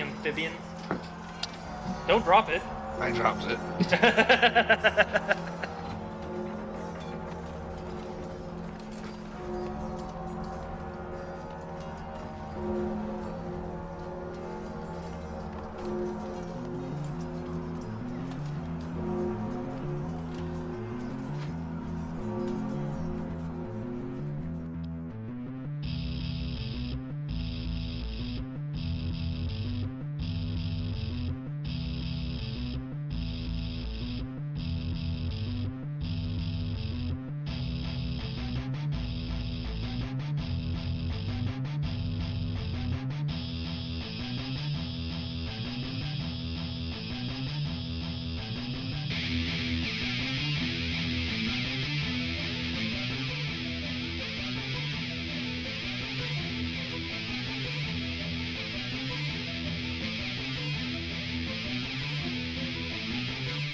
amphibian. Don't drop it. I dropped it.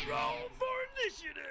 Roll for initiative!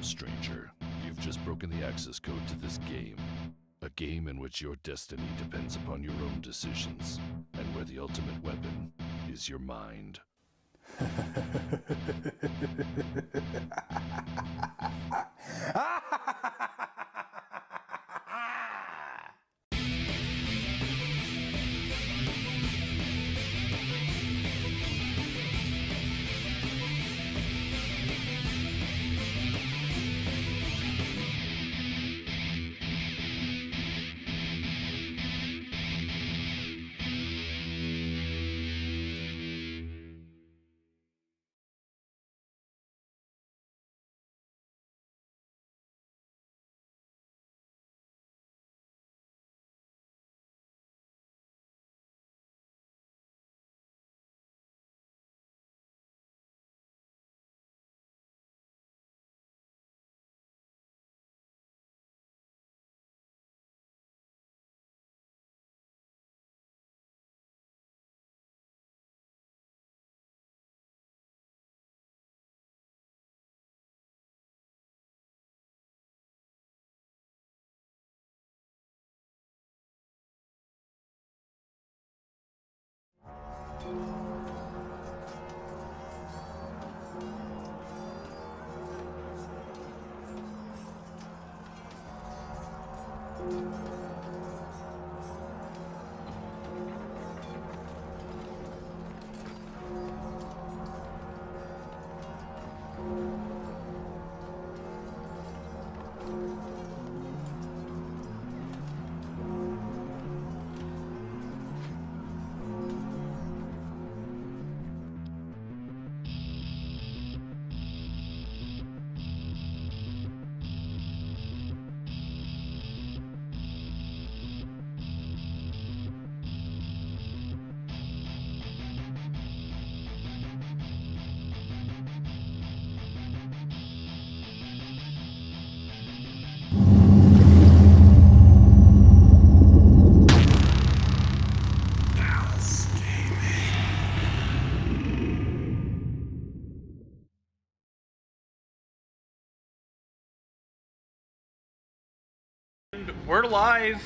Stranger, you've just broken the access code to this game. A game in which your destiny depends upon your own decisions, and where the ultimate weapon is your mind. We're live.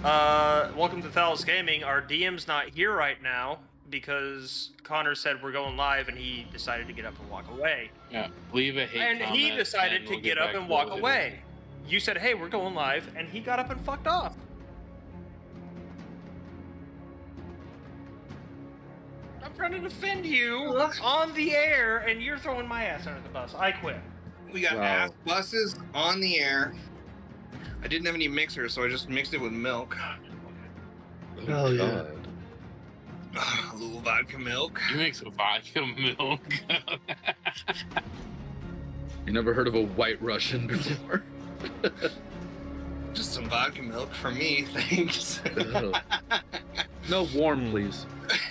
Welcome to Thalass Gaming. Our DM's not here right now because Connor said we're going live and he decided to get up and walk away. Yeah, leave a hate And comment. he decided and to we'll get back up and to walk it later. away. You said, hey, we're going live, and he got up and fucked off. I'm trying to defend you on the air, and you're throwing my ass under the bus. I quit. We got ass buses on the air. I didn't have any mixer, so I just mixed it with milk. Oh yeah. A little vodka milk. You make some vodka milk. You never heard of a White Russian before? Just some vodka milk for me, thanks. No, warm, please.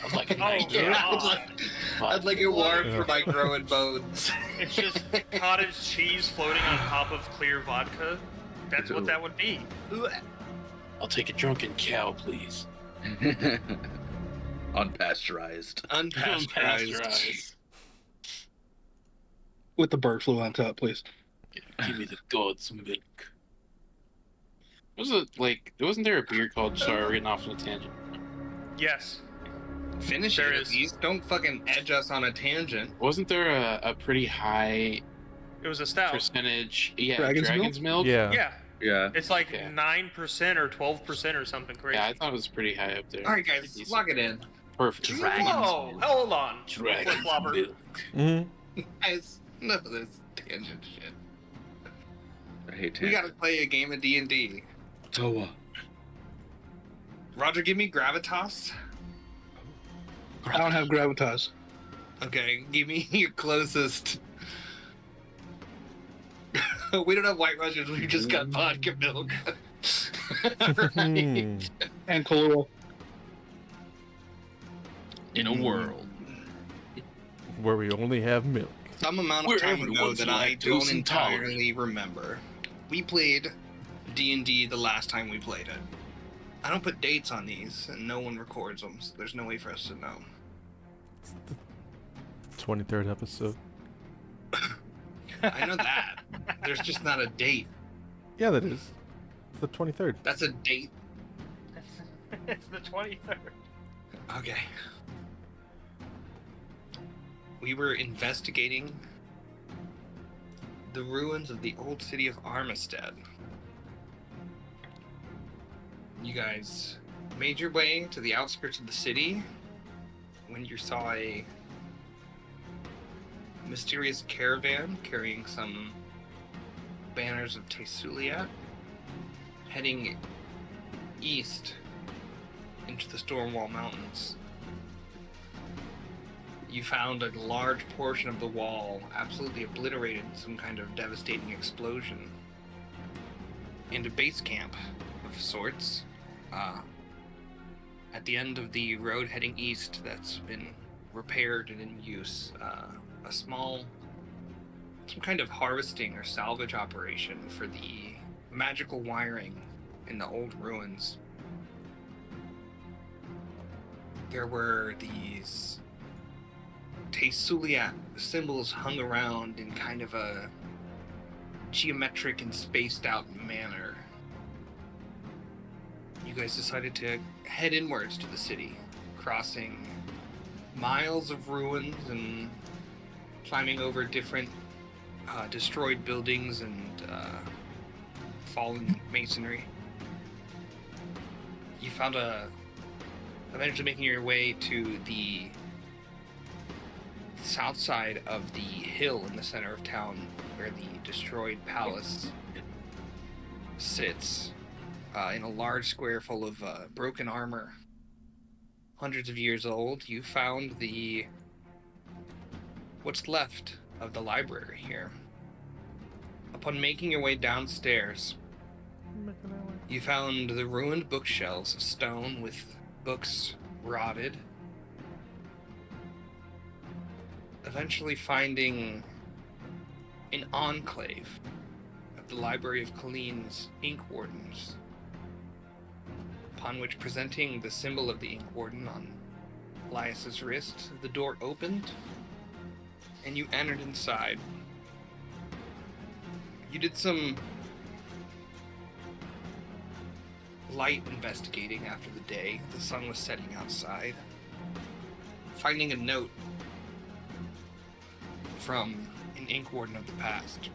I'm like a Oh, nice God. I'd like it warm for my growing bones. It's just cottage cheese floating on top of clear vodka. That's what that would be. I'll take a drunken cow, please. Unpasteurized. Unpasteurized. With the bird flu on top, please. Give me the god's milk. Was it like? Wasn't there a beer called? Sorry, we're getting off on a tangent. Yes. Finish There it, is. please. Don't fucking edge us on a tangent. Wasn't there a pretty high It was a stout. percentage? Yeah, Dragon's Dragon's milk. Yeah. Yeah. Yeah. It's like Yeah. 9% or 12% or something crazy. Yeah, I thought it was pretty high up there. All right, guys, Decent. lock it in. Perfect. Whoa, hold on. Dragon's Flip-flopper. milk. Mm-hmm. Guys, enough of this tangent shit. I hate We tangents. gotta play a game of D&D. Toa. Roger, give me gravitas. I don't have gravitas. Okay, give me your closest. We don't have White Russians, we just got vodka milk. Right. And Kahlua. In a world. Where we only have milk. Some amount of Where time ago everyone's that I lactose don't intolerant. entirely remember. We played D&D the last time we played it. I don't put dates on these, and no one records them, so there's no way for us to know. 23rd episode. I know that. There's just not a date. Yeah, that is. It's the 23rd. That's a date. It's the 23rd. Okay. We were investigating the ruins of the old city of Armistead. You guys made your way to the outskirts of the city when you saw a mysterious caravan carrying some banners of Tesuliat heading east into the Stormwall Mountains. You found a large portion of the wall absolutely obliterated in some kind of devastating explosion. And a base camp of sorts. At the end of the road heading east that's been repaired and in use, some kind of harvesting or salvage operation for the magical wiring in the old ruins. There were these Tesuliat symbols hung around in kind of a geometric and spaced out manner. You guys decided to head inwards to the city, crossing miles of ruins and climbing over different destroyed buildings and fallen masonry. You found eventually making your way to the south side of the hill in the center of town where the destroyed palace sits, in a large square full of broken armor. Hundreds of years old. You found what's left of the library here. Upon making your way downstairs, you found the ruined bookshelves of stone with books rotted. Eventually finding an enclave of the Library of Colleen's Ink Wardens, upon which, presenting the symbol of the Ink Warden on Elias's wrist, the door opened, and you entered inside. You did some light investigating after the day. The sun was setting outside. Finding a note from an ink warden of the past.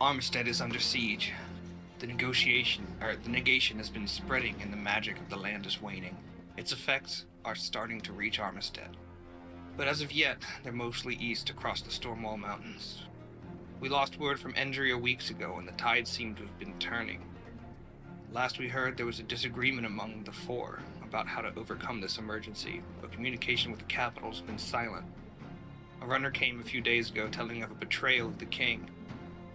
Armistead is under siege. The negation has been spreading and the magic of the land is waning. Its effects are starting to reach Armistead. But as of yet, they're mostly east across the Stormwall Mountains. We lost word from Endria weeks ago and the tide seemed to have been turning. Last we heard, there was a disagreement among the four about how to overcome this emergency, but communication with the capital has been silent. A runner came a few days ago telling of a betrayal of the king.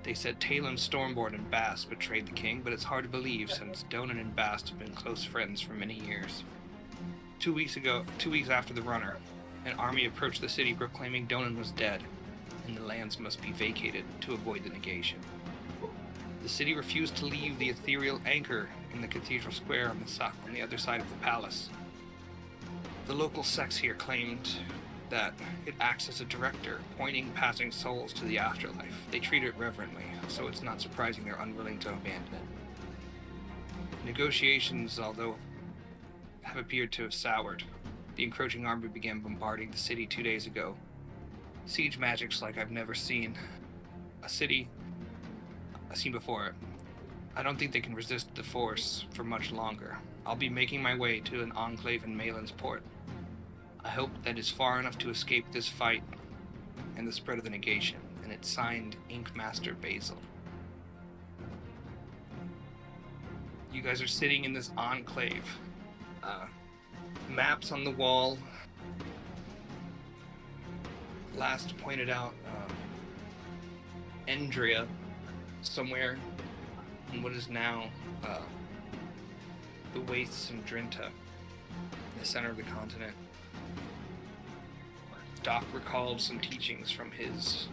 They said Talon, Stormborn, and Bast betrayed the king, but it's hard to believe since Donan and Bast have been close friends for many years. 2 weeks after the runner, an army approached the city proclaiming Donan was dead, and the lands must be vacated to avoid the negation. The city refused to leave the ethereal anchor in the cathedral square on the other side of the palace. The local sects here claimed that it acts as a director, pointing passing souls to the afterlife. They treat it reverently, so it's not surprising they're unwilling to abandon it. Negotiations, although, have appeared to have soured. The encroaching army began bombarding the city 2 days ago. Siege magic's like I've never seen. A city I've seen before. I don't think they can resist the force for much longer. I'll be making my way to an enclave in Malin's port. I hope that is far enough to escape this fight and the spread of the negation, and it's signed Ink Master Basil. You guys are sitting in this enclave. Maps on the wall. Last pointed out Endria somewhere in what is now the wastes in Drinta, the center of the continent. Doc recalled some teachings from his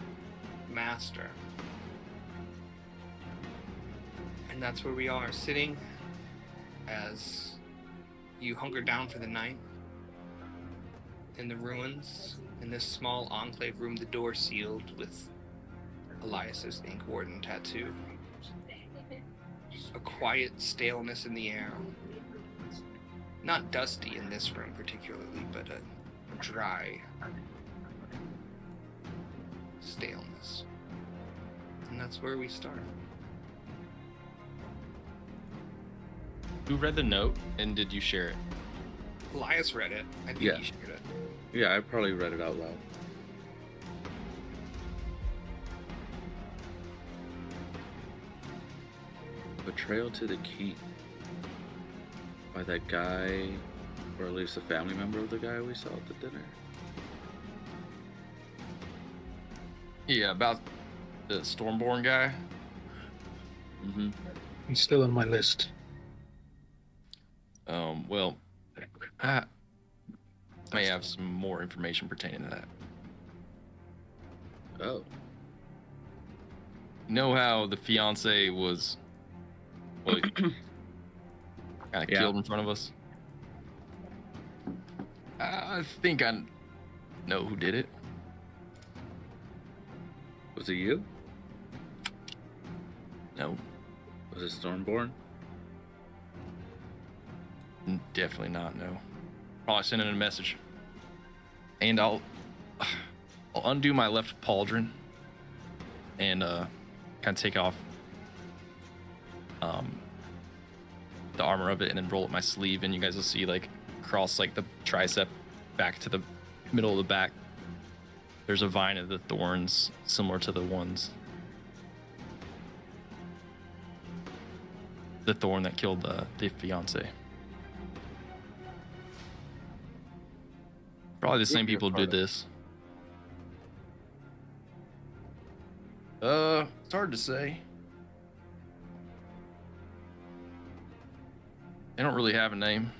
master. And that's where we are, sitting as you hunker down for the night in the ruins, in this small enclave room, the door sealed with Elias's Ink Warden tattoo. A quiet staleness in the air. Not dusty in this room particularly, but a dry staleness. And that's where we start. Who read the note and did you share it? Elias read it. I think Yeah. he shared it. Yeah, I probably read it out loud. Betrayal to the keep by that guy, or at least a family member of the guy we saw at the dinner. Yeah, about the Stormborn guy. Mm-hmm. He's still on my list. Well, I may have some more information pertaining to that. Oh. You know how the fiance was, well, kind of Yeah. killed in front of us? I think I know who did it. Was it you? No, Was it Stormborn? definitely not. No. Probably send in a message. And I'll undo my left pauldron and kind of take off the armor of it and then roll up my sleeve, and you guys will see like across like the tricep back to the middle of the back. There's a vine of the thorns similar to the thorn that killed the fiance. Probably the same people who did this. It's hard to say. They don't really have a name.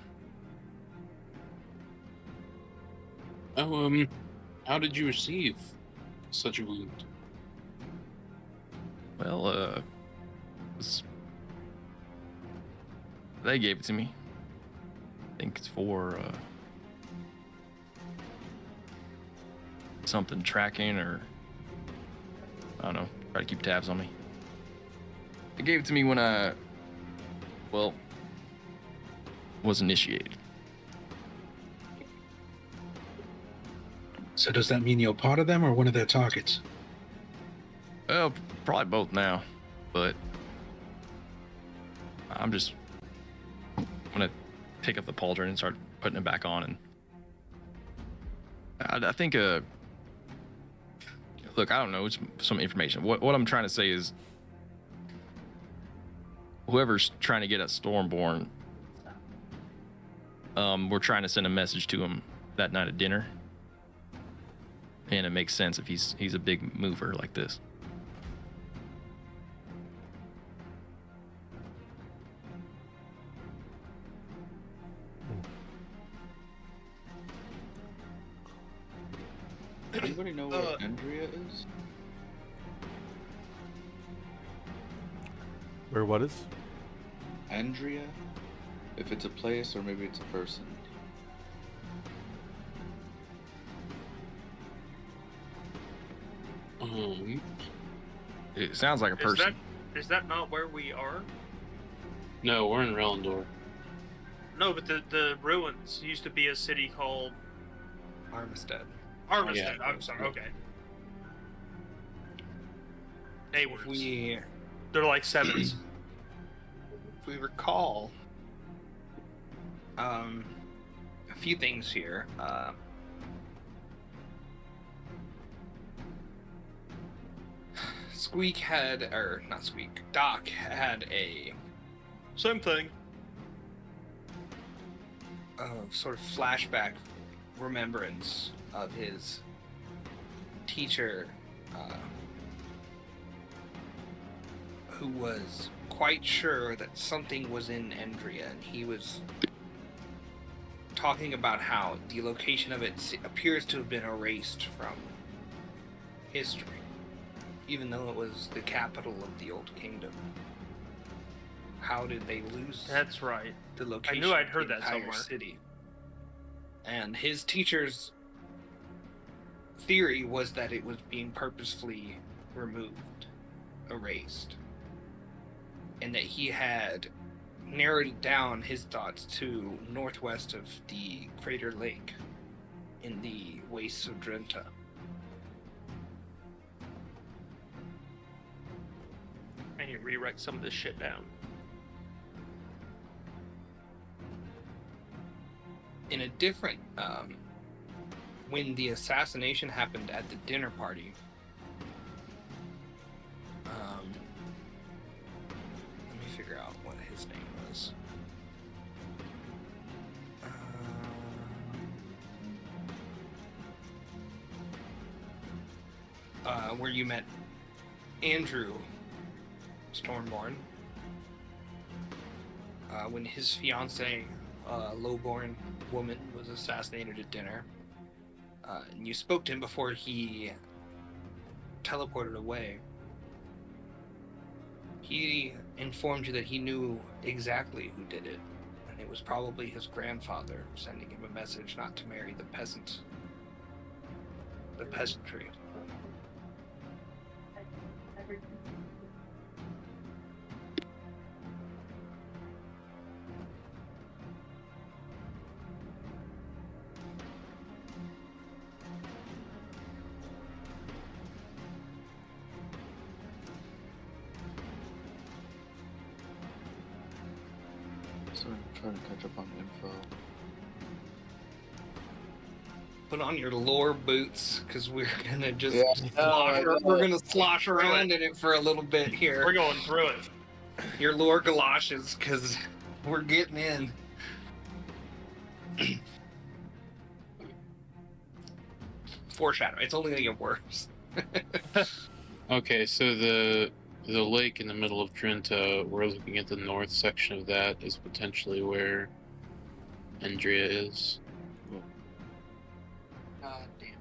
Oh, how did you receive such a wound? Well, they gave it to me. I think it's for something tracking, or I don't know, try to keep tabs on me. They gave it to me when I well, was initiated. So does that mean you're part of them or one of their targets? Well, probably both now, but I'm just gonna pick up the pauldron and start putting it back on. And I think, look, I don't know, it's some information. What I'm trying to say is, whoever's trying to get at Stormborn, we're trying to send a message to him that night at dinner, and it makes sense if he's a big mover like this. Anybody know where Andrea is? Where what is? Andrea? If it's a place or maybe it's a person. It sounds like a person. Is that not where we are? No, we're in Relendor. No, but the ruins used to be a city called Armistead. Armistead. Yeah. I'm sorry. Okay. A-words. We, They're like sevens. if we recall, a few things here. Doc had a Same thing. sort of flashback remembrance of his teacher, who was quite sure that something was in Endria, and he was talking about how the location of it appears to have been erased from history, even though it was the capital of the Old Kingdom. How did they lose That's right. the location? I knew I'd heard of the that entire somewhere. city. And his teacher's theory was that it was being purposefully removed, erased, and that he had narrowed down his thoughts to northwest of the crater lake in the wastes of Drenta. I need to rewrite some of this shit down. In a different, when the assassination happened at the dinner party, let me figure out what his name was. Where you met Andrew Stormborn, when his fiancée, lowborn woman, was assassinated at dinner. And you spoke to him before he teleported away. He informed you that he knew exactly who did it, and it was probably his grandfather sending him a message not to marry the peasantry. So I'm trying to catch up on info. Put on your lore boots, because we're gonna just Yeah, we're gonna slosh around in it for a little bit here. We're going through it. Your lore galoshes, because we're getting in. Foreshadow. It's only gonna get worse. Okay, so the lake in the middle of Drenta, we're looking at the north section of that, is potentially where Andrea is. God damn it.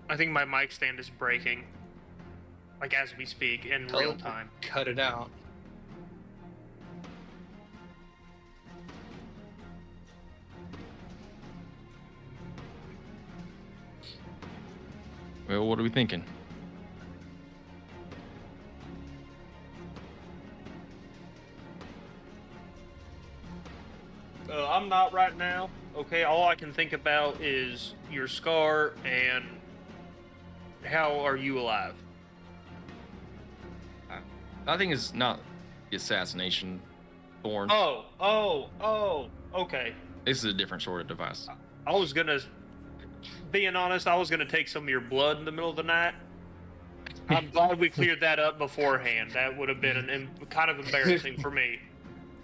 I think my mic stand is breaking. Like as we speak, in Tell real them to time. Cut it out. Well, what are we thinking? I'm not right now. Okay, all I can think about is your scar and how are you alive? I think it's not the assassination thorn. Oh, okay. This is a different sort of device. I was gonna, being honest, I was gonna take some of your blood in the middle of the night. I'm glad we cleared that up beforehand. That would have been kind of embarrassing for me.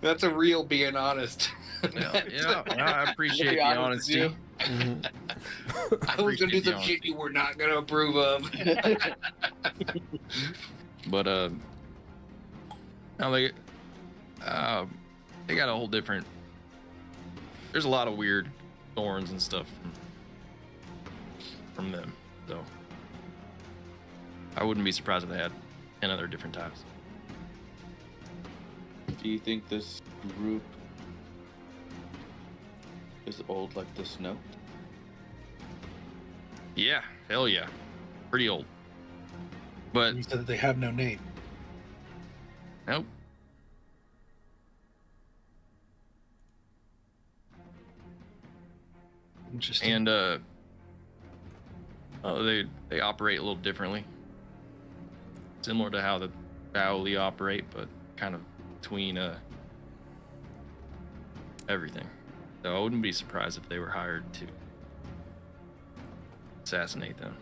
That's a real being honest. Yeah, I appreciate the honesty. I was gonna do some shit you were not gonna approve of. But no, they got a whole different. There's a lot of weird thorns and stuff from them, so I wouldn't be surprised if they had 10 other different types. Do you think this group is old like the snow? Yeah, hell yeah, pretty old. But You said that they have no name. nope. Interesting. And they operate a little differently, similar to how the Baoli operate, but kind of between everything. So I wouldn't be surprised if they were hired to assassinate them.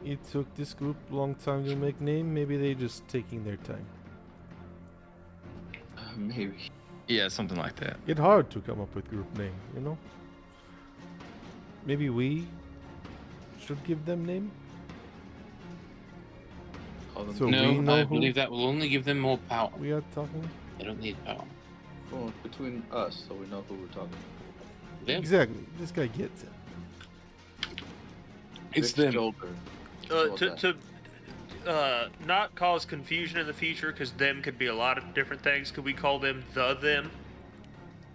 It took this group a long time to make name. Maybe they just taking their time. Maybe. Yeah, something like that. It's hard to come up with group name, you know? Maybe we should give them name? Call them So we No, know I who believe that will only give them more power. we are talking? They don't need power. well, between us, so we know who we're talking. Them. Exactly. This guy gets it. It's Vic them. Shoulder. To not cause confusion in the future, because them could be a lot of different things. Could we call them the them?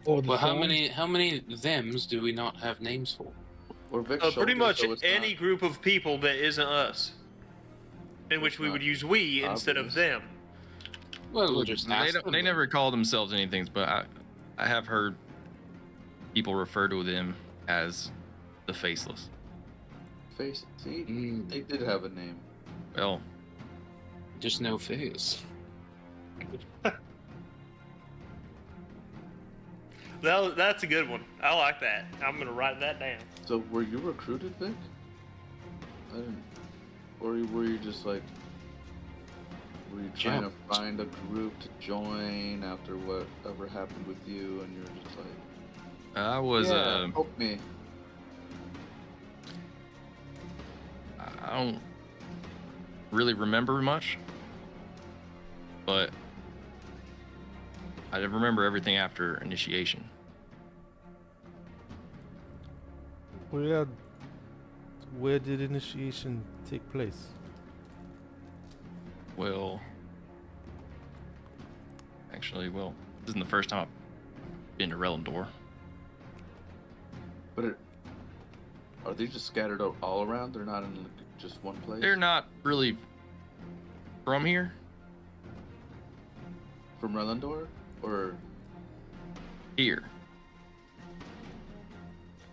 Or the Well, how phone? many thems do we not have names for? Or Vic Pretty Shoulder, much so it's any not group of people that isn't us, in which we not would use we instead of obvious. them. Well, we'll just ask them. They never call themselves anything, but I have heard people refer to them as the Faceless. face. See, Mm, they did have a name. Well, just no face. That's a good one. I like that. I'm gonna write that down. So were you recruited, Vic? I didn't. Or were you just like? Were you trying to find a group to join after whatever happened with you, and you were just like, I was yeah, help me. I don't really remember much, but I remember everything after initiation. Where did initiation take place? Well, actually, this isn't the first time I've been to Relendor. But are they just scattered all around? They're not in just one place. They're not really from here. From Relendor, or Here.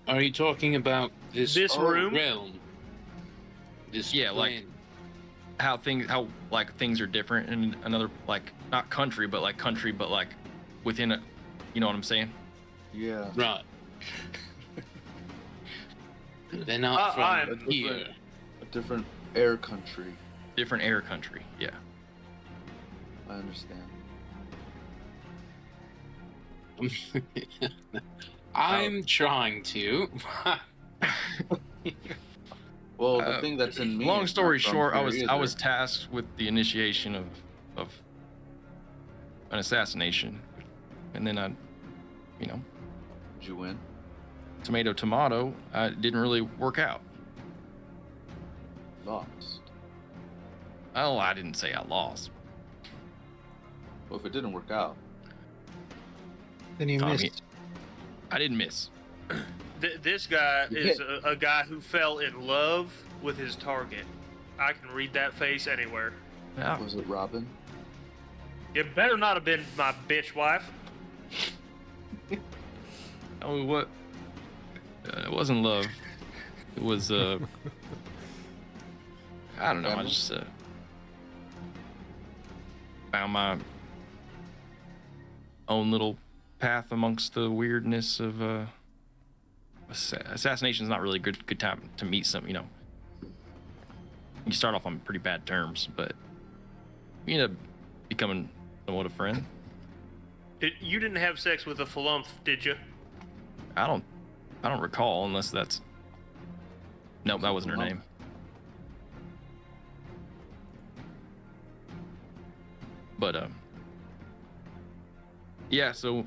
Are you talking about this room? realm? This Yeah, like- plane? How things are different in another, like, not country, but like within a, you know what I'm saying? yeah, Right. They're not I'm- from here. a different air country. Different air country. Yeah. I understand. I'm trying to. Well, the thing that's in me. Long is story not from short, I here was either. tasked with the initiation of an assassination, and then Did you win? tomato, didn't really work out. Lost. Oh, I didn't say I lost. Well, if it didn't work out, Then you Tommy. missed. I didn't miss. This guy is a guy who fell in love with his target. I can read that face anywhere. Yeah. was it Robin? It better not have been my bitch wife. Oh, what? It wasn't love. It was I don't know. I Family? just found my own little path amongst the weirdness of assassination. Is not really a good time to meet some. You know, you start off on pretty bad terms, but you end up becoming somewhat a friend. You didn't have sex with a flump, did you? I don't recall, unless that's. Nope, that wasn't her name. But yeah. So,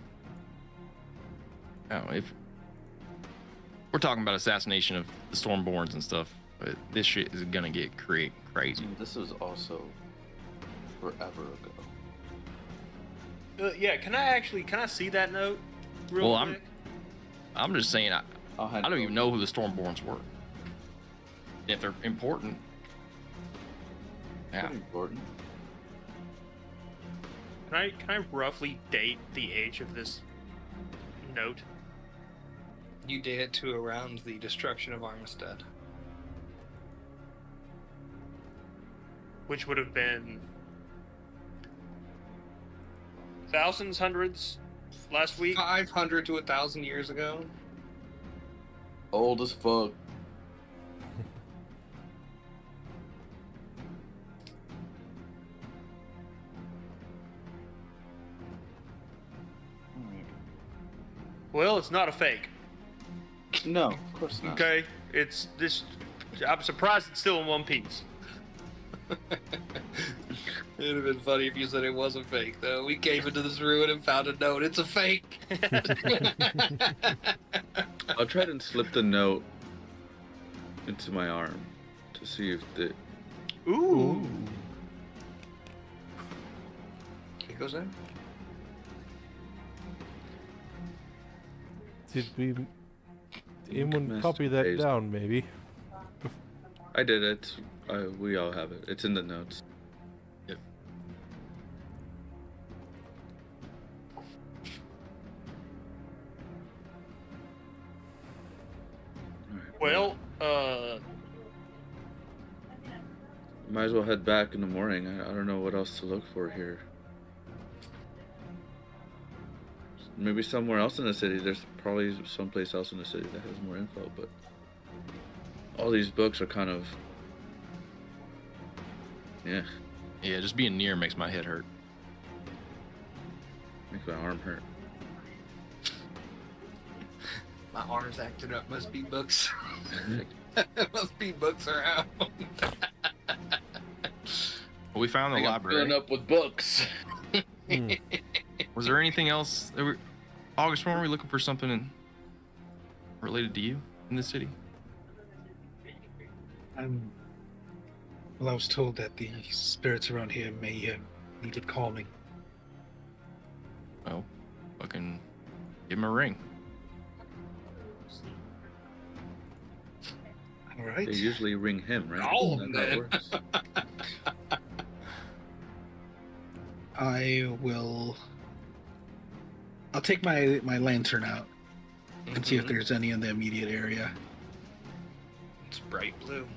if we're talking about assassination of the Stormborns and stuff, but this shit is gonna get crazy. This was also forever ago. Yeah, can I see that note real Well, quick? I'm just saying, I hand don't it even over. know who the Stormborns were. If they're important. Yeah. Pretty important. Can I roughly date the age of this note? You date it to around the destruction of Armistead. Which would have been thousands, hundreds last week? 500 to 1,000 years ago. Old as fuck. Well, it's not a fake. No, of course not. Okay? It's this. I'm surprised it's still in one piece. It would have been funny if you said it was a fake, though. We came into this ruin and found a note. It's a fake. I'll try to slip the note into my arm to see if the. Ooh. It goes in. Did anyone Master copy that Phase. down, maybe? I did it. We all have it. It's in the notes. Yep. Well, Might as well head back in the morning. I don't know what else to look for here. Maybe somewhere else in the city. There's probably someplace else in the city that has more info, but all these books are kind of, yeah, Yeah, just being near makes my head hurt. makes my arm hurt. My arm's acting up. Must be books. Must be books around. Well, we found the library. Filling up with books. Was there anything else? August, weren't we looking for something related to you in this city? Well, I was told that the spirits around here may have needed calming. Well, fucking give him a ring. All right. They usually ring him, right? Oh, Isn't that how it man. works? I'll take my lantern out and see if there's any in the immediate area. It's bright blue.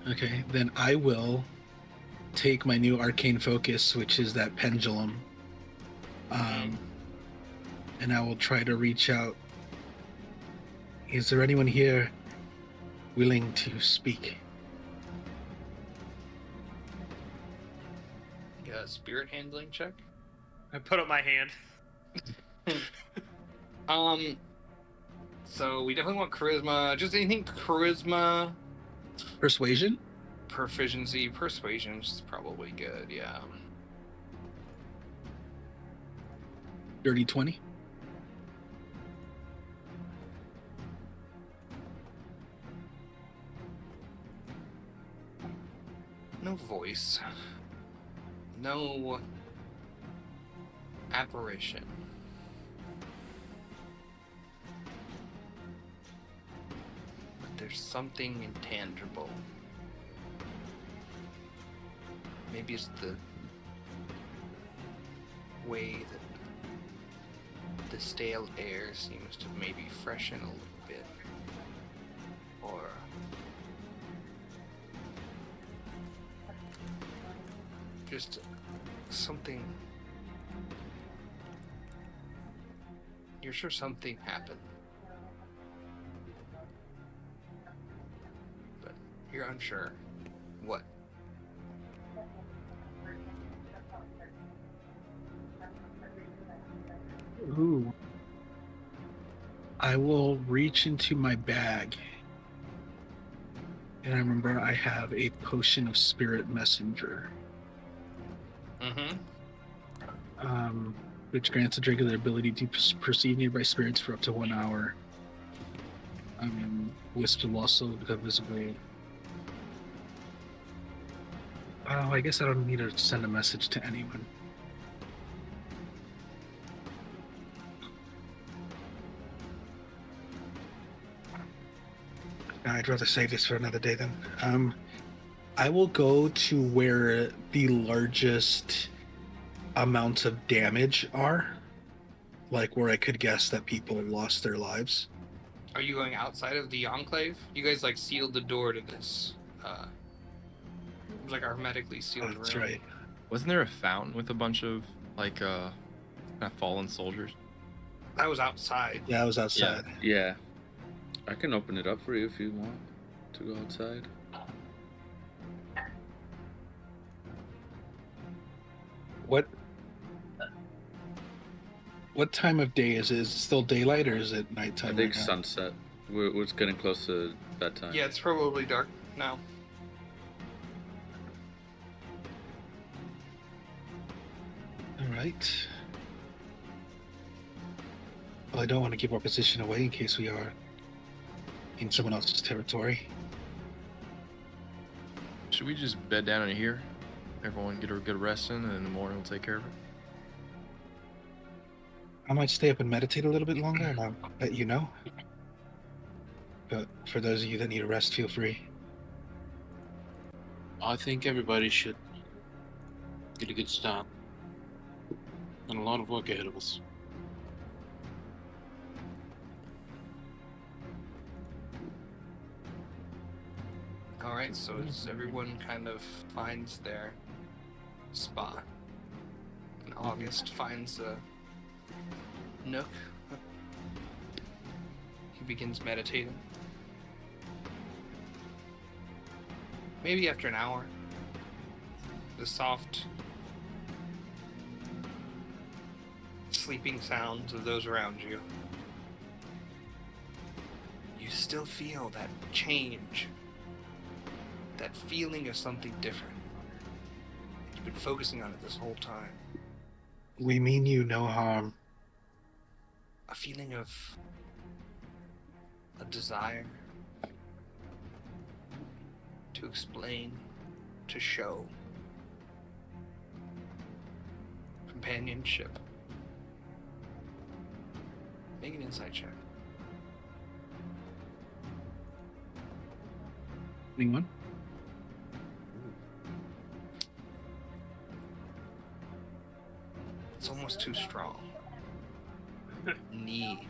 Okay, then I will take my new arcane focus, which is that pendulum, and I will try to reach out. Is there anyone here willing to speak? Yeah, spirit handling check. I put up my hand. So we definitely want charisma. Just anything charisma, Persuasion? proficiency, persuasion is probably good. Yeah. Dirty 20? No voice. No apparition. But there's something intangible. Maybe it's the way that the stale air seems to maybe freshen a little bit, or just something. You're sure something happened, but you're unsure what. Ooh. I will reach into my bag. And I remember I have a potion of spirit messenger. Mm-hmm. Which grants a drinker the ability to perceive nearby spirits for up to 1 hour. Wisp will also become visible. Oh, I guess I don't need to send a message to anyone. I'd rather save this for another day then. I will go to where the largest amounts of damage are, like where I could guess that people lost their lives. Are you going outside of the enclave? You guys like sealed the door to this. It was like a hermetically sealed room. That's right. Wasn't there a fountain with a bunch of like kind of fallen soldiers? That was outside. Yeah, I was outside. Yeah. I can open it up for you if you want to go outside. What time of day is it? Is it still daylight or is it nighttime? I think right now? sunset. We're getting close to bedtime. Yeah, it's probably dark now. All right. Well, I don't want to give our position away in case we are in someone else's territory. Should we just bed down in here? Everyone get a good rest in, and in the morning we'll take care of it. I might stay up and meditate a little bit longer, and I'll let you know. But for those of you that need a rest, feel free. I think everybody should get a good start. And a lot of work ahead of us. Alright, so as everyone kind of finds their spot, and August finds a nook, he begins meditating. Maybe after an hour, the soft sleeping sounds of those around you, you still feel that change, that feeling of something different. You've been focusing on it this whole time. We mean you no harm. A feeling of a desire to explain, to show, companionship. Make an insight check. Anyone? It's almost too strong. Need.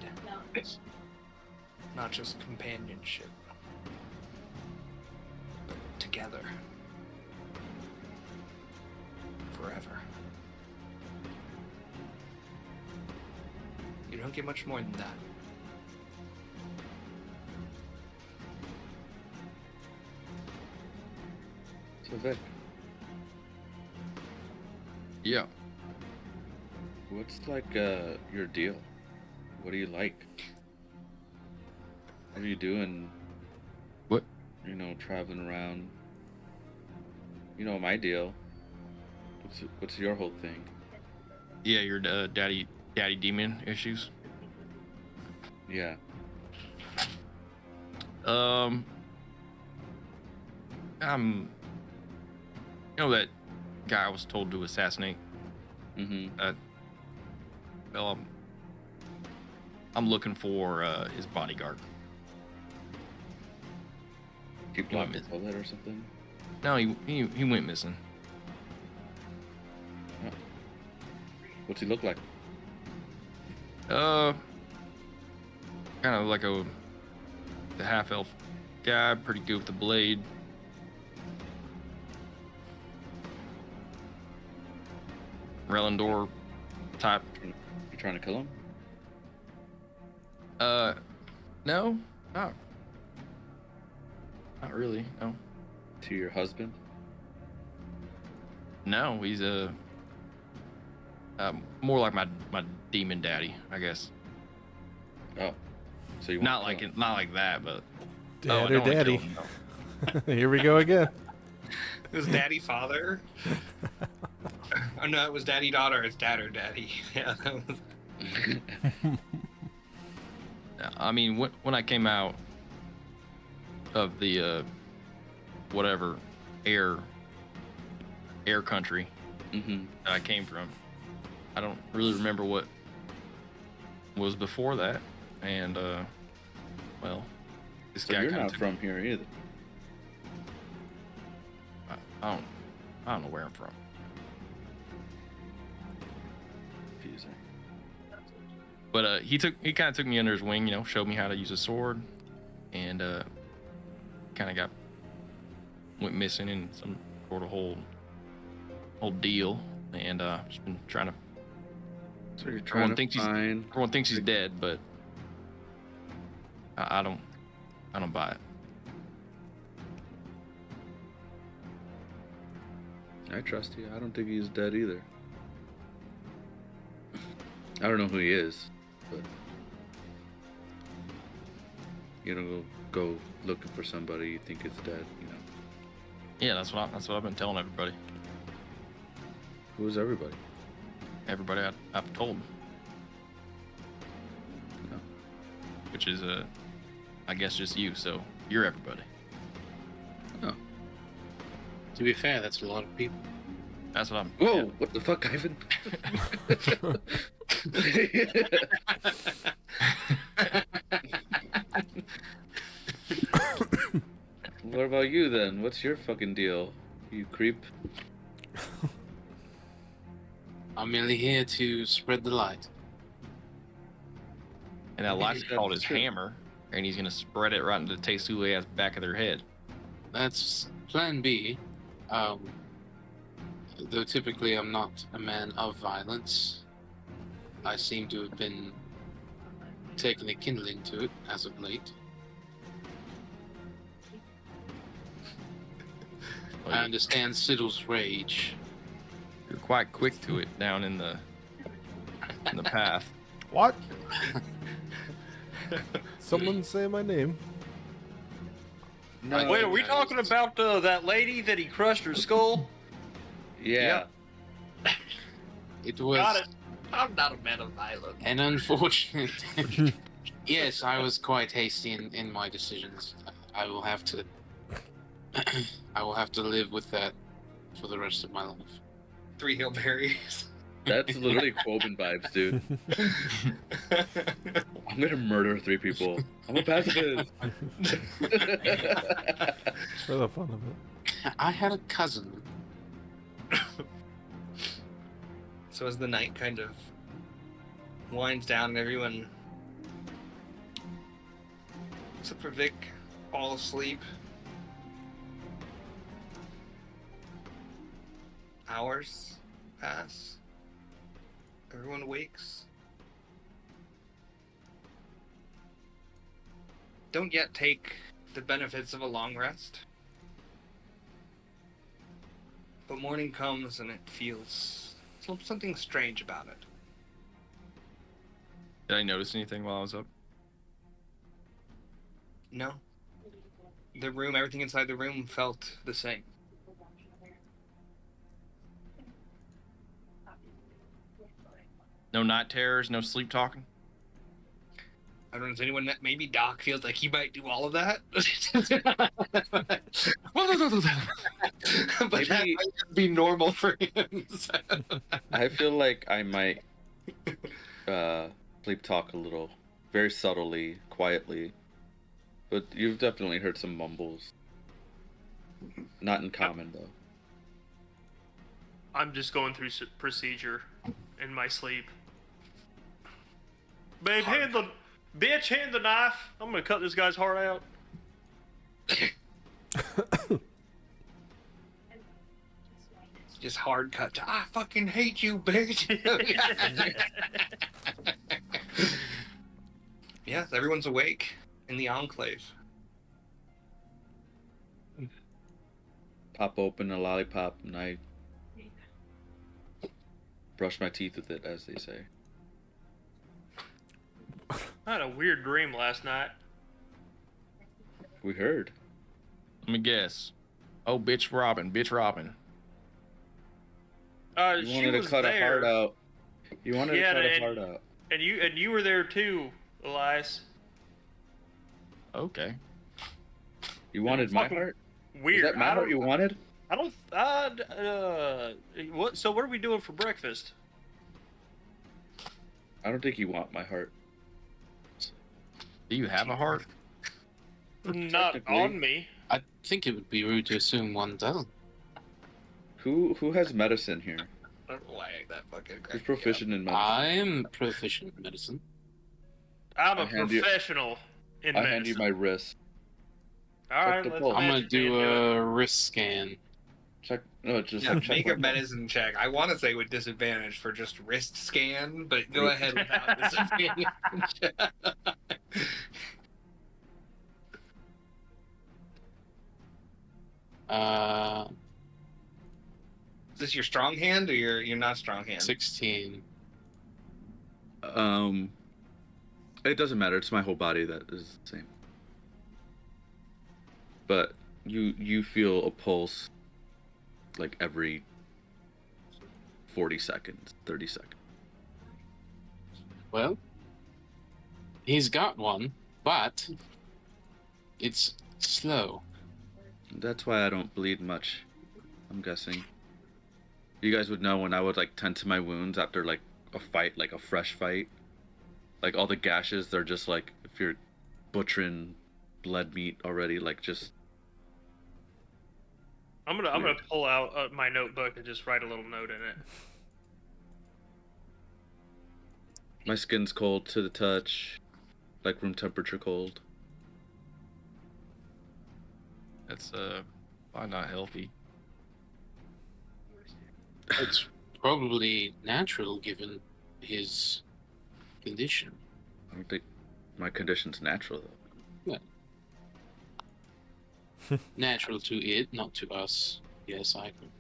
Not just companionship, but together. Forever. You don't get much more than that. So Vic, Yeah. what's like your deal? What do you like? What are you doing? What? You know, traveling around. You know my deal. What's your whole thing? Yeah, your daddy demon issues. Yeah. You know that guy I was told to assassinate? Mm-hmm. Well, I'm looking for his bodyguard. You blocked his bullet or something? No, he went missing. What's he look like? Kind of like the half elf guy, pretty good with the blade. Relendor type. You trying to kill him? No, not really. No. To your husband? No, he's more like my demon daddy, I guess. Oh, so you Not like that, but Dad I or don't wanna kill daddy. him, no. Here we go again. It was daddy father. Oh no, it was daddy daughter. It's dad or daddy. Yeah, that was. I mean, when I came out of the whatever air country Mm-hmm. that I came from, I don't really remember what was before that, and well, this So guy you're kinda not took- from here either. I don't know where I'm from. Confusing. But he kind of took me under his wing, showed me how to use a sword, and kind of went missing in some sort of whole deal, and just been trying to. So you're trying to find. Everyone thinks he's dead, but I don't buy it. I trust you. I don't think he's dead either. I don't know who he is, but you don't go looking for somebody you think is dead. Yeah, that's what I've been telling everybody. Who's everybody? Everybody I've told. No. Which is I guess just you. So you're everybody. Oh. To be fair, that's a lot of people. That's what I'm. Whoa! yeah. What the fuck, Ivan? What about you then? What's your fucking deal? You creep. I'm merely here to spread the light. And that light's That's called his true. hammer, and he's gonna spread it right into the Tesua's back of their head. That's plan B. Though typically I'm not a man of violence, I seem to have been taking a kindling to it as of late. Well, I understand Siddle's rage. You're quite quick to it down in the path. What? Someone say my name. No. Wait, are we talking about that lady that he crushed her skull? Yeah. It was Got it. I'm not a man of violence. an unfortunate. Yes, I was quite hasty in my decisions. I will have to. I will have to live with that for the rest of my life. 3 Hillberries. That's literally Quoben vibes, dude. I'm gonna murder 3 people. I'm a pacifist. For the fun of it. I had a cousin. So as the night kind of winds down and everyone, except for Vic, fall asleep, hours pass. Everyone wakes. Don't yet take the benefits of a long rest. But morning comes and it feels something strange about it. Did I notice anything while I was up? No. The room, everything inside the room felt the same. No night terrors, no sleep talking. I don't know, does anyone, maybe Doc feels like he might do all of that? But that Maybe- might be normal for him. So. I feel like I might sleep talk a little, very subtly, quietly. But you've definitely heard some mumbles. Not in common though. I'm just going through procedure. in my sleep. Babe, hand the knife. I'm gonna cut this guy's heart out. Just hard cut to, I fucking hate you, bitch. Yes, everyone's awake in the enclave. Pop open a lollipop and I brush my teeth with it, as they say. I had a weird dream last night. We heard. Let me guess. Oh, bitch Robin. You She wanted to was cut there, a heart out. You wanted Yeah, to cut and- a heart out. and you were there too, Elias. Okay. You wanted my fucking heart? Weird. Is that my heart you wanted? I don't. What? So what are we doing for breakfast? I don't think you want my heart. Do you have a heart? Not Technically. on me. I think it would be rude to assume one doesn't. Who has medicine here? I don't know why that fucking Who's proficient in medicine? I am proficient in medicine. I'm a I hand you- professional in I medicine. hand you my wrist. All right, check the let's pulse. I'm gonna magic do man it. a wrist scan. Check. No, just Yeah, check make my a medicine check. I want to say with disadvantage for just wrist scan, but go ahead without disadvantage. Is this your strong hand or your not strong hand? 16. It doesn't matter. It's my whole body that is the same. But you feel a pulse like every 40 seconds, 30 seconds. Well, he's got one, but it's slow. That's why I don't bleed much, I'm guessing. You guys would know when I would like tend to my wounds after like a fight, like a fresh fight. Like all the gashes, they're just like if you're butchering blood meat already, like just I'm gonna pull out my notebook and just write a little note in it. my skin's cold to the touch, like room temperature cold. That's probably not healthy. It's probably natural given his condition. I don't think my condition's natural though. Natural to it, not to us. Yes, I agree.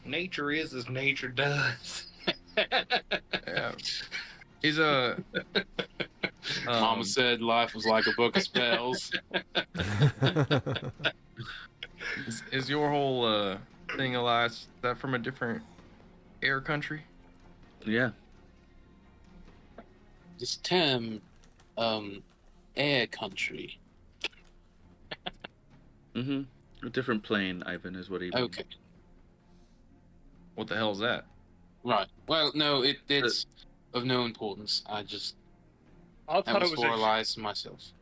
Nature is as nature does. Yeah. He's Mama said life was like a book of spells. is your whole thing, Elias, is that from a different air country? Yeah. This term, air country. A different plane, Ivan, is what he means. Okay. What the hell is that? Right. Well, no, it's of no importance. I just I that thought was it was for Elias and myself.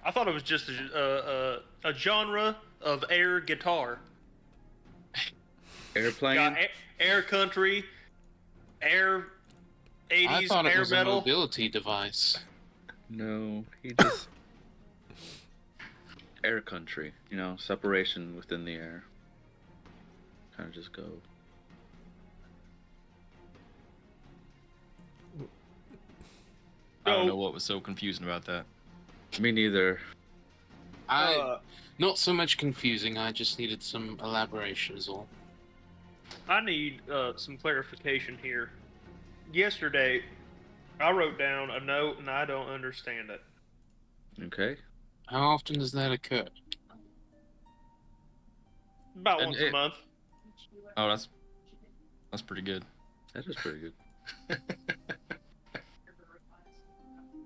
I thought it was just a genre of air guitar. Airplane? Got air country, air 80s, I thought it air was a metal. mobility device. No, he just... air country, you know, separation within the air. Kind of just go. I don't know what was so confusing about that. Me neither. Not so much confusing. I just needed some elaboration, is all. I need some clarification here. Yesterday, I wrote down a note and I don't understand it. Okay. How often does that occur? About And once a month. Oh, that's pretty good. That is pretty good.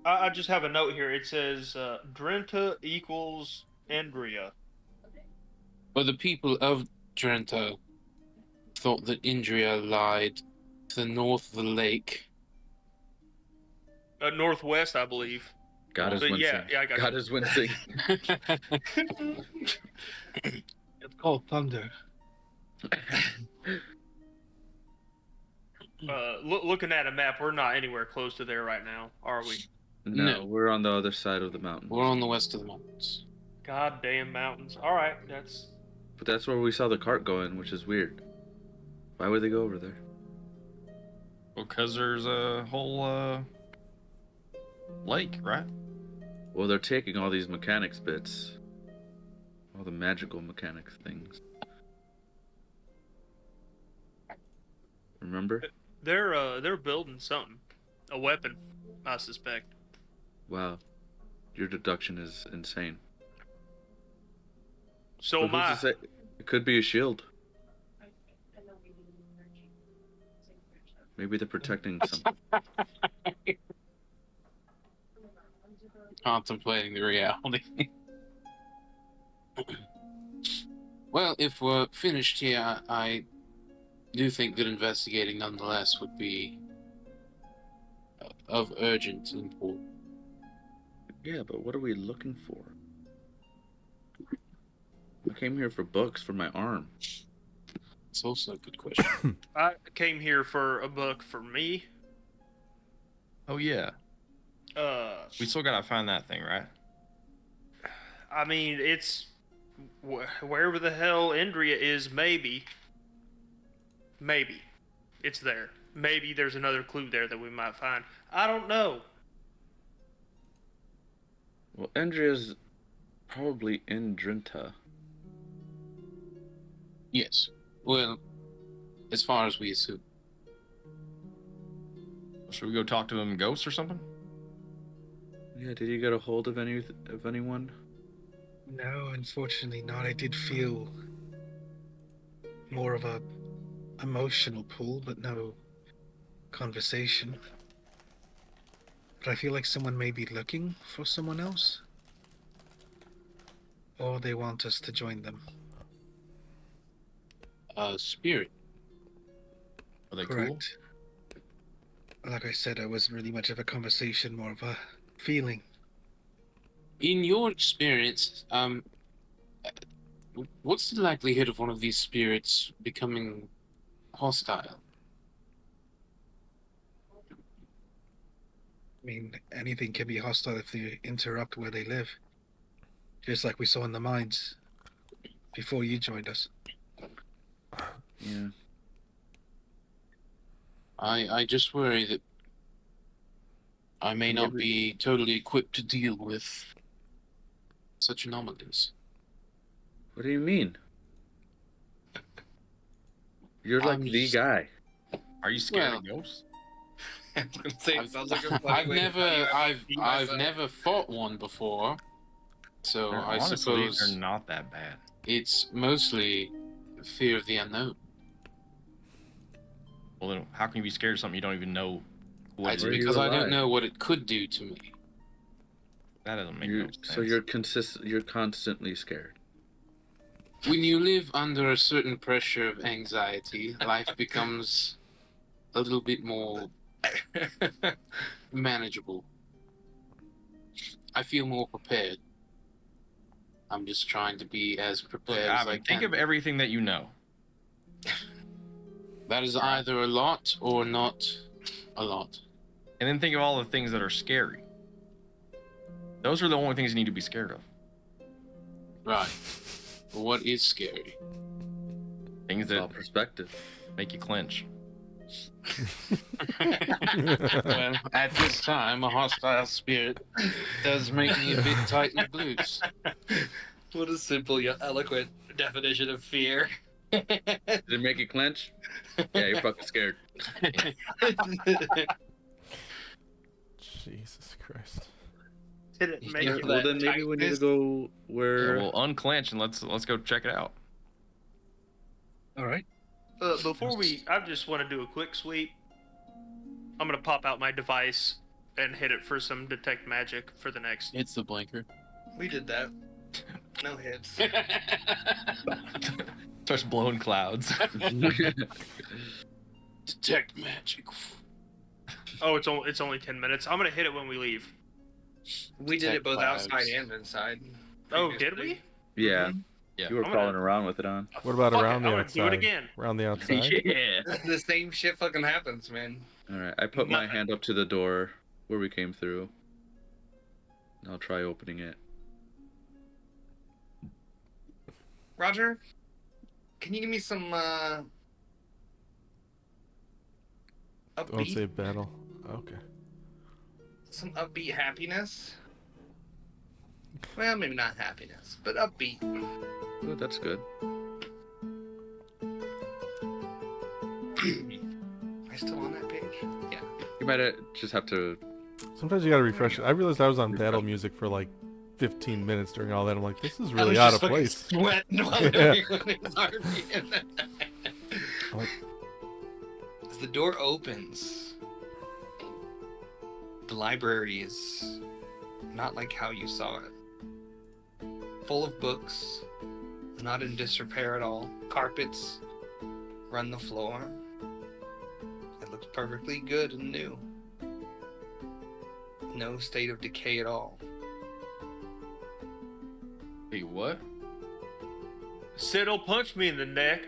I just have a note here. It says Drenta equals Andrea. But the people of Drento thought that Indria lied to the north of the lake. Northwest, I believe. God is But wincing. yeah, I got God you. is wincing. It's called thunder. Looking at a map, we're not anywhere close to there right now, are we? No, No. we're on the other side of the mountain. We're on the west of the mountains. Goddamn mountains. All right, that's. But that's where we saw the cart going, which is weird. Why would they go over there? Because there's a whole lake, right? Well, they're taking all these mechanics bits. All the magical mechanics things. Remember? They're building something, a weapon, I suspect. Wow. Your deduction is insane. So But who's to say? It could be a shield. Maybe they're protecting something. Contemplating the reality. Well, if we're finished here, I do think that investigating nonetheless would be of urgent import. Yeah, but what are we looking for? I came here for books for my arm. It's also a good question. I came here for a book for me. Oh yeah. We still gotta find that thing, right? I mean, it's wherever the hell Indria is. Maybe it's there. Maybe there's another clue there that we might find. I don't know. Well, Andrea's probably in Drinta. Yes. Well, as far as we assume. Should we go talk to them ghosts or something? Yeah, did you get a hold of anyone? No, unfortunately not. I did feel more of a emotional pull, but no conversation. But I feel like someone may be looking for someone else. Or they want us to join them. Spirit. Are they Correct. Like I said, I wasn't really much of a conversation, more of a feeling. In your experience, what's the likelihood of one of these spirits becoming hostile? I mean, anything can be hostile if they interrupt where they live. Just like we saw in the mines before you joined us. Yeah. I just worry that I may not be totally equipped to deal with such anomalies. What do you mean? You're like I'm the just- guy. Are you scared of ghosts? I've never fought one before, so I Honestly, suppose they're not that bad. it's mostly fear of the unknown. Well, then how can you be scared of something you don't even know what That's it Where is? you because I don't alive? know what it could do to me. That doesn't make no sense. So you're constantly scared. When you live under a certain pressure of anxiety, life becomes a little bit more manageable. I feel more prepared. I'm just trying to be as Look, prepared as I Ivan, can. think of everything that you know. That is either a lot or not a lot. And then think of all the things that are scary. Those are the only things you need to be scared of. Right. But what is scary? Things It's all that perspective. make you clench. Well, at this time, a hostile spirit does make me a bit tight in the blues. What a simple yet eloquent definition of fear. Did it make you clench? Yeah, you're fucking scared. Jesus Christ. Did it make Yeah, you? Well, then maybe we need to go where. Well, unclench and let's go check it out. All right. Before I just want to do a quick sweep. I'm gonna pop out my device and hit it for some detect magic for the next. It's the blinker. We did that. No hits. Starts blowing clouds. Detect magic. Oh, it's only 10 minutes. I'm gonna hit it when we leave. We did it both Clouds. outside and inside. Oh, did previously. we? Yeah. Yeah. You were I'm crawling gonna- around with it on. What about Fuck it, around the I'm gonna outside? do it again. Around the outside? Yeah. The same shit fucking happens, man. All right, I put my Nothing. hand up to the door where we came through. I'll try opening it. Roger, can you give me some Don't say upbeat, battle. Okay. some upbeat happiness? Well, maybe not happiness, but upbeat. Oh, that's good. Am I still on that page? Yeah. You might just have to. Sometimes you gotta refresh it. I realized I was on battle Refresh. music for like 15 minutes during all that. I'm like, this is I really was out just of fucking place. Sweating while Yeah. everyone is arguing. Like- As the door opens, the library is not like how you saw it. Full of books, not in disrepair at all. Carpets run the floor. It looks perfectly good and new. No state of decay at all. Hey, what? Sid'll punch me in the neck.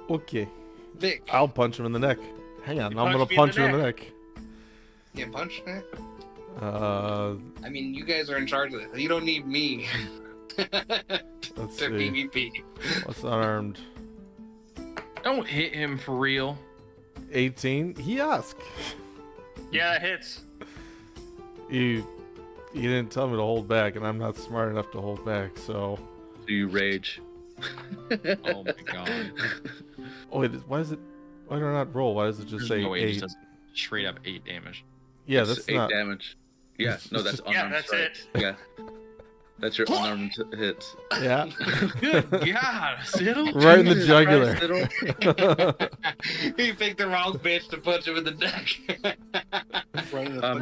Okay. Vic, I'll punch him in the neck. Hang on, You I'm gonna punch punch me him in in the the neck. you punch it? I mean, you guys are in charge of this. You don't need me Let's to see. PvP. What's unarmed? Don't hit him for real. 18. He asked. Yeah, it hits. You didn't tell me to hold back, and I'm not smart enough to hold back. So. Do you rage? Oh my god. Oh wait, why is it? Why do I not roll? Why does it just There's say no way it 8? just does straight up 8 damage. Yeah, It's that's 8 not. damage. Yeah, no, that's Yeah, unarmed that's strikes. it. Yeah. That's your unarmed hits. Yeah. Good god, Siddle. Right in the jugular. You picked the wrong bitch to punch him in the neck.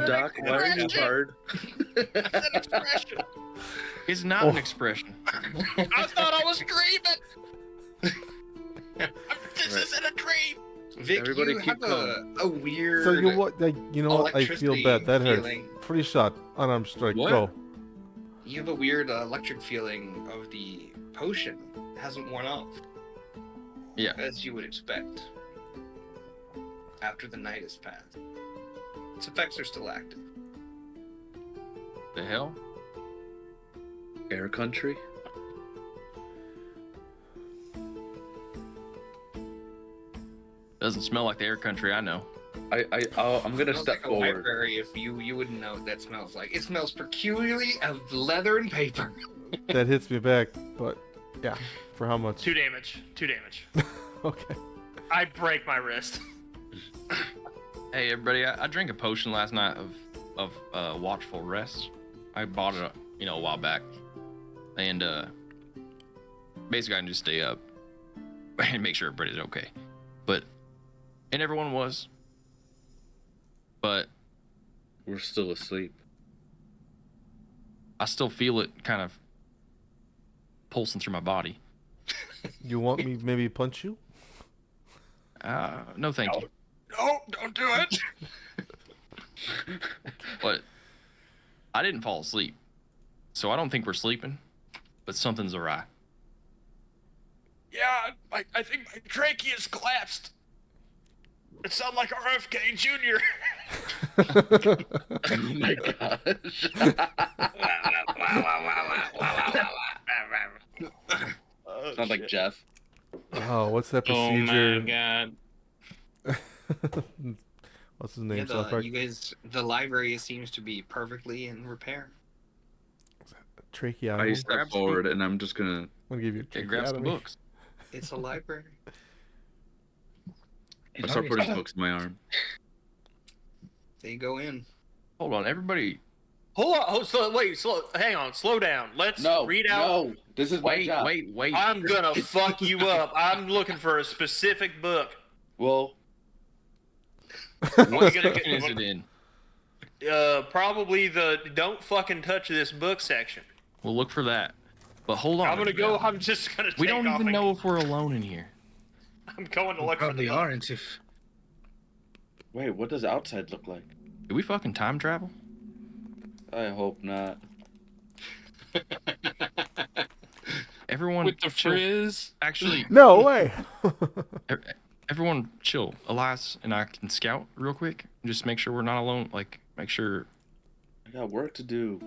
Doc, why are you hard? That's an expression. It's not Oh. an expression. I thought I was dreaming. This isn't a dream. Vic, Everybody you keep have a weird. So you what? Like, you know what? I feel electricity bad. That hurts. feeling. Free shot. Unarmed strike. What? Go. You have a weird electric feeling of the potion. It hasn't worn off, Yeah. as you would expect. After the night has passed, its effects are still active. The hell? Air country? Doesn't smell like the air country I know. I'm gonna Smells step like a forward. library. If you wouldn't know what that smells like. It smells peculiarly of leather and paper. That hits me back, but yeah. For how much? 2 damage. 2 damage. Okay. I break my wrist. Hey everybody, I drank a potion last night of watchful rest. I bought it, a while back, and basically I can just stay up and make sure everybody's okay. And everyone was. But We're still asleep. I still feel it kind of pulsing through my body. You want me maybe punch you? No, thank you. No, don't do it. But I didn't fall asleep, so I don't think we're sleeping. But something's awry. Yeah, I think my trachea's collapsed. It sounds like RFK Jr. Oh my gosh. Sounds like Jeff. Oh, what's that Oh procedure? my god. What's his name? Yeah, South Park? you guys, the library seems to be perfectly in repair. I Tracheotomy. step forward and I'm just gonna. I'm gonna give you a Hey, grab some tracheotomy. books. It's a library. I start putting books in my arm. They go in. Hold on, everybody. Hold on, hang on, slow down. Let's read out. No, this is my Wait, job. wait. I'm gonna fuck you up. I'm looking for a specific book. Well, What What you gonna section is get? it in? Probably the don't fucking touch this book section. We'll look for that. But hold on. I'm gonna go. I'm just gonna. We take don't off even and- know if we're alone in here. I'm going to look for Probably the. aren't if. wait, what does outside look like? Did we fucking time travel? I hope not. everyone With the chill. frizz? Actually, No way. everyone chill. Elias and I can scout real quick. Just make sure we're not alone. Like, make sure. I got work to do.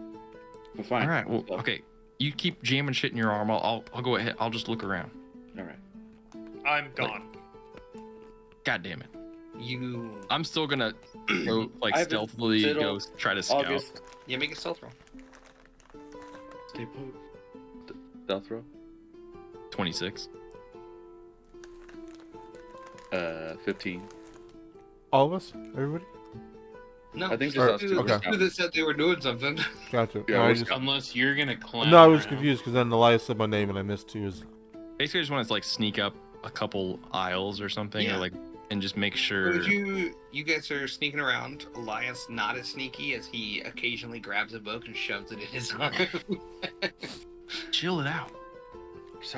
But fine. All right. Well, Let's go. okay. You keep jamming shit in your arm. I'll go ahead. I'll just look around. All right. I'm gone. God damn it. You. I'm still gonna go like I have a stealthily fiddle, go try to scout. August. Yeah, make a stealth roll. Stay put. Stealth roll. 26. 15. All of us? Everybody? No, I think just just us the two. Okay. two that said they were doing something. Gotcha. Yeah, No, I we're just, Unless you're gonna clown. no, I was around. confused because then Elias said my name and I missed two. Basically, I just want to like sneak up a couple aisles or something, Yeah. or like, and just make sure. So you guys are sneaking around. Elias not as sneaky as he occasionally grabs a book and shoves it in his arm. Chill it out.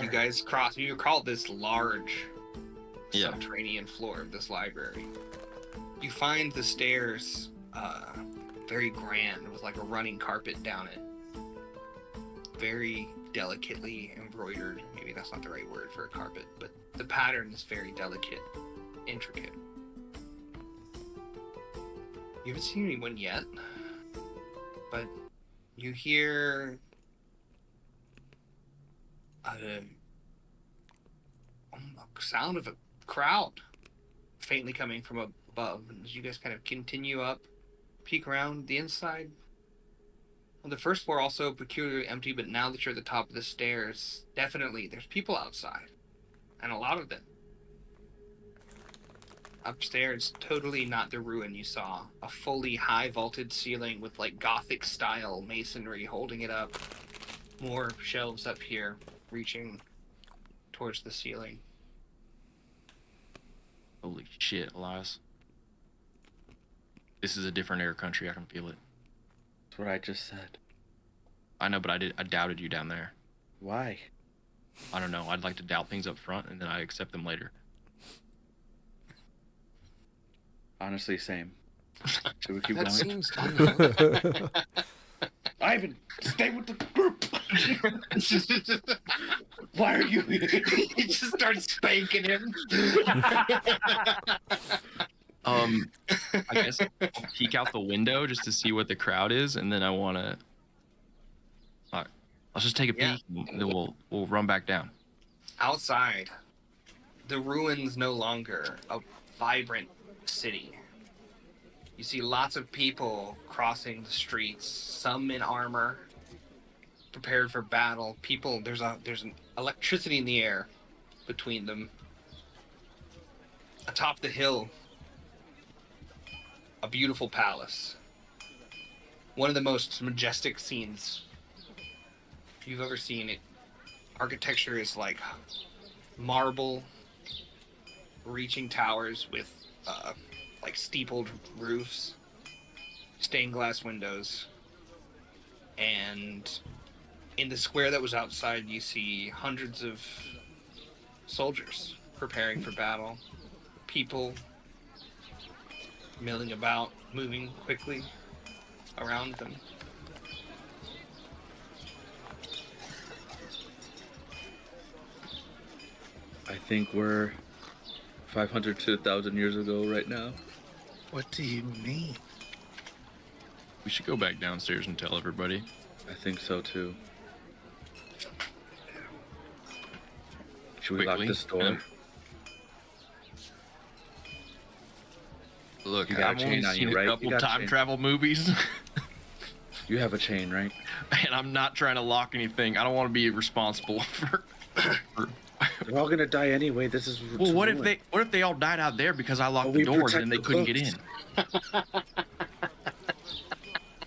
You guys cross. You call this large Yeah. subterranean floor of this library. You find the stairs very grand with like a running carpet down it. Very delicately embroidered. Maybe that's not the right word for a carpet, but the pattern is very delicate, intricate. You haven't seen anyone yet, but you hear a sound of a crowd faintly coming from above. And as you guys kind of continue up, peek around the inside, well, the first floor also peculiarly empty, but now that you're at the top of the stairs, definitely there's people outside, and a lot of them. Upstairs, totally not the ruin you saw. A fully high vaulted ceiling with like Gothic style masonry holding it up. More shelves up here reaching towards the ceiling. Holy shit, Elias. This is a different air country. I can feel it. That's what I just said. I know, but I doubted you down there. Why? I don't know. I'd like to doubt things up front, and then I accept them later. Honestly, same. Should we keep That going? seems Ivan, stay with the group. Why are you here? He just starts spanking him. I guess I'll peek out the window just to see what the crowd is, and then I want to. Let's just take a peek, and then we'll run back down. Outside, the ruins no longer a vibrant city. You see lots of people crossing the streets, some in armor, prepared for battle. People, there's an electricity in the air between them. Atop the hill, a beautiful palace. One of the most majestic scenes you've ever seen. It architecture is like marble, reaching towers with like steepled roofs, stained glass windows, and in the square that was outside, you see hundreds of soldiers preparing for battle, people milling about, moving quickly around them. I think we're 500 to 1,000 years ago right now. What do you mean? We should go back downstairs and tell everybody. I think so too. Should we Quickly. lock this door? Look, You got a I've only chain on seen you, a right? You couple got a time chain. travel movies, You have a chain, right? and I'm not trying to lock anything. I don't want to be responsible for. They're all gonna die anyway. This is. Well, what if they all died out there because I locked Well, the we doors protect and they the couldn't get in? books.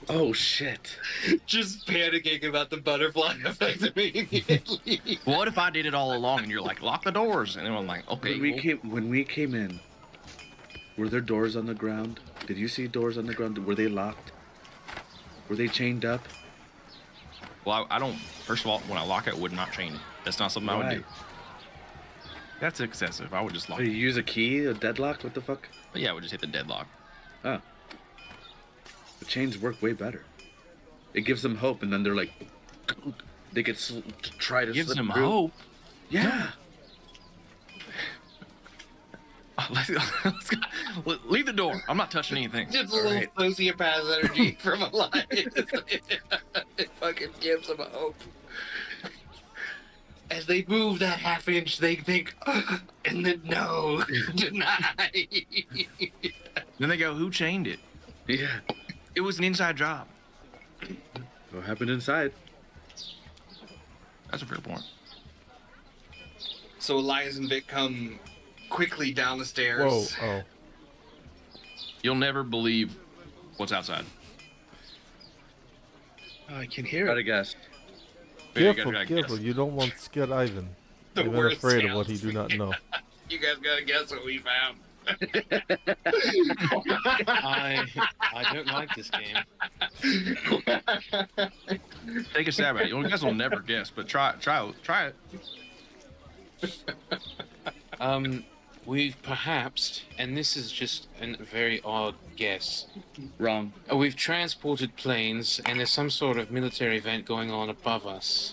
Oh shit! Just panicking about the butterfly effect immediately. What if I did it all along and you're like, lock the doors, and then I'm like, okay. When we came in, were there doors on the ground? Did you see doors on the ground? Were they locked? Were they chained up? Well, I don't. First of all, when I lock it, I would not chain it. That's not something I would Why? do. That's excessive. I would just lock Oh, you it. use a key, a deadlock? What the fuck? But yeah, I would just hit the deadlock. Oh. The chains work way better. It gives them hope, and then they're like, they could try to Gives slip him through. hope. Yeah. Let's go. Leave the door. I'm not touching anything. Just a little sociopath energy from Elias. It fucking gives them a hope. As they move that half inch, they think, and then no, deny. Then they go, who chained it? Yeah. It was an inside job. What happened inside? That's a fair point. So Elias and Vic come quickly down the stairs. Whoa! Oh, You'll never believe what's outside. I can hear Try it. to guess. Yeah, you careful, gotta careful! guess. You don't want to scare Ivan. The Even worst afraid of what he sounds. do not know. You guys gotta guess what we found. I don't like this game. Take a stab at it. You guys will never guess, but try it. We've perhaps, and this is just a very odd guess. Wrong. We've transported planes, and there's some sort of military event going on above us,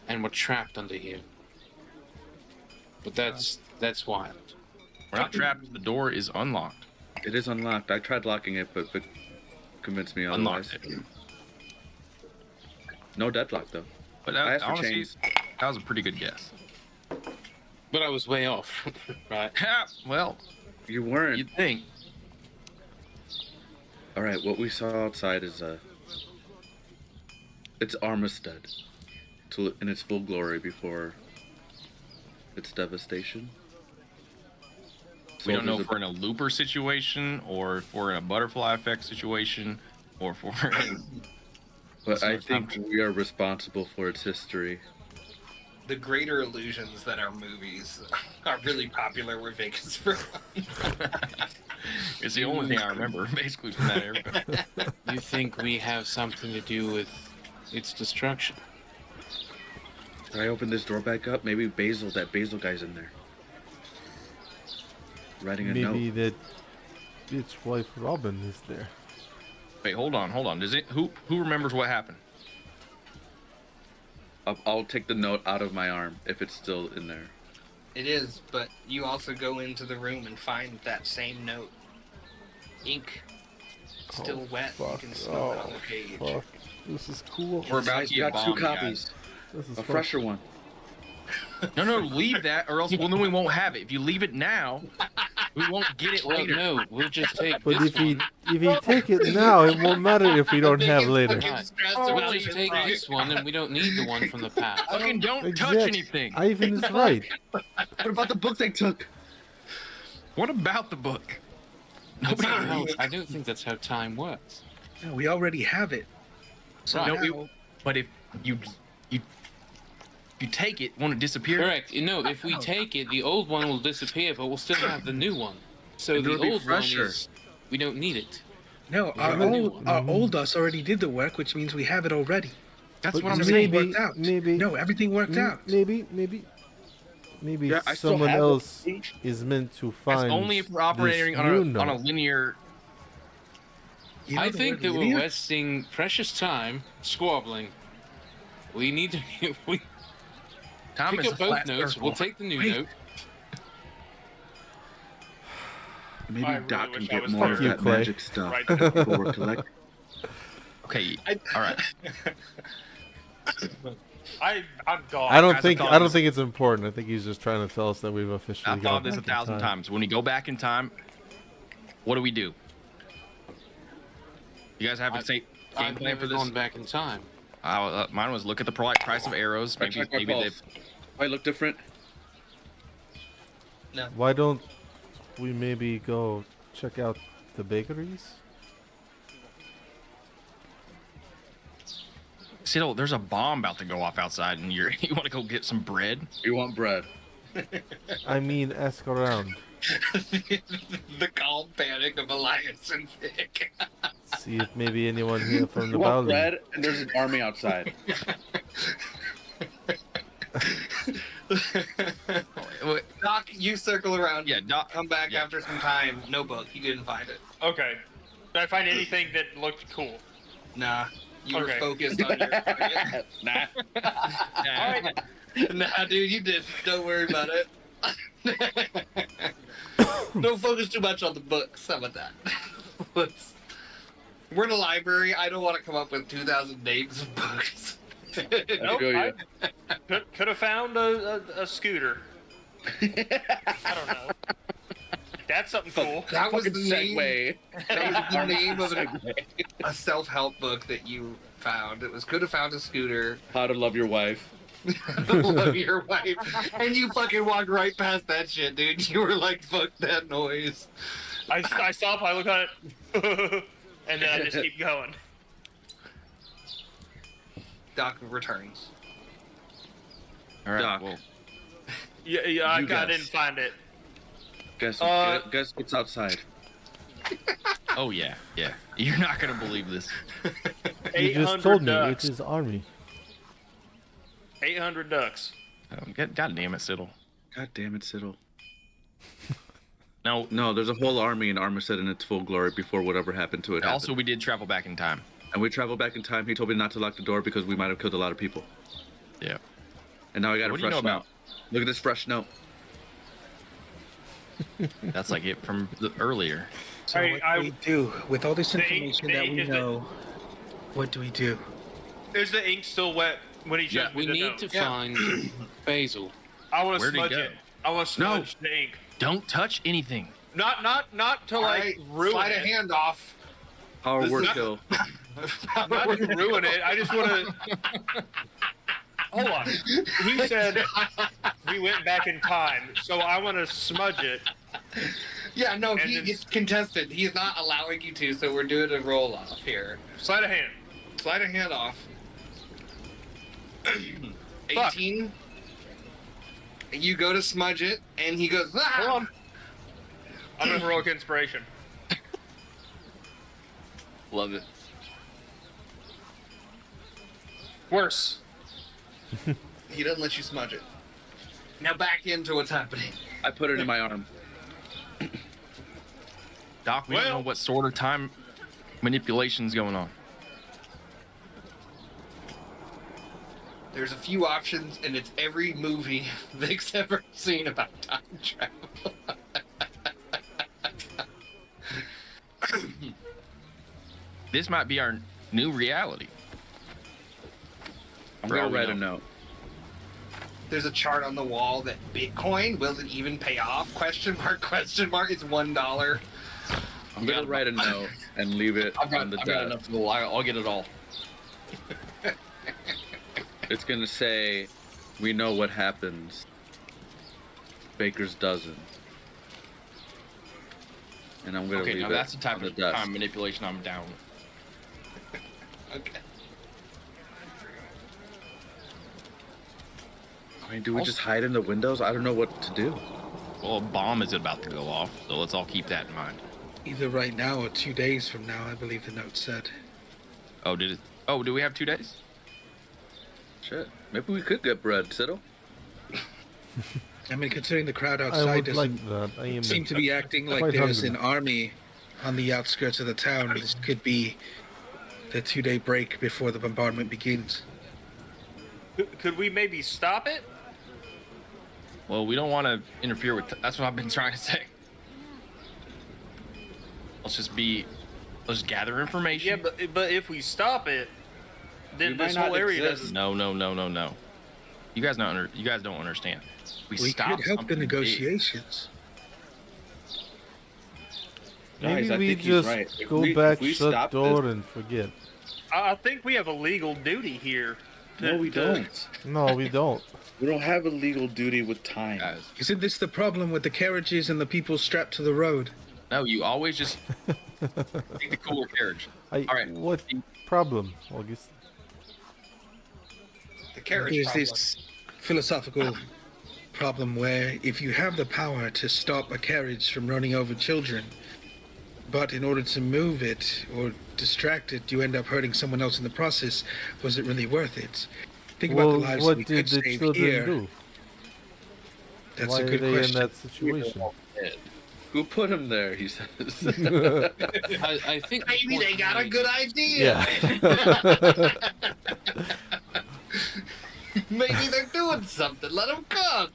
and we're trapped under here. But that's wild. We're not trapped. The door is unlocked. It is unlocked. I tried locking it, but Vic convinced me otherwise. Unlocked it. No deadlock though. But I asked for honestly, chains. that was a pretty good guess. But I was way off, right? Well, You weren't. you'd think. All right. What we saw outside is it's Armistead, in its full glory before its devastation. We don't know Soldiers if we're in a looper situation, or if we're in a butterfly effect situation, or if we're in... But I think we are responsible for its history. The greater illusions that are movies are really popular where Vic is from. It's the only thing I remember, basically, from that era. You think we have something to do with its destruction? Did I open this door back up? Maybe that Basil guy's in there. Writing a Maybe note. that bitch wife Robin is there. Wait, hold on. Does it? Who remembers what happened? I'll take the note out of my arm if it's still in there. It is, but you also go into the room and find that same note. Ink still wet. You Fuck. can smell it on the page. Fuck. This is cool. We're about Guys, to you get got two bombed, guys. copies. This is A fun. fresher one. No, leave that, or else then we won't have it. If you leave it now, we won't get it Well, later. no, we'll just take But this if he one. take it now, it won't matter if we don't have later. Right. We'll just take this one, and we don't need the one from the past. Fucking don't touch Exact- anything. Ivan is right. What about the book they took? What about the book? That's Nobody. not how- I don't think that's how time works. No, we already have it. So Right. now, But if you take it, won't it disappear? Correct. No, if we take it, the old one will disappear, but we'll still have the new one. So And the it'll be old fresher. one is... We don't need it. no, our old us already did the work, which means we have it already. That's But what I'm Everything saying. worked out. maybe- No, everything worked out. Maybe Yeah, I still someone have it. else is meant to That's find. only if we're operating this on new a note. linear. You know I the think word that we're linear? wasting precious time squabbling. We need to... We Time pick is up a both flat notes. circle. We'll take the new Wait. note. Maybe I really Doc can wish I get was more there. of that Fuck you, Clay. magic stuff Right. that people were collecting. Okay. All right. I'm gone. I don't Guys, think I I thought don't this- think it's important. I think he's just trying to tell us that we've officially. I've gone thought this back in 1,000 time. times. When you go back in time, what do we do? You guys have a game I've plan for never this? gone back in time. Mine was look at the price of arrows. I Maybe checked my maybe pulse. they. Might look different. Why don't we maybe go check out the bakeries? Siddle, there's a bomb about to go off outside, and you want to go get some bread? You want bread? I mean, ask around. The calm panic of Elias and Vic. See if maybe anyone here from the You want Bali. bread? And there's an army outside. Doc, you circle around. Yeah, Doc. Come back yeah. after some time. No book. You didn't find it. Okay. Did I find anything that looked cool? Nah. You were Okay. focused on your target. Nah. Alright. Nah, dude, you did. Don't worry about it. Don't focus too much on the books. How about that? We're in a library. I don't want to come up with 2,000 names of books. Nope, feel you. could have found a scooter. I don't know. That's something cool. That was Fucking the name. segue. That was the name of Segue. a self-help book that you found. It was could have found a scooter. How to love your wife. Love your wife. And you fucking walked right past that shit, dude. You were like, fuck that noise. I stop, I look at it, and then I just keep going. Doc returns. All right. Doc. Well, Yeah, I You guess. didn't find it. Guess what's outside? oh yeah. You're not gonna believe this. You 800 just told me ducks. it is army. 800 ducks. God damn it, Siddle. God damn it, Siddle. No. No, there's a whole army in Armistead in its full glory before whatever happened to it Also, happened. we did travel back in time. And we traveled back in time. He told me not to lock the door because we might have killed a lot of people. Yeah. And now I got What a do you fresh know note. about- Look at this fresh note. That's like it from earlier. So I- what I- do we do with all this The ink- information the that ink we is the- know? What do we do? Is the ink still wet when he shows me We the need note? to find Basil. I want to Where'd he smudge go? it. I want to No. smudge the ink. Don't touch anything. Not to All like right, ruin slide it. a hand off. Power This word is- kill. Not to ruin it. I just want to. Hold on. He said we went back in time, so I want to smudge it. Yeah, no, And he's then- contested. He's not allowing you to, so we're doing a roll off here. Slide a hand. Slide a hand off. Fuck. 18. You go to smudge it, and he goes, ah! Hold on. I'm in heroic inspiration. Love it. Worse. He doesn't let you smudge it. Now back into what's happening. I put it in my arm. Doc, we don't know what sort of time manipulation's going on. There's a few options, and it's every movie Vic's ever seen about time travel. This might be our new reality. I'm For all gonna we write a know. note. There's a chart on the wall that Bitcoin, will it even pay off? Question mark, question mark. It's $1. I'm gonna write a note and leave it on the I've got desk. enough to go. I'll get it all. It's gonna say, "We know what happens. Baker's dozen." And I'm gonna Okay, leave now it that's the type on the of desk. time manipulation I'm down with. Okay. I mean, do we just hide in the windows? I don't know what to do. Well, a bomb is about to go off, so let's all keep that in mind. Either right now or 2 days from now, I believe the note said. Oh, did it? Oh, do we have 2 days? Shit. Maybe we could get bread, Siddle. I mean, considering the crowd I outside would like doesn't that. I am seem to be acting like quite there's hungry. an army on the outskirts of the town, this could be the 2-day break before the bombardment begins. Could we maybe stop it? Well, we don't want to interfere with. That's what I've been trying to say. Let's gather information. Yeah, but if we stop it, then We might this not whole area exist. doesn't. No. You guys don't understand. We stop could help the something big. negotiations. Maybe Guys, I we think he's just right. If go we- back, if we shut stop door, this- and forget. I think we have a legal duty here. No, we don't. No, we don't. We don't have a legal duty with time. Guys, Isn't this the problem with the carriages and the people strapped to the road? no, you always just take the cooler carriage. All right. What problem, August? The carriage There's problem. this philosophical problem where if you have the power to stop a carriage from running over children, but in order to move it or distract it, you end up hurting someone else in the process, was it really worth it? Think about the lives what we did could the save children here. do? That's Why a are good they question. in that situation? Who put him there? He says. I think the Maybe they point got a made- good idea. Yeah. Maybe they're doing something. Let them cook.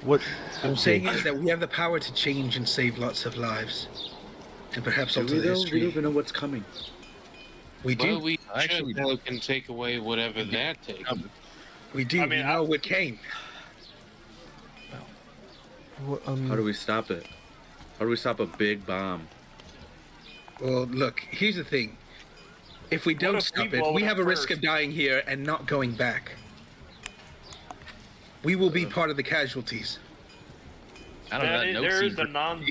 What? I'm saying is that we have the power to change and save lots of lives, and perhaps Do alter we the know? We history. don't even know what's coming. We do. Well, we Actually, actually can take away whatever they're taking. We do. I mean, we know what came. What, How do we stop it? How do we stop a big bomb? Well, look. Here's the thing. If we don't if we stop blow it, we it have up a risk of first? dying here and not going back. We will be part of the casualties. I don't know. That note There seemed is a non.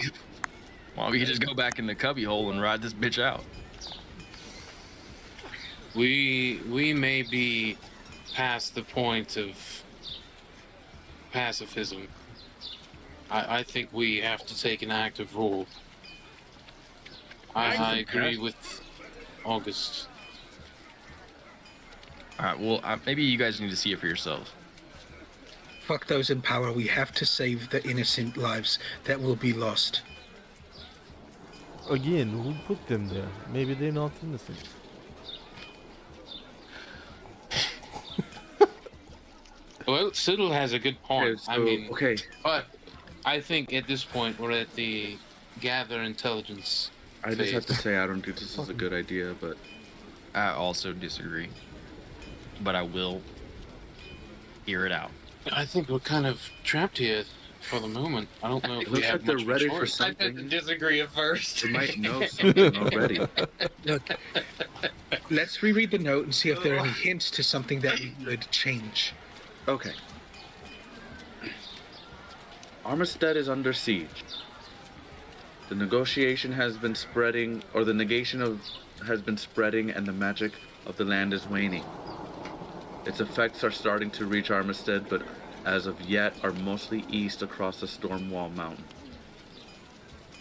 Well, we could just go back in the cubby hole and ride this bitch out. We may be past the point of pacifism. I think we have to take an active role. I agree with August. All right. Well, maybe you guys need to see it for yourselves. Fuck those in power. We have to save the innocent lives that will be lost. Again, who put them there? Maybe they're not innocent. Well, Siddle has a good point. Okay, But I think at this point we're at the gather intelligence. I just have to say I don't think this is a good idea, but I also disagree, but I will hear it out. I think we're kind of trapped here for the moment. I don't know if it we looks have like they're much of a ready for choice. something. Disagree at first. They might know something already. Look, let's reread the note and see if there are any hints to something that we could change. Okay. Armistead is under siege. The negotiation has been spreading, or the negation of has been spreading, and the magic of the land is waning. Its effects are starting to reach Armistead, but as of yet are mostly east across the Stormwall Mountain.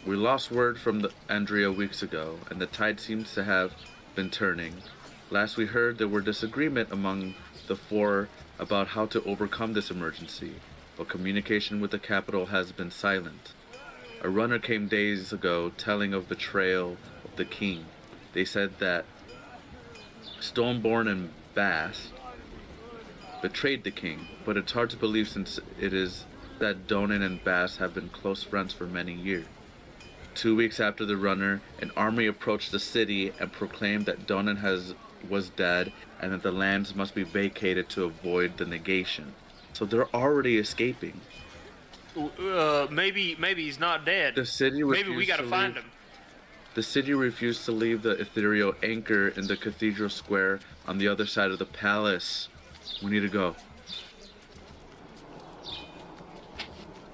We lost word from Andrea weeks ago, and the tide seems to have been turning. Last we heard, there were disagreement among the four about how to overcome this emergency, but communication with the capital has been silent. A runner came days ago telling of betrayal of the king. They said that Stormborn and Bast betrayed the king, but it's hard to believe since it is that Donan and Bast have been close friends for many years. 2 weeks after the runner, an army approached the city and proclaimed that Donan was dead and that the lands must be vacated to avoid the negation. So they're already escaping. Maybe he's not dead. The city Maybe we refused gotta to find leave- him. The city refused to leave the ethereal anchor in the cathedral square on the other side of the palace. We need to go.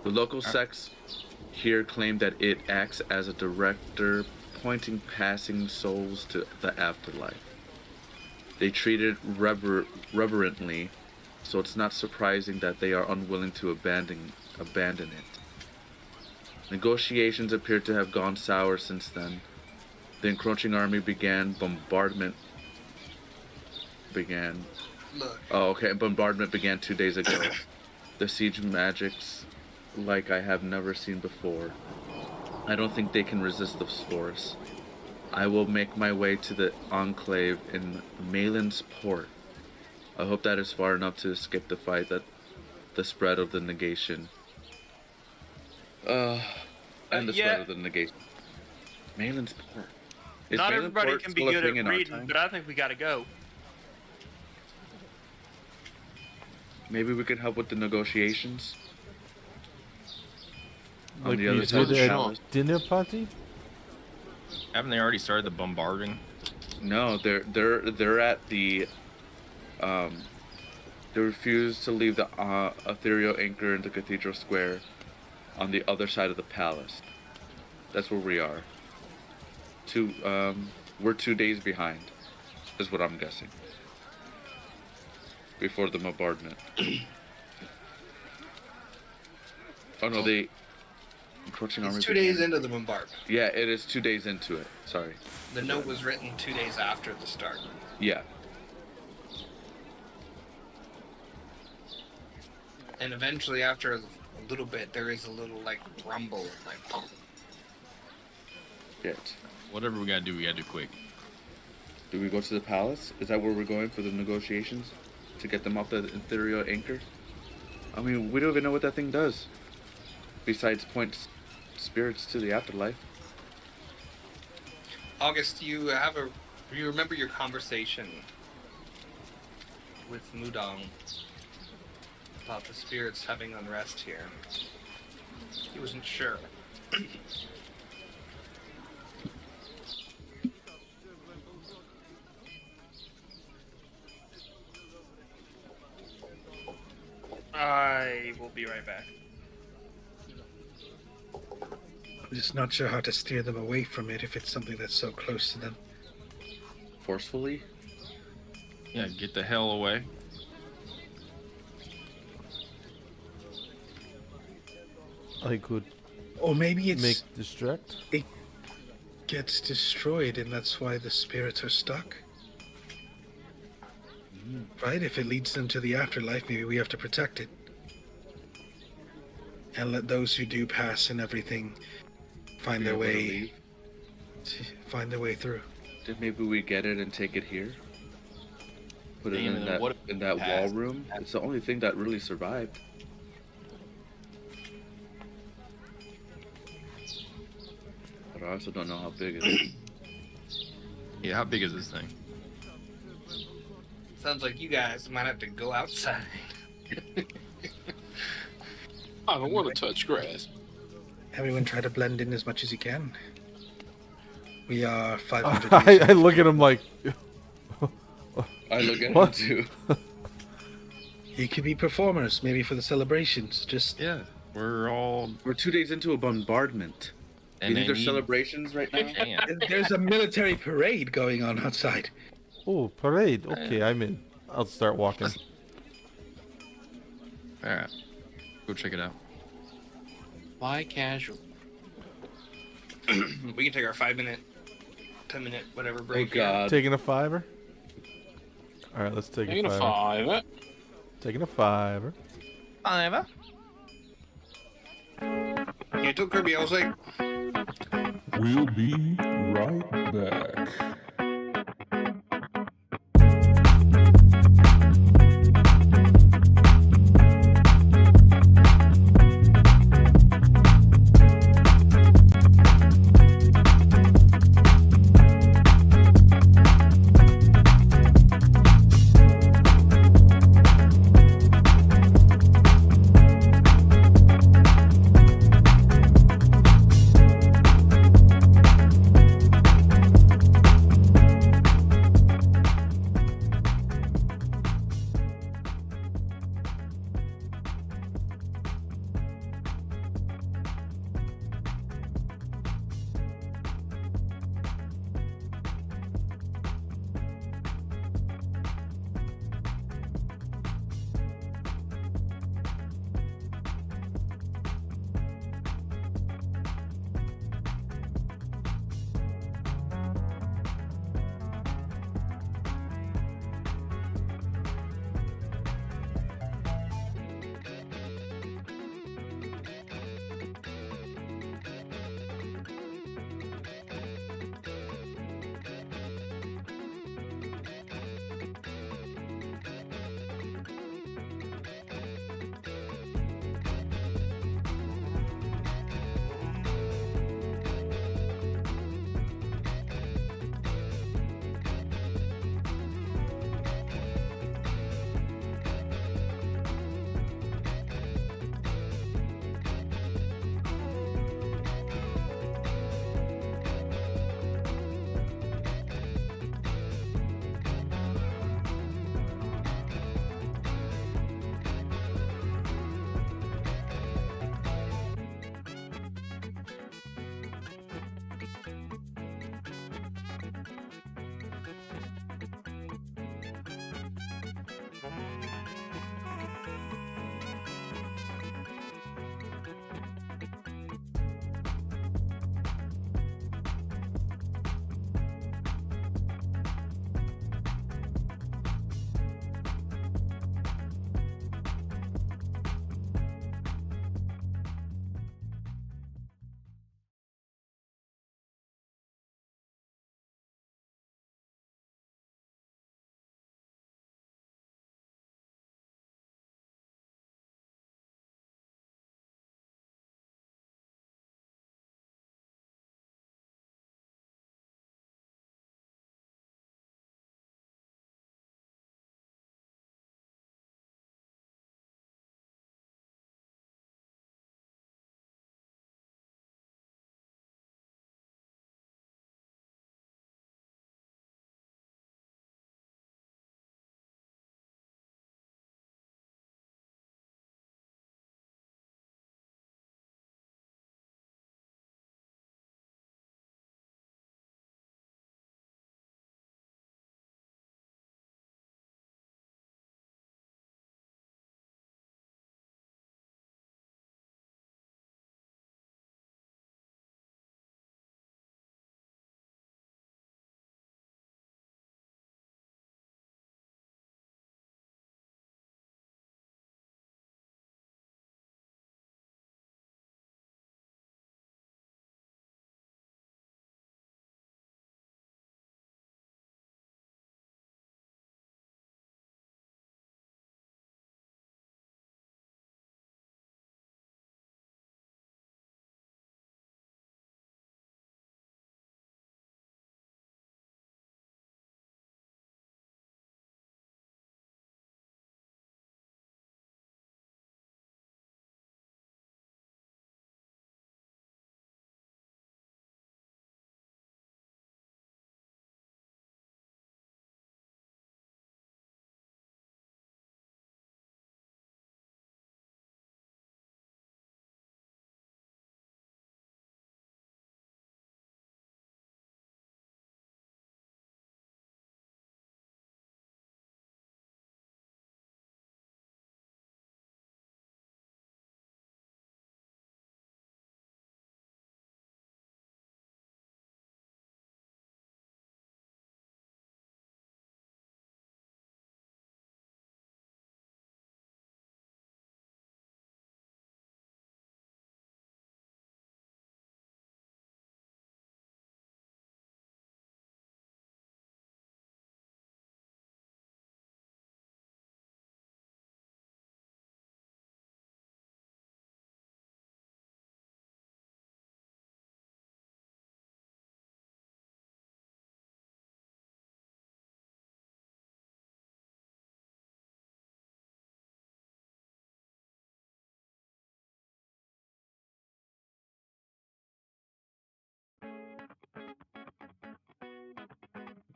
The local sects here claim that it acts as a director pointing passing souls to the afterlife. They treat it reverently, so it's not surprising that they are unwilling to abandon it. Negotiations appear to have gone sour since then. The encroaching army bombardment began 2 days ago. The siege magics like I have never seen before. I don't think they can resist this force. I will make my way to the enclave in Malin's port. I hope that is far enough to escape the fight that the spread of the negation. And the spread of the negation. Malin's port. Is Not Malin everybody Port can be still a good thing at in our reading, time? but I think we gotta go. Maybe we could help with the negotiations. On Like the we other side of did the at palace. dinner party? Haven't they already started the bombarding? No, they're at the they refuse to leave the ethereal anchor in the cathedral square on the other side of the palace. That's where we are. We're 2 days behind, is what I'm guessing. Before the bombardment. Oh no, the encroaching army. It's 2 days into the bombardment. Yeah, it is 2 days into it. Sorry. The note was written 2 days after the start. Yeah. And eventually, after a little bit, there is a little like rumble, like pump. Shit. Whatever we gotta do quick. Do we go to the palace? Is that where we're going for the negotiations? To get them off the ethereal anchor? I mean, we don't even know what that thing does. Besides point spirits to the afterlife. August, you remember your conversation with Mudong about the spirits having unrest here. He wasn't sure. I will be right back. I'm just not sure how to steer them away from it if it's something that's so close to them. Forcefully? Yeah, get the hell away. I could Or maybe it's make distract. it gets destroyed and that's why the spirits are stuck. Right? If it leads them to the afterlife, maybe we have to protect it. And let those who do pass and everything find their way through. Then maybe we get it and take it here. Put it Damn, in then what that wall passed? room. It's the only thing that really survived. But I also don't know how big it is. Yeah, how big is this thing? Sounds like you guys might have to go outside. I don't want to touch grass. Everyone try to blend in as much as you can. We are 500 I years. look at him like, I look at What? him too. You could be performers, maybe for the celebrations. Just Yeah, we're all. We're 2 days into a bombardment. You think there's need- celebrations right now? Damn. there's a military parade going on outside. oh, parade. Okay, I'm in. I'll start walking. All right, go check it out. Why casual? We can take our 5-minute, 10-minute, whatever Oh break. here. god. Taking a fiver. All right, let's take Taking a a fiver. 5. Taking a fiver. Fiver. Yeah, I told Kirby, I was like, We'll be right back.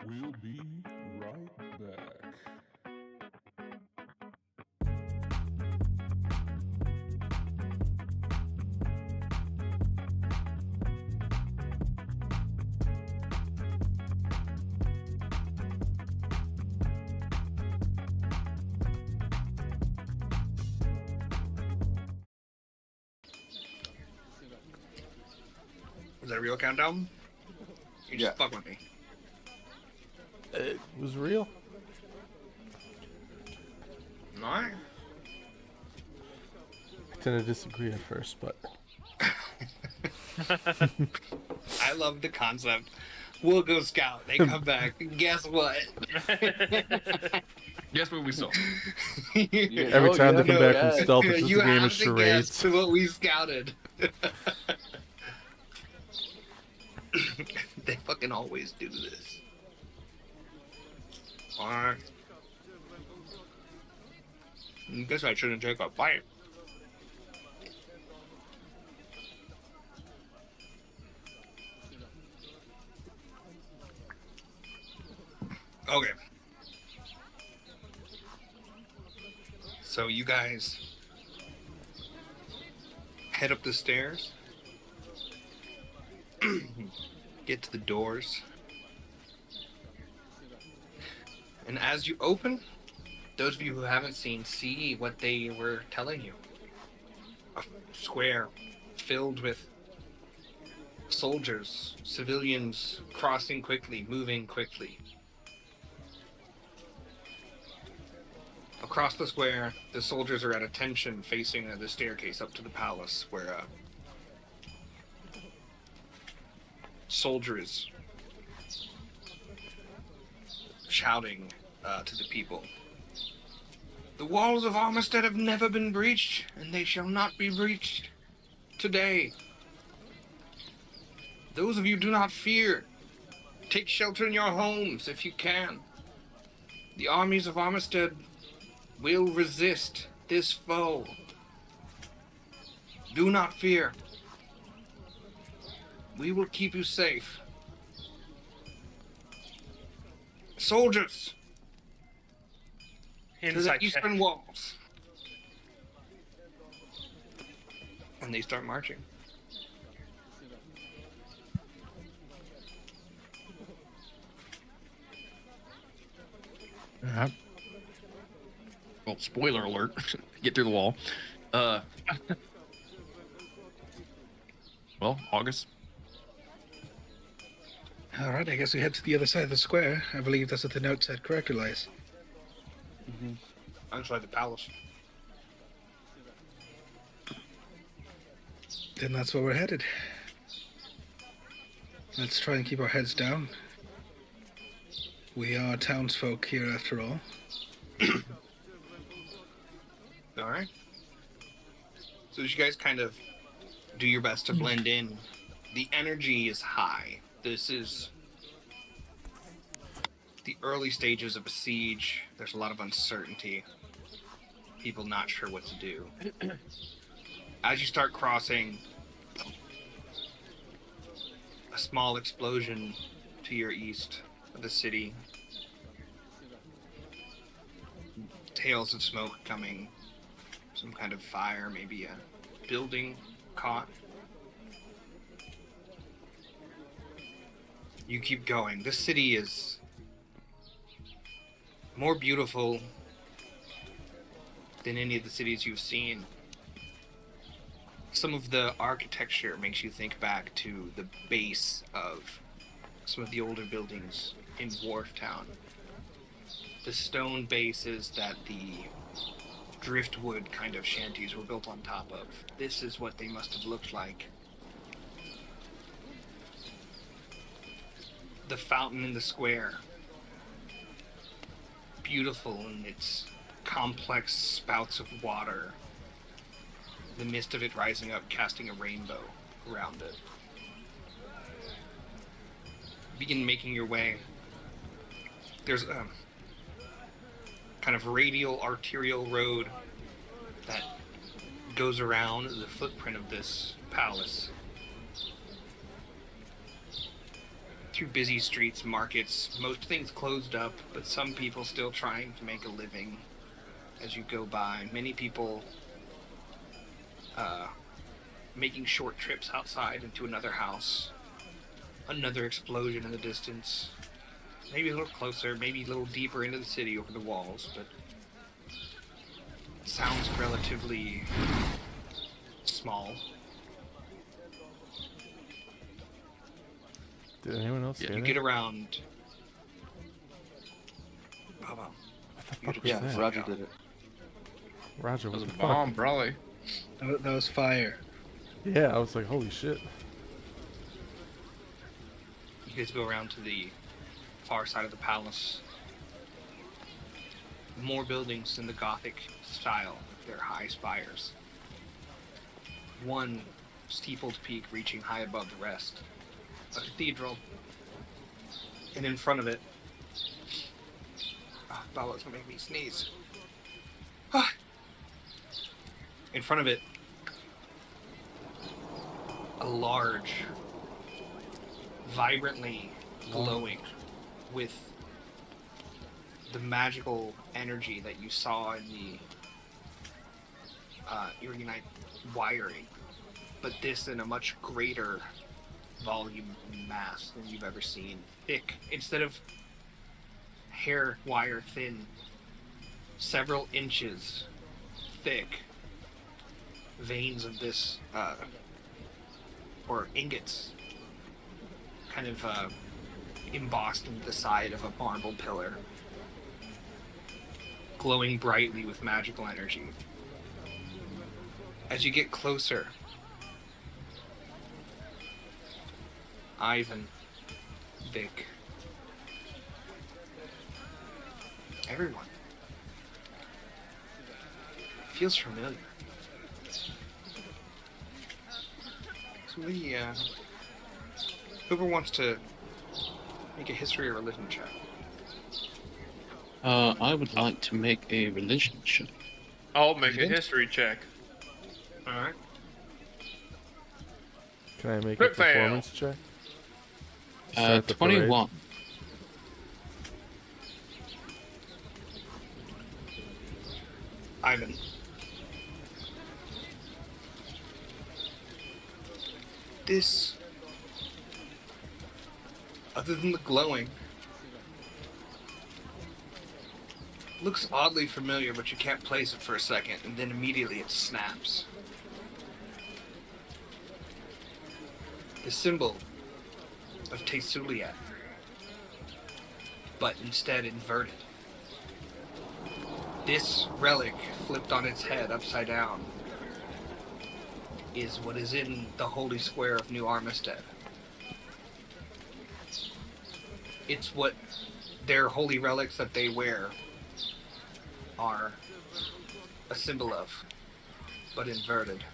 We'll be right back. Was that a real countdown? You just fuck with me. It was real. Alright. I tend to disagree at first, but I love the concept. We'll go scout. They come back. Guess what? Guess what we saw? every time they come back from stealth, it's just You a game have of to guess charades. to what we scouted. They fucking always do this. Alright. I guess I shouldn't take a bite. Okay. So you guys head up the stairs, get to the doors, and as you open, those of you who haven't seen see what they were telling you. A square filled with soldiers, civilians crossing quickly, moving quickly. Across the square, the soldiers are at attention facing the staircase up to the palace where a soldier is shouting to the people. The walls of Armistead have never been breached, and they shall not be breached today. Those of you do not fear. Take shelter in your homes if you can. The armies of Armistead will resist this foe. Do not fear. We will keep you safe. Soldiers, to the Inside eastern check. walls. And they start marching. Well, spoiler alert. Get through the wall. Well, August. All right, I guess we head to the other side of the square. I believe that's what the note said correctly, lies. Inside the palace. Then that's where we're headed. Let's try and keep our heads down. We are townsfolk here after all. Alright. So as you guys kind of do your best to blend in, the energy is high. This is the early stages of a siege. There's a lot of uncertainty. People not sure what to do. As you start crossing, a small explosion to your east of the city. Tails of smoke coming. Some kind of fire, maybe a building caught. You keep going. This city is more beautiful than any of the cities you've seen. Some of the architecture makes you think back to the base of some of the older buildings in Wharftown. The stone bases that the driftwood kind of shanties were built on top of. This is what they must have looked like. The fountain in the square. Beautiful in its complex spouts of water. The mist of it rising up, casting a rainbow around it. Begin making your way. There's a kind of radial arterial road that goes around the footprint of this palace. through busy streets, markets, most things closed up, but some people still trying to make a living as you go by. Many people making short trips outside into another house. Another explosion in the distance. Maybe a little closer, maybe a little deeper into the city over the walls, but it sounds relatively small. Did anyone else hear You that? get around. Baba. What the You fuck just- was Yeah, that? Roger did it. Roger, It what was the a fuck? bomb, probably. That was fire. Yeah, I was like, holy shit. You guys go around to the far side of the palace. More buildings in the Gothic style. They're high spires. One steepled peak reaching high above the rest. A cathedral. And in front of it... Oh, Baba's gonna make me sneeze. Ah. In front of it, a large, vibrantly glowing with the magical energy that you saw in the Urianite wiring, but this in a much greater volume and mass than you've ever seen. Thick, instead of hair wire thin, several inches thick veins of this, or ingots, kind of embossed into the side of a marble pillar, glowing brightly with magical energy. As you get closer, Ivan, Vic, everyone feels familiar. Somebody, whoever wants to make a history or religion check. I would like to make a religion check. I'll make a think? history check. Alright. Can I make a Crit fail. performance check? Start the 21. Ivan. This, other than the glowing, looks oddly familiar, but you can't place it for a second, and then immediately it snaps. The symbol of Tesulia, but instead inverted. This relic, flipped on its head upside down, is what is in the holy square of New Armistead. It's what their holy relics that they wear are a symbol of, but inverted.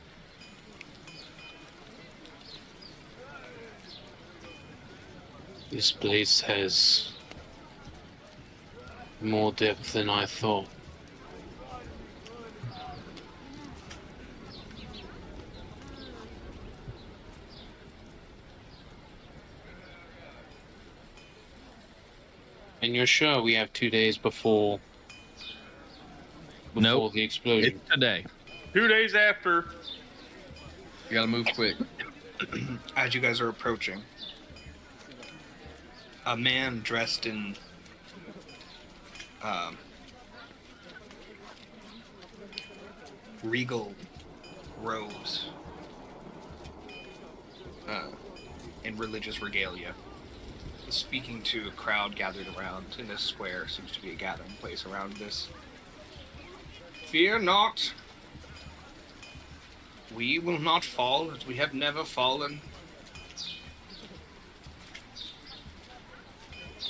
This place has more depth than I thought. And you're sure we have 2 days before Nope. the explosion? It's today. 2 days after. You gotta move quick. As you guys are approaching, a man dressed in regal robes and religious regalia is speaking to a crowd gathered around in this square. Seems to be a gathering place around this. Fear not. We will not fall as we have never fallen.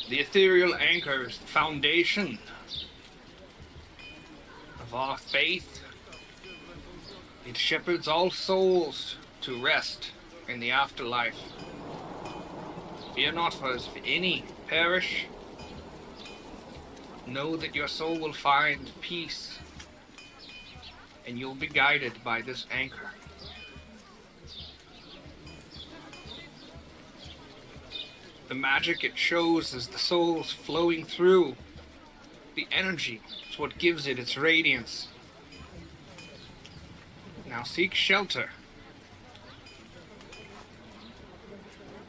The ethereal anchor is the foundation of our faith. It shepherds all souls to rest in the afterlife. Fear not, for if any perish, know that your soul will find peace, and you'll be guided by this anchor. The magic it shows is the souls flowing through. The energy is what gives it its radiance. Now seek shelter.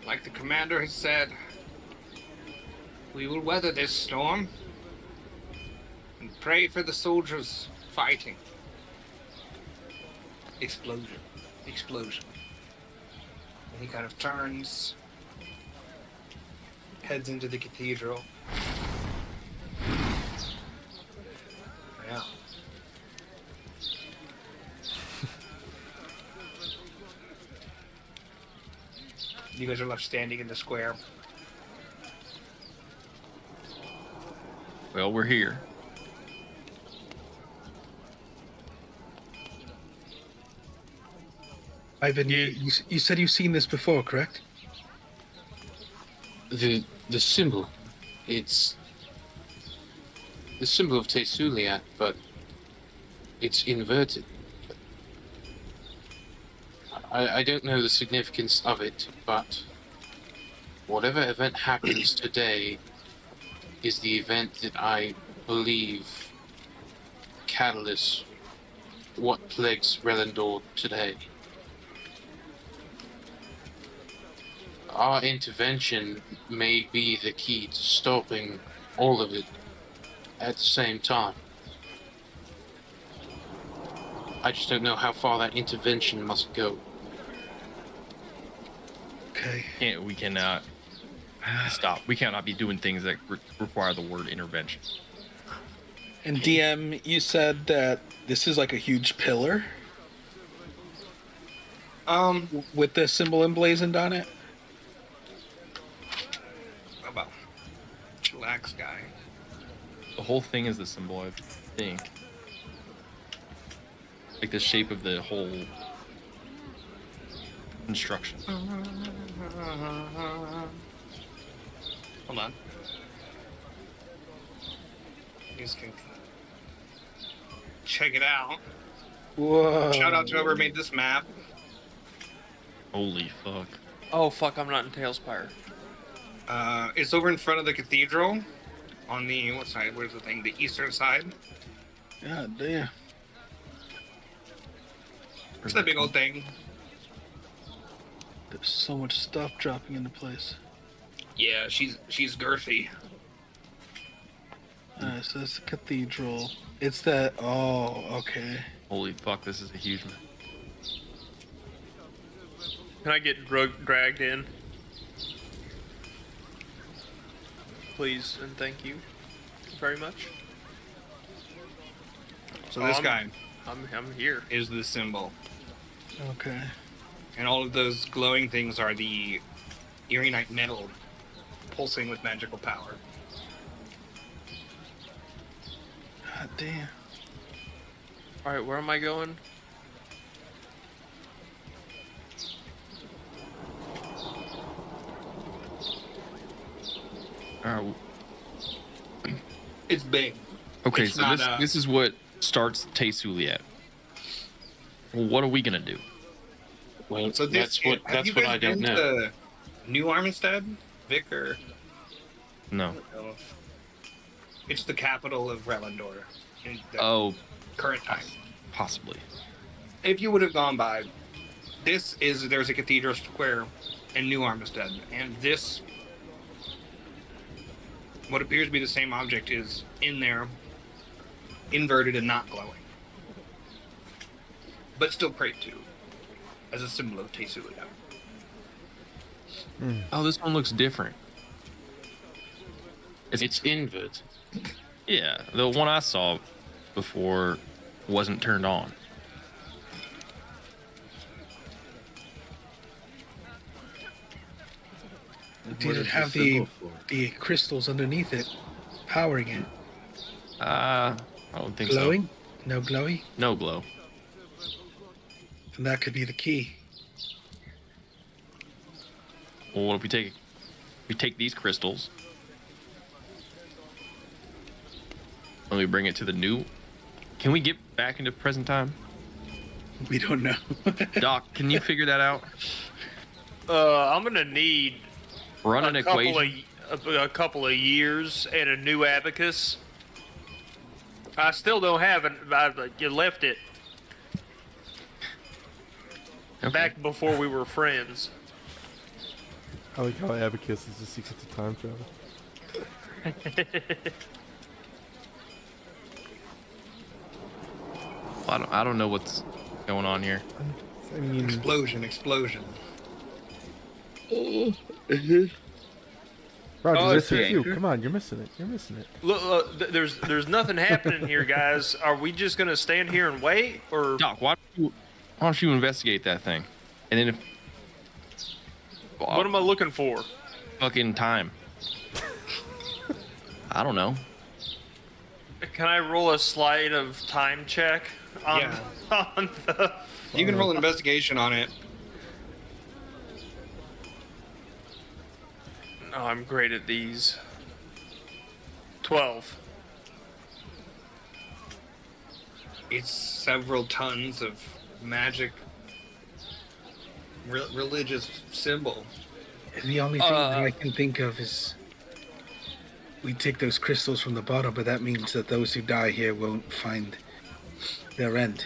Like the commander has said, we will weather this storm and pray for the soldiers fighting. Explosion. Explosion. And he kind of turns, heads into the cathedral. Yeah. You guys are left standing in the square. Well, we're here. Ivan, you said you've seen this before, correct? The symbol, it's the symbol of Tesuliat, but it's inverted. I don't know the significance of it, but whatever event happens today is the event that I believe catalysts what plagues Relendor today. Our intervention may be the key to stopping all of it at the same time. I just don't know how far that intervention must go. Okay. We cannot stop. We cannot be doing things that require the word intervention. And DM, you said that this is like a huge pillar with the symbol emblazoned on it. How about chillax, guy? The whole thing is the symbol, I think. Like the shape of the whole construction. Hold on. You guys can check it out. Whoa. Shout out to whoever made this map. Holy fuck. Oh fuck! I'm not in Talespire. It's over in front of the cathedral. On the, what side? Where's the thing? The eastern side. God damn. It's that big old thing. There's so much stuff dropping into place. Yeah, she's girthy. Alright, so it's the cathedral. It's that. Oh, okay. Holy fuck, this is a huge one. Can I get dragged in? Please and thank you very much. So this guy I'm here. is the symbol. Okay. And all of those glowing things are the Erenite metal pulsing with magical power. God damn. All right, where am I going? It's big. Okay, It's so not, this is what starts Tesuliat. Well, what are we gonna do? Well, So this, that's what I don't know. To New Armistead, Vic, or No. I don't know if- it's the capital of Relendor in the Oh, current time. possibly. If you would have gone by, there's a cathedral square in New Armistead, and this, what appears to be the same object, is in there, inverted and not glowing, but still prayed to as a symbol of Tesulia. Oh, this one looks different. It's inverted. Yeah, the one I saw before wasn't turned on. Did it have the crystals underneath it powering it? I don't think Glowing? No glowy? so. No glow. And that could be the key. Well, what if we take these crystals and we bring it to the new? Can we get back into present time? We don't know. Doc, can you figure that out? I'm gonna need Run an equation. a couple of years and a new abacus. I still don't have it. You left it Okay. back before we were friends. I like how abacus is the secret to time travel. I don't know what's going on here. I mean, Explosion. Roger, Oh, this it's the is you. anchor. Come on, you're missing it. You're missing it. Look, there's nothing happening here, guys. Are we just gonna stand here and wait, or Doc, why don't you investigate that thing? And then if what am I looking for? fucking time. I don't know. Can I roll a sleight of time check on, Yeah. on the? You can roll an investigation on it. Oh, I'm great at these. 12. It's several tons of magic, religious symbol. The only thing that I can think of is we take those crystals from the bottom, but that means that those who die here won't find their end.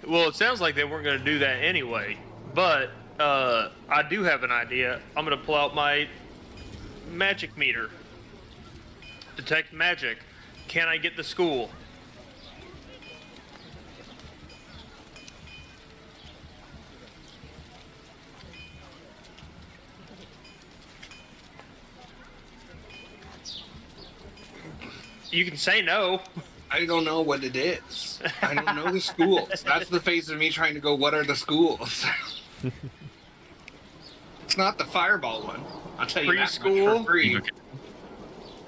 Well, it sounds like they weren't going to do that anyway, but I do have an idea. I'm going to pull out my magic meter. Detect magic. Can I get the school? You can say no. I don't know what it is. I don't know the schools. That's the phase of me trying to go, what are the schools? It's not the fireball one. I'll tell you that much Preschool? for free. Okay.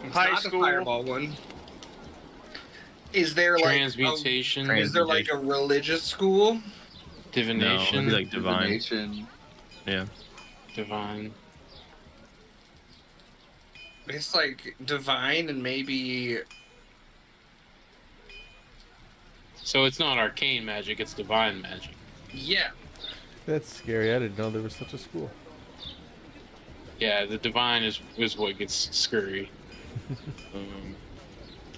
It's High not school? the fireball one. Is there like Transmutation, is there like a religious school? No, divination, it'd be like divine. Divination. Yeah. divine. It's like divine and maybe So it's not arcane magic; it's divine magic. yeah. That's scary. I didn't know there was such a school. Yeah, the divine is what gets scary.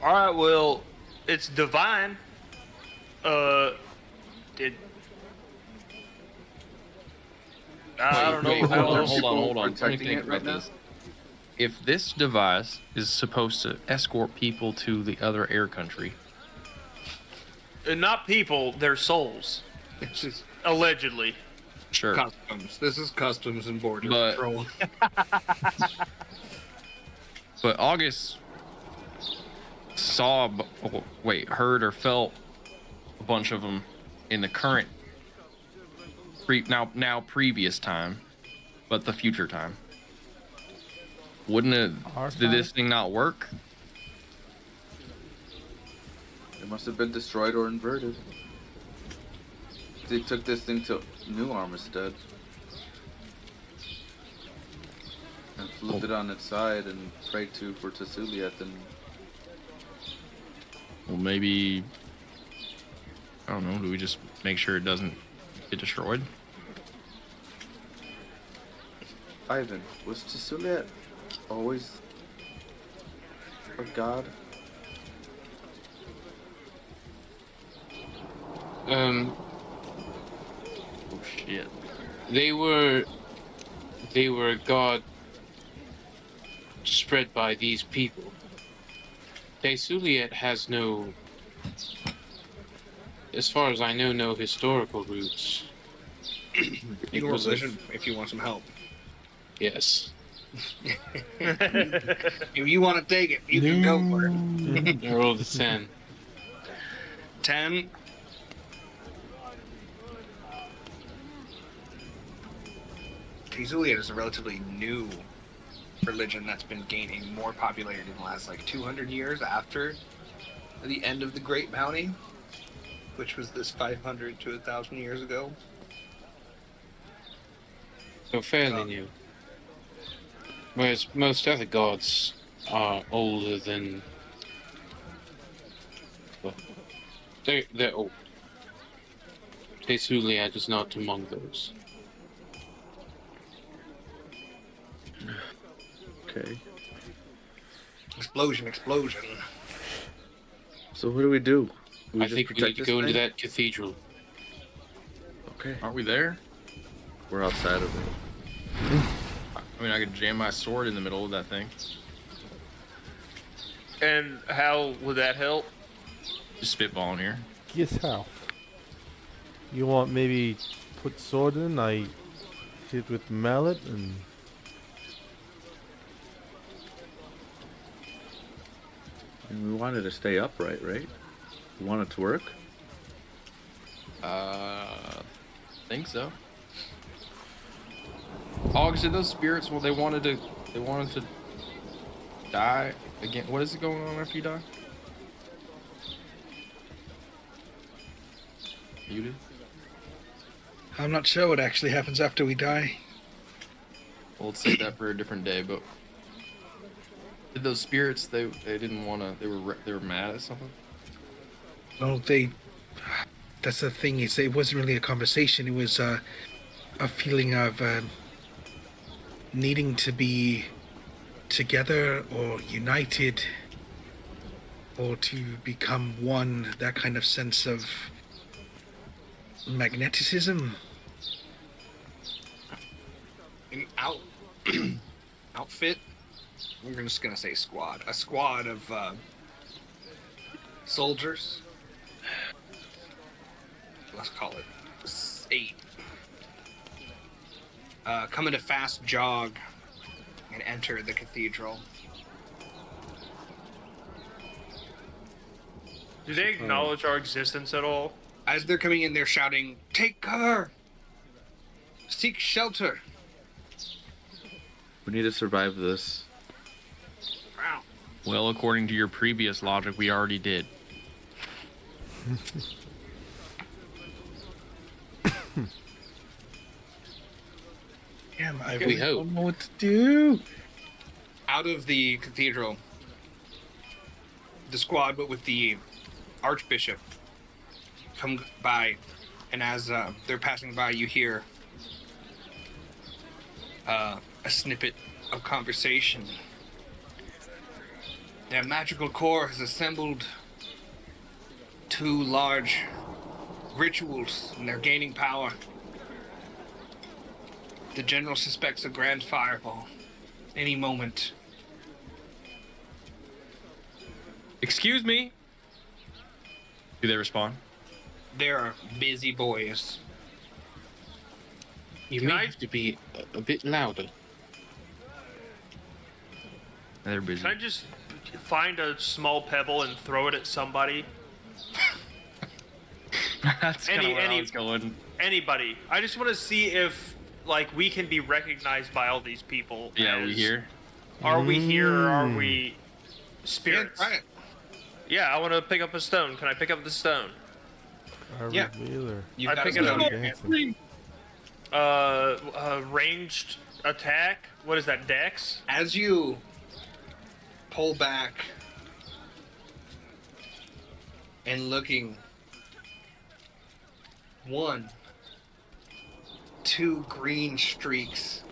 All right, well, it's divine. It. I don't know. wait, how hold on, else- hold on. Let me protecting think it right about now? this. If this device is supposed to escort people to the other air country, Not people, they're souls. It's just Allegedly. sure. customs. This is customs and border But- control. But August heard or felt a bunch of them in the current, now previous time, but the future time. Wouldn't it? Our Did time? this thing not work? It must have been destroyed or inverted. They took this thing to New Armistead and flipped it on its side and prayed for Tasuliet, and Well, maybe. I don't know. Do we just make sure it doesn't get destroyed? Ivan, was Tasuliet always a god? Oh shit. They were a god spread by these people. Tesuliet has no, as far as I know, no historical roots. You can roll religion if you want some help. Yes. If you want to take it, you can go for it. I rolled a 10. 10. Tezuliet is a relatively new religion that's been gaining more popularity in the last like 200 years after the end of the Great Bounty, which was this 500 to 1,000 years ago. So fairly new. Whereas most other gods are older than. Well, they're old. Tesuliat is not among those. Okay. Explosion. So what do we do? Do I think we need to go into that cathedral. Okay. Aren't we there? We're outside of it. I mean, I could jam my sword in the middle of that thing. And how would that help? Just spitballing here. Guess how? You want maybe put sword in? I hit with mallet and And we wanted to stay upright, right? We want it to work? Think so. August, did those spirits? Well, they wanted to die again. What is it going on after you die? You did. I'm not sure what actually happens after we die. Well, let's save that for a different day. But did those spirits? They didn't want to. They were mad at something. No, that's the thing. It wasn't really a conversation. It was a feeling of needing to be together or united or to become one. That kind of sense of magneticism. An outfit. We're just gonna say squad. A squad of soldiers. Let's call it 8. Come at a fast jog and enter the cathedral. Do they acknowledge our existence at all? As they're coming in, they're shouting, "Take cover! Seek shelter!" We need to survive this. Wow. Well, according to your previous logic, we already did. Damn, I We really hope. don't know what to do. Out of the cathedral, the squad, but with the archbishop, come by, and as they're passing by, you hear a snippet of conversation. Their magical core has assembled 2 large rituals, and they're gaining power. The general suspects a grand fireball any moment. Excuse me. Do they respond? They're busy boys. You Can may I- have to be a bit louder. They're busy. Can I just find a small pebble and throw it at somebody? That's kind of where I was going. Anybody. I just want to see if, like, we can be recognized by all these people. Yeah, we as- here. Are we here or are we spirits? Yeah, right. Yeah, I want to pick up a stone. Can I pick up the stone? I Yeah. revealer. You've I got pick a it stone up. in your hand. Dancing. Ranged attack? What is that, dex? As you pull back and looking, 1, 2 green streaks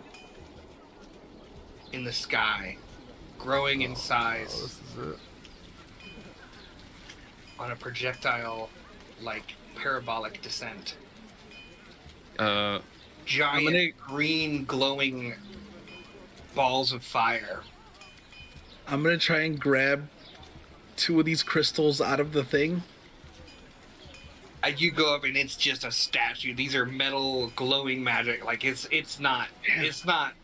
in the sky, growing in size This is it. on a projectile like parabolic descent. Giant green glowing balls of fire. I'm gonna try and grab 2 of these crystals out of the thing. You go up and it's just a statue. These are metal glowing magic. Like it's not It's hot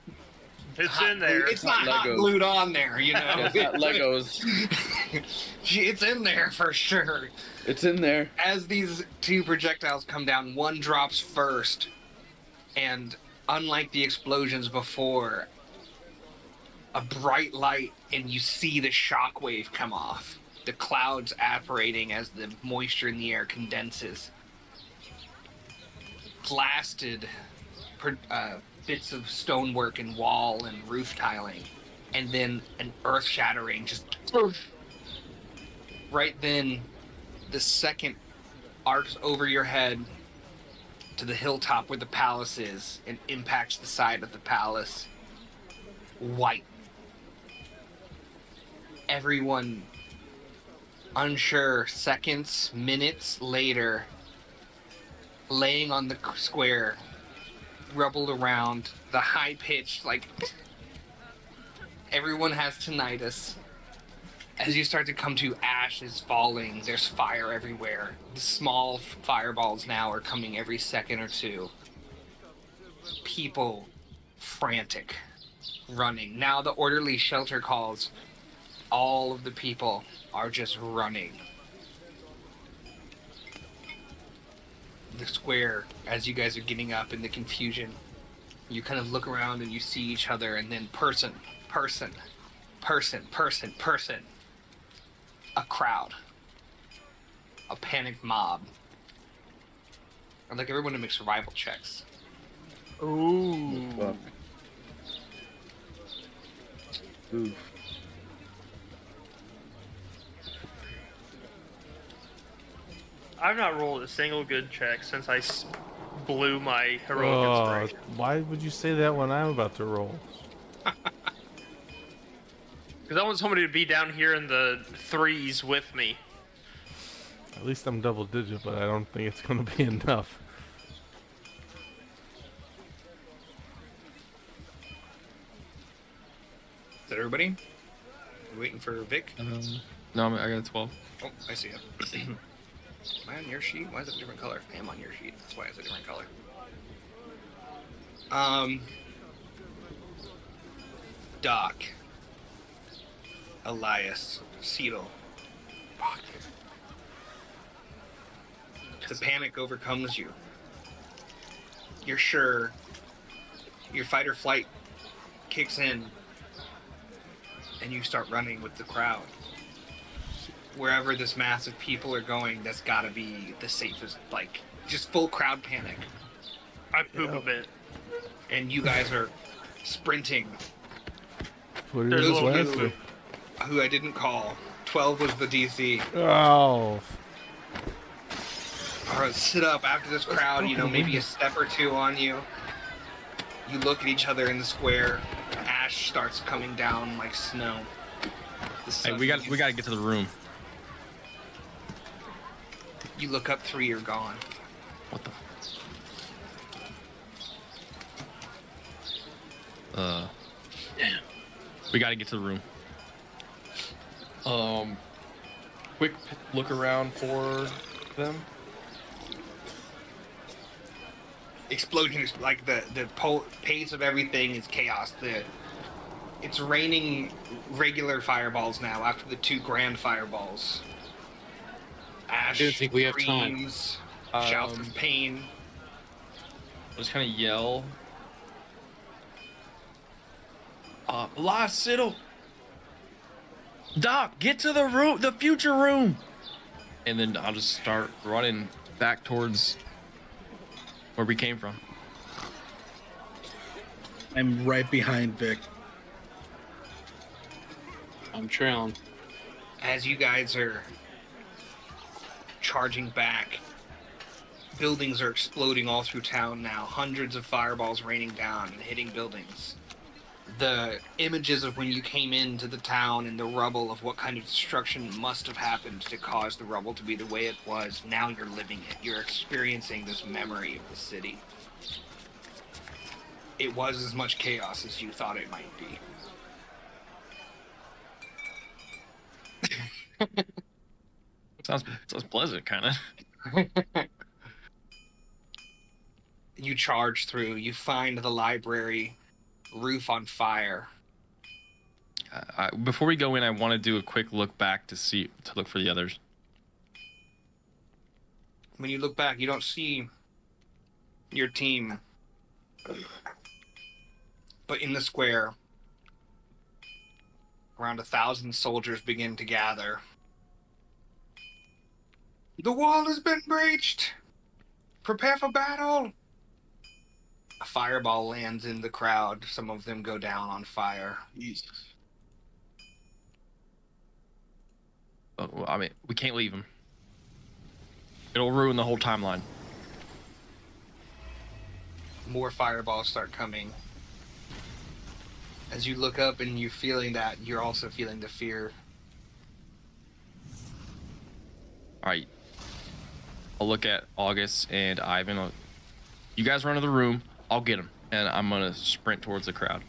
in there. It's not hot Legos. glued on there, you know. It's not Legos. It's in there for sure. It's in there. As these 2 projectiles come down, one drops first, and unlike the explosions before, a bright light, and you see the shockwave come off. The clouds evaporating as the moisture in the air condenses. Blasted bits of stonework and wall and roof tiling, and then an earth-shattering just. Right then, the second arcs over your head to the hilltop where the palace is and impacts the side of the palace. White everyone, unsure, seconds, minutes later, laying on the square, rubbled around, the high-pitched, like, everyone has tinnitus. As you start to come to, ash is falling, there's fire everywhere. The small fireballs now are coming every second or two. People frantic, running. Now the orderly shelter calls. All of the people are just running. The square, as you guys are getting up in the confusion, you kind of look around and you see each other, and then person. A crowd. A panicked mob. I'd like everyone to make survival checks. Ooh. Fuck. Oof. I've not rolled a single good check since I blew my heroic inspiration. Why would you say that when I'm about to roll? Because I want somebody to be down here in the threes with me. At least I'm double digit, but I don't think it's going to be enough. Is that everybody? You waiting for Vic? No, I got a 12. Oh, I see it. Am I on your sheet? Why is it a different color? I am on your sheet. That's why it's a different color. Doc. Elias. Cedal. The panic overcomes you. You're sure your fight or flight kicks in and you start running with the crowd. Wherever this mass of people are going, that's gotta be the safest, like, just full crowd panic. I poop a bit. And you guys are sprinting. What There's is a little this bit Who I didn't call. 12 was the DC. Oh. Alright, sit up after this crowd, you know, maybe a step or two on you. You look at each other in the square. Ash starts coming down like snow. The Hey, sun- we got to get to the room. You look up, 3 are gone. What the? We got to get to the room. Quick look around for them. Explosions, like the pace of everything is chaos. It's raining regular fireballs now after the 2 grand fireballs. Ash I don't think we have time. screams, shouts of pain. I'll just kind of yell. Elias, Cedal. Doc, get to the room, the future room. And then I'll just start running back towards where we came from. I'm right behind Vic. I'm trailing. As you guys are charging back, buildings are exploding all through town now. Hundreds of fireballs raining down and hitting buildings. The images of when you came into the town and the rubble of what kind of destruction must have happened to cause the rubble to be the way it was, now you're living it. You're experiencing this memory of the city. It was as much chaos as you thought it might be. Sounds pleasant, kind of. You charge through, you find the library roof on fire. Before we go in, I want to do a quick look back to look for the others. When you look back, you don't see your team. But in the square, around 1,000 soldiers begin to gather. The wall has been breached! Prepare for battle! A fireball lands in the crowd. Some of them go down on fire. Jesus. Well, I mean, we can't leave him. It'll ruin the whole timeline. More fireballs start coming. As you look up and you're feeling that, you're also feeling the fear All right. I'll look at August and Ivan. You guys run to the room. I'll get him, and I'm gonna sprint towards the crowd.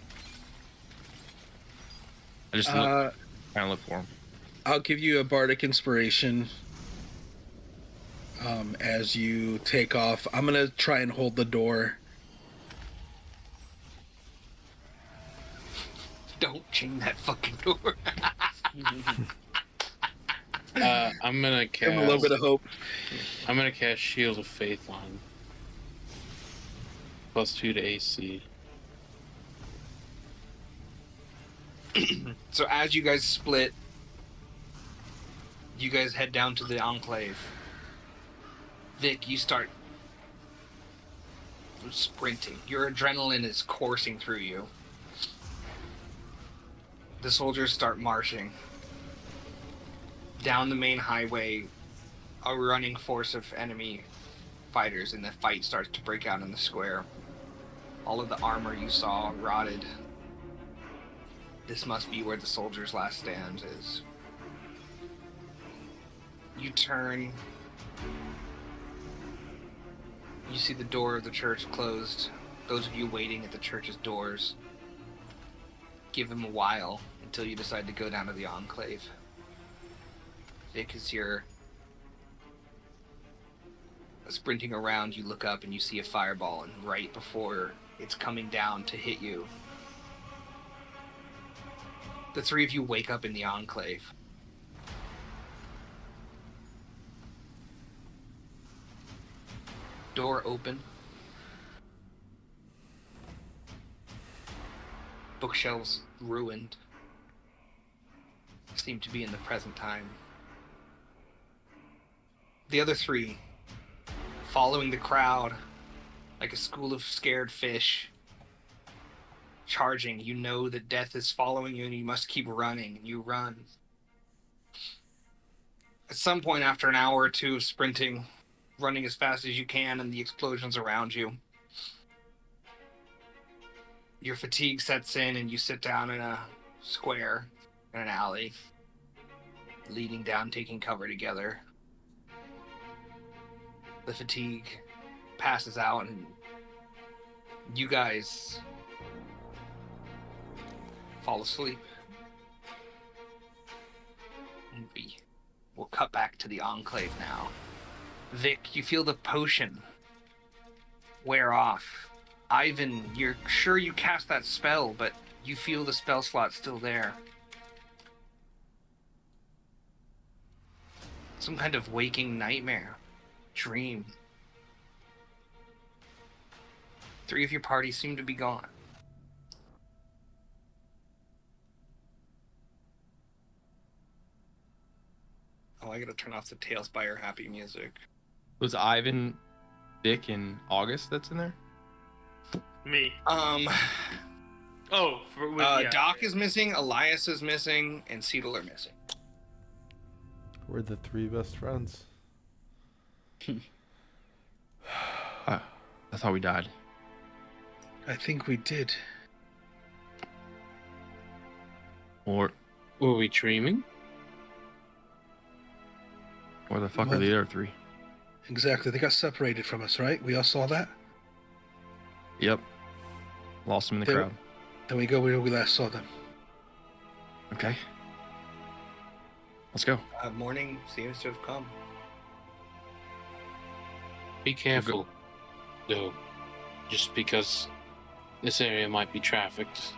I just kind of look for him. I'll give you a bardic inspiration as you take off. I'm gonna try and hold the door. Don't chain that fucking door. I'm gonna cast. Give him a little bit of hope. I'm gonna cast Shield of Faith on him. +2 to AC. So as you guys split, you guys head down to the Enclave. Vic, you start sprinting. Your adrenaline is coursing through you. The soldiers start marching. Down the main highway, a running force of enemy fighters, and the fight starts to break out in the square. All of the armor you saw rotted. This must be where the soldiers' last stand is. You turn. You see the door of the church closed. Those of you waiting at the church's doors, give them a while until you decide to go down to the Enclave. Vic, as you're sprinting around, you look up and you see a fireball, and right before it's coming down to hit you, the three of you wake up in the Enclave. Door open. Bookshelves ruined. Seem to be in the present time. The other three, following the crowd like a school of scared fish, charging. You know that death is following you and you must keep running, and you run. At some point after an hour or two of sprinting, running as fast as you can and the explosions around you, your fatigue sets in and you sit down in a square in an alley, leading down, taking cover together. The fatigue passes out and you guys fall asleep. And we'll cut back to the Enclave now. Vic, you feel the potion wear off. Ivan, you're sure you cast that spell, but you feel the spell slot still there. Some kind of waking nightmare. Dream. Three of your party seem to be gone. Oh, I gotta turn off the Talespire happy music. Was Ivan, Vic, and August that's in there? Me. Um, Oh, Doc is missing, Elias is missing, and Cedal are missing. We're the three best friends. I thought we died. I think we did. Or Were we dreaming? where the fuck are Well- the other three? Exactly. They got separated from us, right? We all saw that? Yep. Lost them in the They- crowd. Then we go where we last saw them. Okay. Let's go. Morning seems to have come. Be careful, though. Just because this area might be trafficked.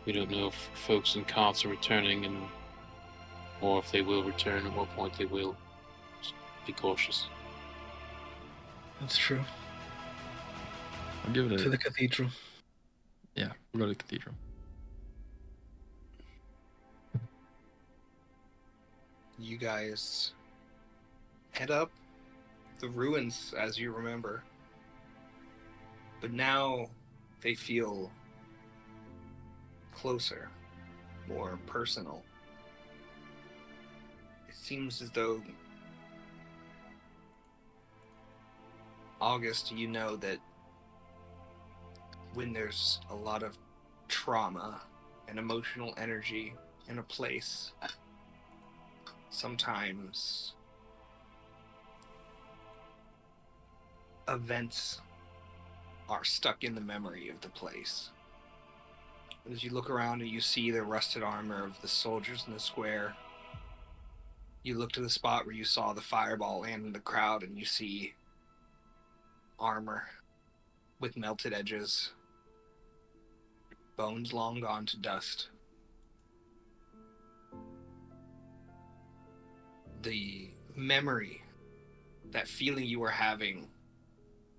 We don't know if folks in carts are returning or if they will return, at what point they will. Just be cautious. That's true. I'll give it To a... the cathedral. Yeah, we'll go to the cathedral. You guys head up the ruins as you remember. But now they feel closer, more personal. It seems as though August, you know that when there's a lot of trauma and emotional energy in a place, sometimes events are stuck in the memory of the place. As you look around and you see the rusted armor of the soldiers in the square, you look to the spot where you saw the fireball land in the crowd, and you see armor with melted edges, bones long gone to dust. The memory, that feeling you were having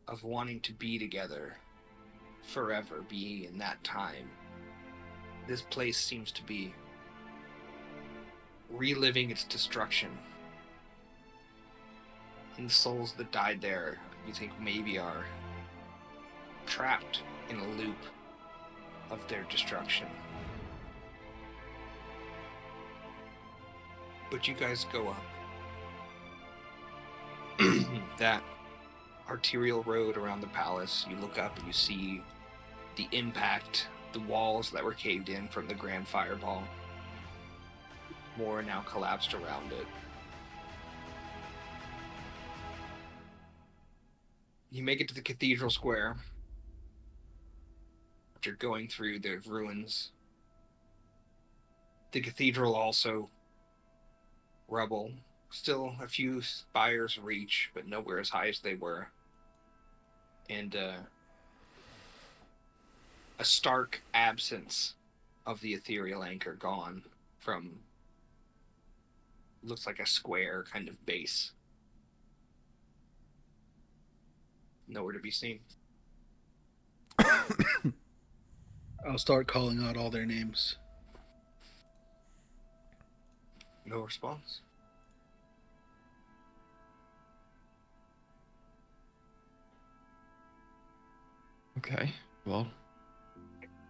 of wanting to be together forever, being in that time, this place seems to be reliving its destruction. And the souls that died there, you think maybe are trapped in a loop of their destruction. But you guys go up that arterial road around the palace. You look up and you see the impact, the walls that were caved in from the grand fireball. More are now collapsed around it. You make it to the cathedral square. After going through the ruins, the cathedral also rubble. Still a few spires reach, but nowhere as high as they were. And a stark absence of the ethereal anchor gone from, looks like a square kind of base. Nowhere to be seen. I'll start calling out all their names. No response. Okay. Well,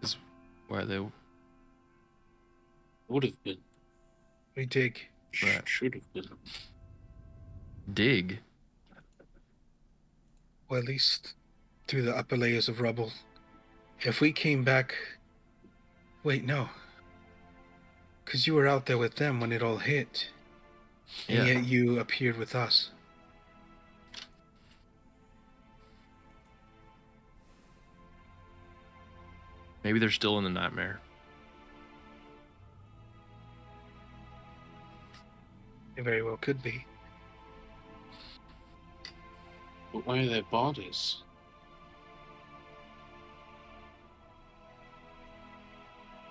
this is where they Would have been. We dig. Right. Should have been. dig. Well, at least through the upper layers of rubble. If we came back... Wait, no. Because you were out there with them when it all hit. And Yeah. yet you appeared with us. Maybe they're still in the nightmare. It very well could be. But where are their bodies?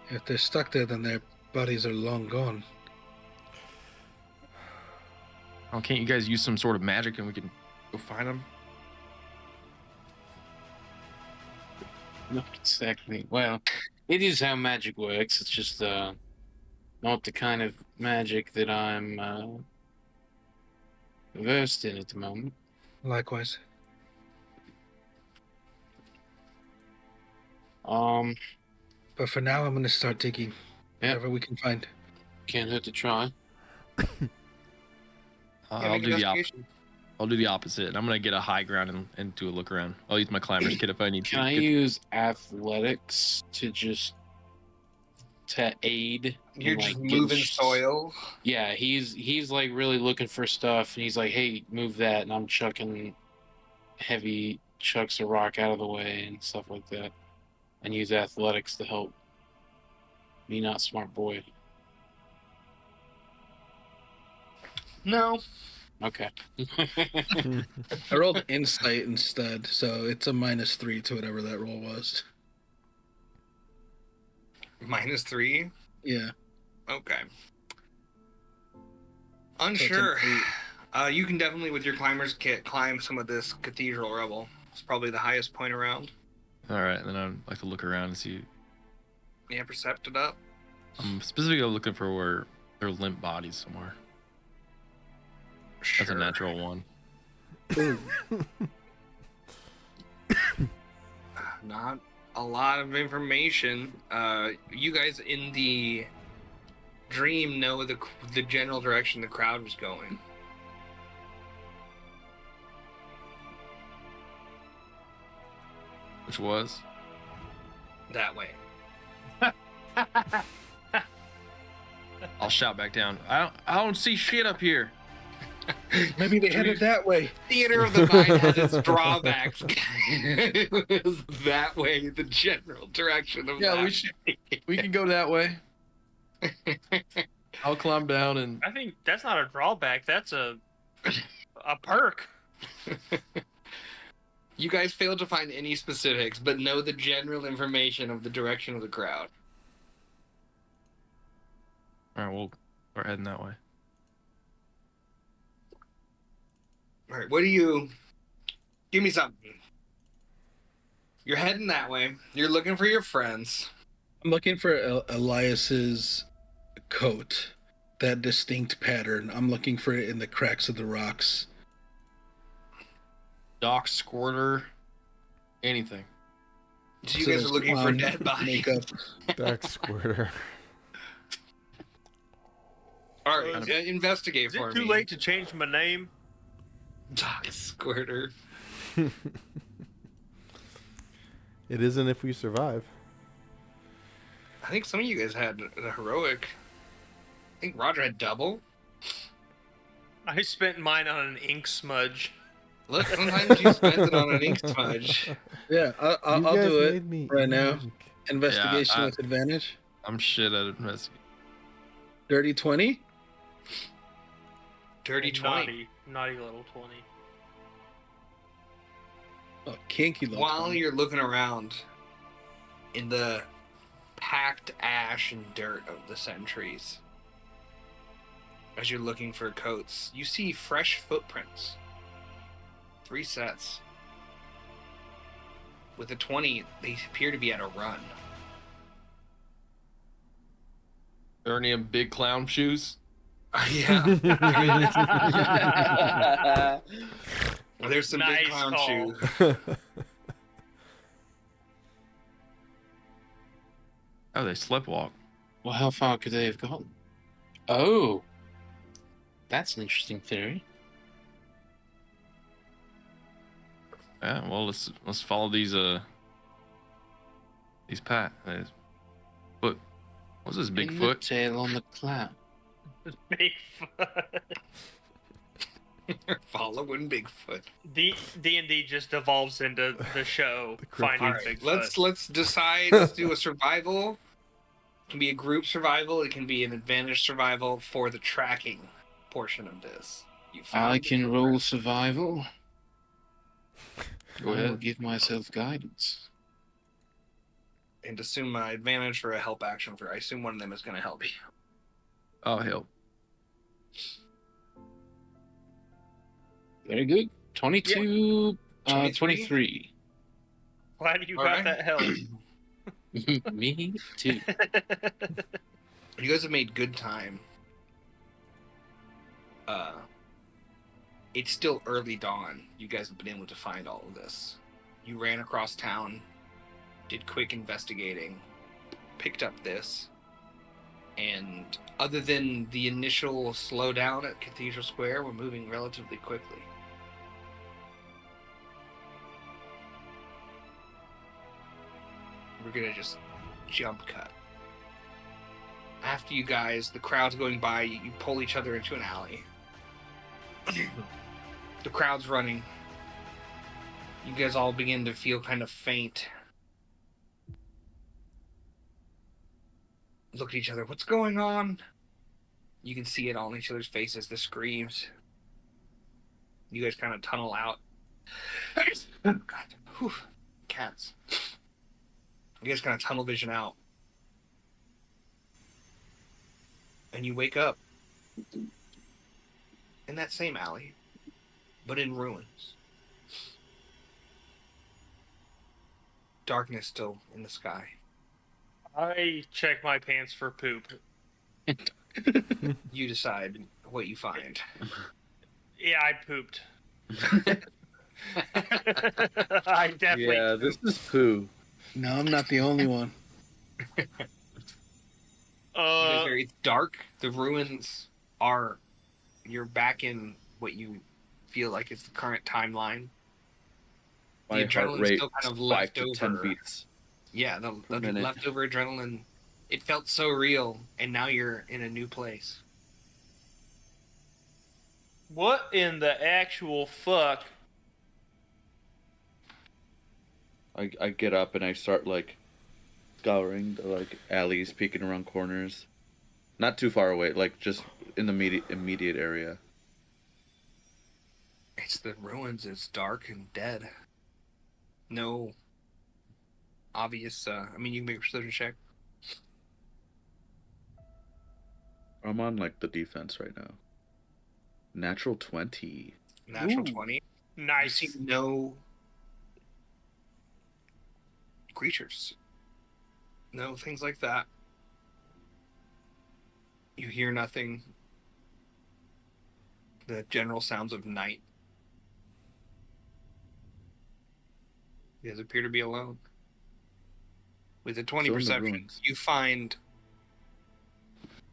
If they're stuck there, then their bodies are long gone. Oh, can't you guys use some sort of magic and we can go find them? Not exactly. Well, it is how magic works. It's just not the kind of magic that I'm versed in at the moment. Likewise. But for now, I'm going to start digging. Yeah. Whatever we can find. Can't hurt to try. I'll do the I'll do the opposite. I'm gonna get a high ground and do a look around. I'll use my climber's kit if I need to. Can I use athletics to aid? You're in, just like, getting moving soil. Yeah, he's like really looking for stuff, and he's like, "Hey, move that," and I'm chucking heavy chucks of rock out of the way and stuff like that, and use athletics to help me not smart boy. No. Okay. I rolled insight instead, so it's a -3 to whatever that roll was. -3? Yeah. Okay. So it's Unsure. an You can definitely, with your climber's kit, climb some of this cathedral rubble. It's probably the highest point around. All right, then I'd like to look around and see. Yeah, percept it up. I'm specifically looking for where there are limp bodies somewhere. That's a natural one. Not a lot of information. You guys in the dream know the general direction the crowd was going. Which was? That way. I'll shout back down. I don't see shit up here. Maybe they headed that way. Theater of the mind has its drawbacks. It was that way, the general direction of Yeah, that. we can go that way. I'll climb down and I think that's not a drawback. That's a perk. You guys failed to find any specifics, but know the general information of the direction of the crowd. all right, we'll start heading that way. All right, what do you... Give me something. You're heading that way. You're looking for your friends. I'm looking for Elias's coat, that distinct pattern. I'm looking for it in the cracks of the rocks. Doc, squirter, anything. So you guys are looking for dead bodies. Makeup. Back squirter. All right, investigate Is for it me. too late to change my name? Doc Squirter. It isn't if we survive. I think some of you guys had the heroic. I think Roger had double. I spent mine on an ink smudge. Look, sometimes you spend it on an ink smudge. Yeah, I'll You guys do it made me right now. ink. Investigation Yeah, with advantage. I'm shit at investigating. Dirty 20. Dirty 20. Naughty little 20. Oh, kinky little While 20. you're looking around in the packed ash and dirt of the centuries, as you're looking for coats, you see fresh footprints. 3 sets. With a 20, they appear to be at a run. Are any of them big clown shoes? Yeah. Well, there's some Nice big clown call. shoes. Oh, they sleptwalk. Well, how far could they have gone? Oh, that's an interesting theory. Yeah, well, let's follow these paths. Foot. What's this, In the Bigfoot? tail on the cloud. Bigfoot. Following Bigfoot. D&D just devolves into the show Finding All right, Bigfoot. let's decide. Let's do a survival. It can be a group survival. It can be an advantage survival for the tracking portion of this. You found I can roll survival. Go I will ahead. give myself guidance. and assume my advantage for a help action. For I assume one of them is going to help you. I'll help. Very good. 22, 23? 23. Glad you All got right. that help. Me too. You guys have made good time. It's still early dawn. You guys have been able to find all of this. You ran across town, did quick investigating, picked up this, and other than the initial slowdown at Cathedral Square, we're moving relatively quickly. We're gonna just jump cut. After you guys, the crowd's going by, you pull each other into an alley. The crowd's running. You guys all begin to feel kind of faint. Look at each other. What's going on? You can see it all in each other's faces, the screams. You guys kind of tunnel out. Oh, God. Whew. Cats. You guys kind of tunnel vision out. And you wake up in that same alley, but in ruins. Darkness still in the sky. I check my pants for poop. You decide what you find. Yeah, I pooped. I definitely. Yeah, this is poo. No, I'm not the only one. It's very dark. The ruins are... You're back in what you feel like is the current timeline. My The heart adrenaline's rate still kind of 5 left to 10 over. beats. Yeah, the minute. leftover adrenaline. It felt so real, and now you're in a new place. What in the actual fuck? I get up and I start like scouring the like alleys, peeking around corners. Not too far away, like just in the immediate area. It's the ruins. It's dark and dead. No obvious. I mean, you can make a precision check. I'm on like the defense right now. Natural 20. Natural Ooh. 20. Nice. You see no creatures. No things like that. You hear nothing. The general sounds of night. You guys appear to be alone. With a 20 Still in the perception, ruins. you find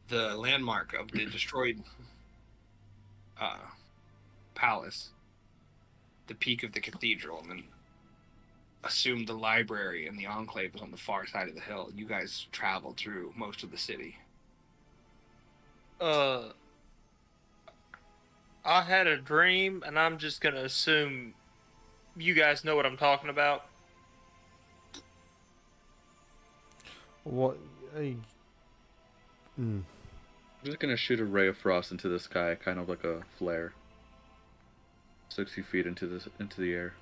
the landmark of the destroyed palace, the peak of the cathedral, and then assume the library and the enclave is on the far side of the hill. You guys travel through most of the city. I had a dream, and I'm just gonna assume you guys know what I'm talking about. What? I'm just gonna shoot a ray of frost into the sky, kind of like a flare. 60 feet into the air.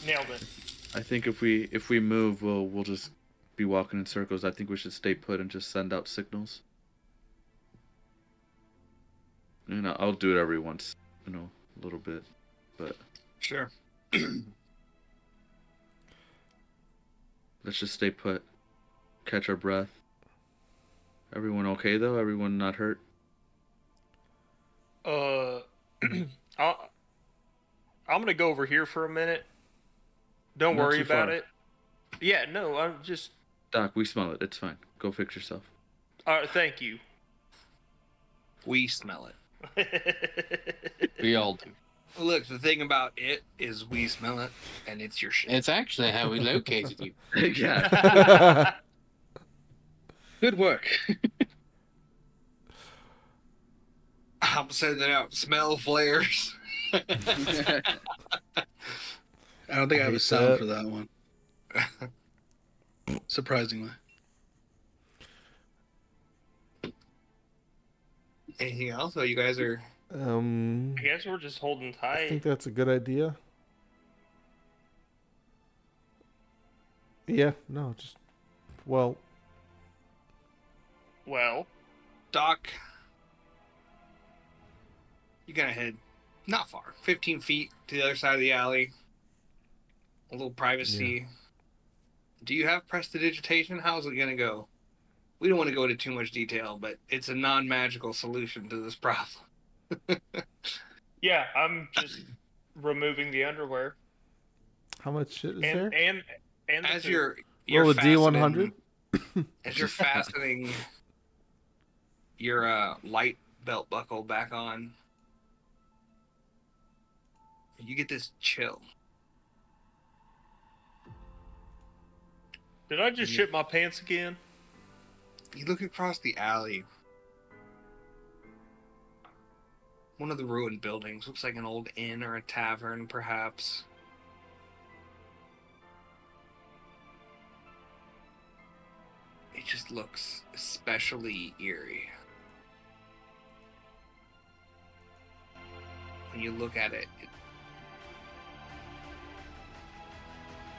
Nailed it. I think if we move, we'll just be walking in circles. I think we should stay put and just send out signals. You know, I'll do it every once, a little bit, but Sure. let's just stay put. Catch our breath. Everyone okay though? Everyone not hurt? I'm gonna go over here for a minute. Don't Not worry too about far. it. Yeah, no, I'm just. Doc, we smell it. It's fine. Go fix yourself. Thank you. We smell it. We all do. Look, the thing about it is we smell it, and it's your shit. It's actually how we located you. Yeah. Good work. I'm sending out smell flares. I don't think I have a hate sound that. for that one. Surprisingly. Anything else? Oh, you guys are. I guess we're just holding I think tight. that's a good idea. Yeah, no, just well, Well, Doc, you gotta head not far, 15 feet to the other side of the alley. A little privacy. Do you have prestidigitation? How's it gonna go? We don't want to go into too much detail, but it's a non-magical solution to this problem. yeah, I'm just removing the underwear how much shit is and there? and the As food. you're Roll a D100. as you're fastening your light belt buckle back on, you get this chill. Did I just shit my pants again? You look across the alley. One of the ruined buildings looks like an old inn or a tavern, perhaps. It just looks especially eerie. When you look at it,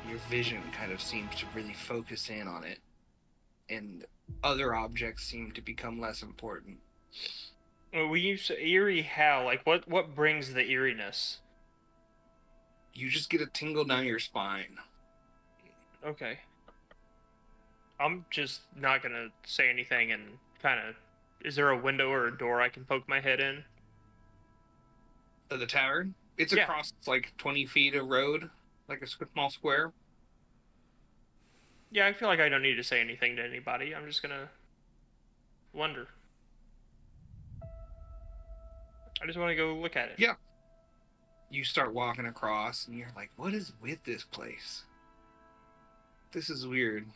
your vision kind of seems to really focus in on it, and other objects seem to become less important. We use eerie how? Like, what brings the eeriness? You just get a tingle down your spine. Okay. I'm just not gonna say anything and kind of. Is there a window or a door I can poke my head in? The tavern? It's Yeah. across like 20 feet of road, like a small square. Yeah, I feel like I don't need to say anything to anybody. I'm just gonna wonder. I just want to go look at it. Yeah. you start walking across, and you're like, what is with this place? This is weird.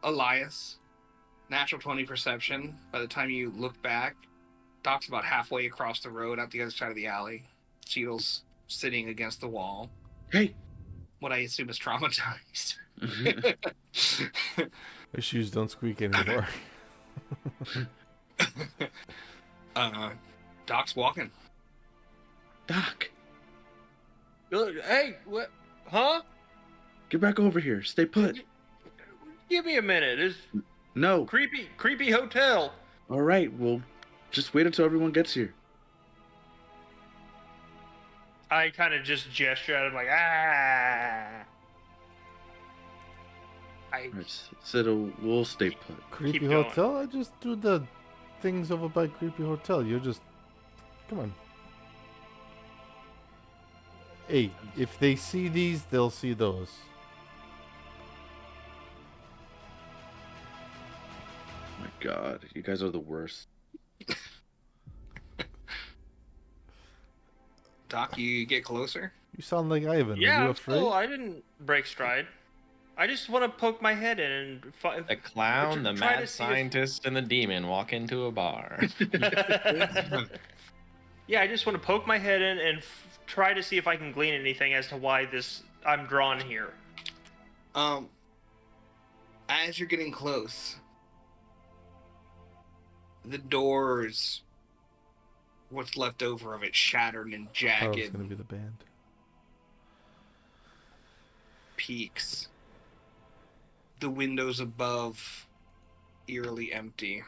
Elias, natural 20 perception. By the time you look back, Doc's about halfway across the road out the other side of the alley. Cheadle's sitting against the wall. Hey. What I assume is traumatized. My shoes don't squeak anymore. Doc's walking. Doc, Hey, what? Huh? get back over here. Stay put. Give me a minute. It's No. creepy hotel. All right. Well, just wait until everyone gets here. I kind of just gesture at him like, ah. All right, so we'll stay put. Creepy Keep going. hotel? I just do the things over by creepy hotel. You just come on. Hey, if they see these, they'll see those. Oh my God, you guys are the worst. Doc, you get closer. You sound like Ivan. Yeah, Are you I'm afraid? cool. I didn't break stride. I just want to poke my head in and The clown, the try to mad see if- scientist, and the demon walk into a bar. Yeah, I just want to poke my head in and try to see if I can glean anything as to why I'm drawn here. As you're getting close, the doors, what's left over of it, shattered and I thought it was jagged gonna be the band. peaks. The windows above, eerily empty.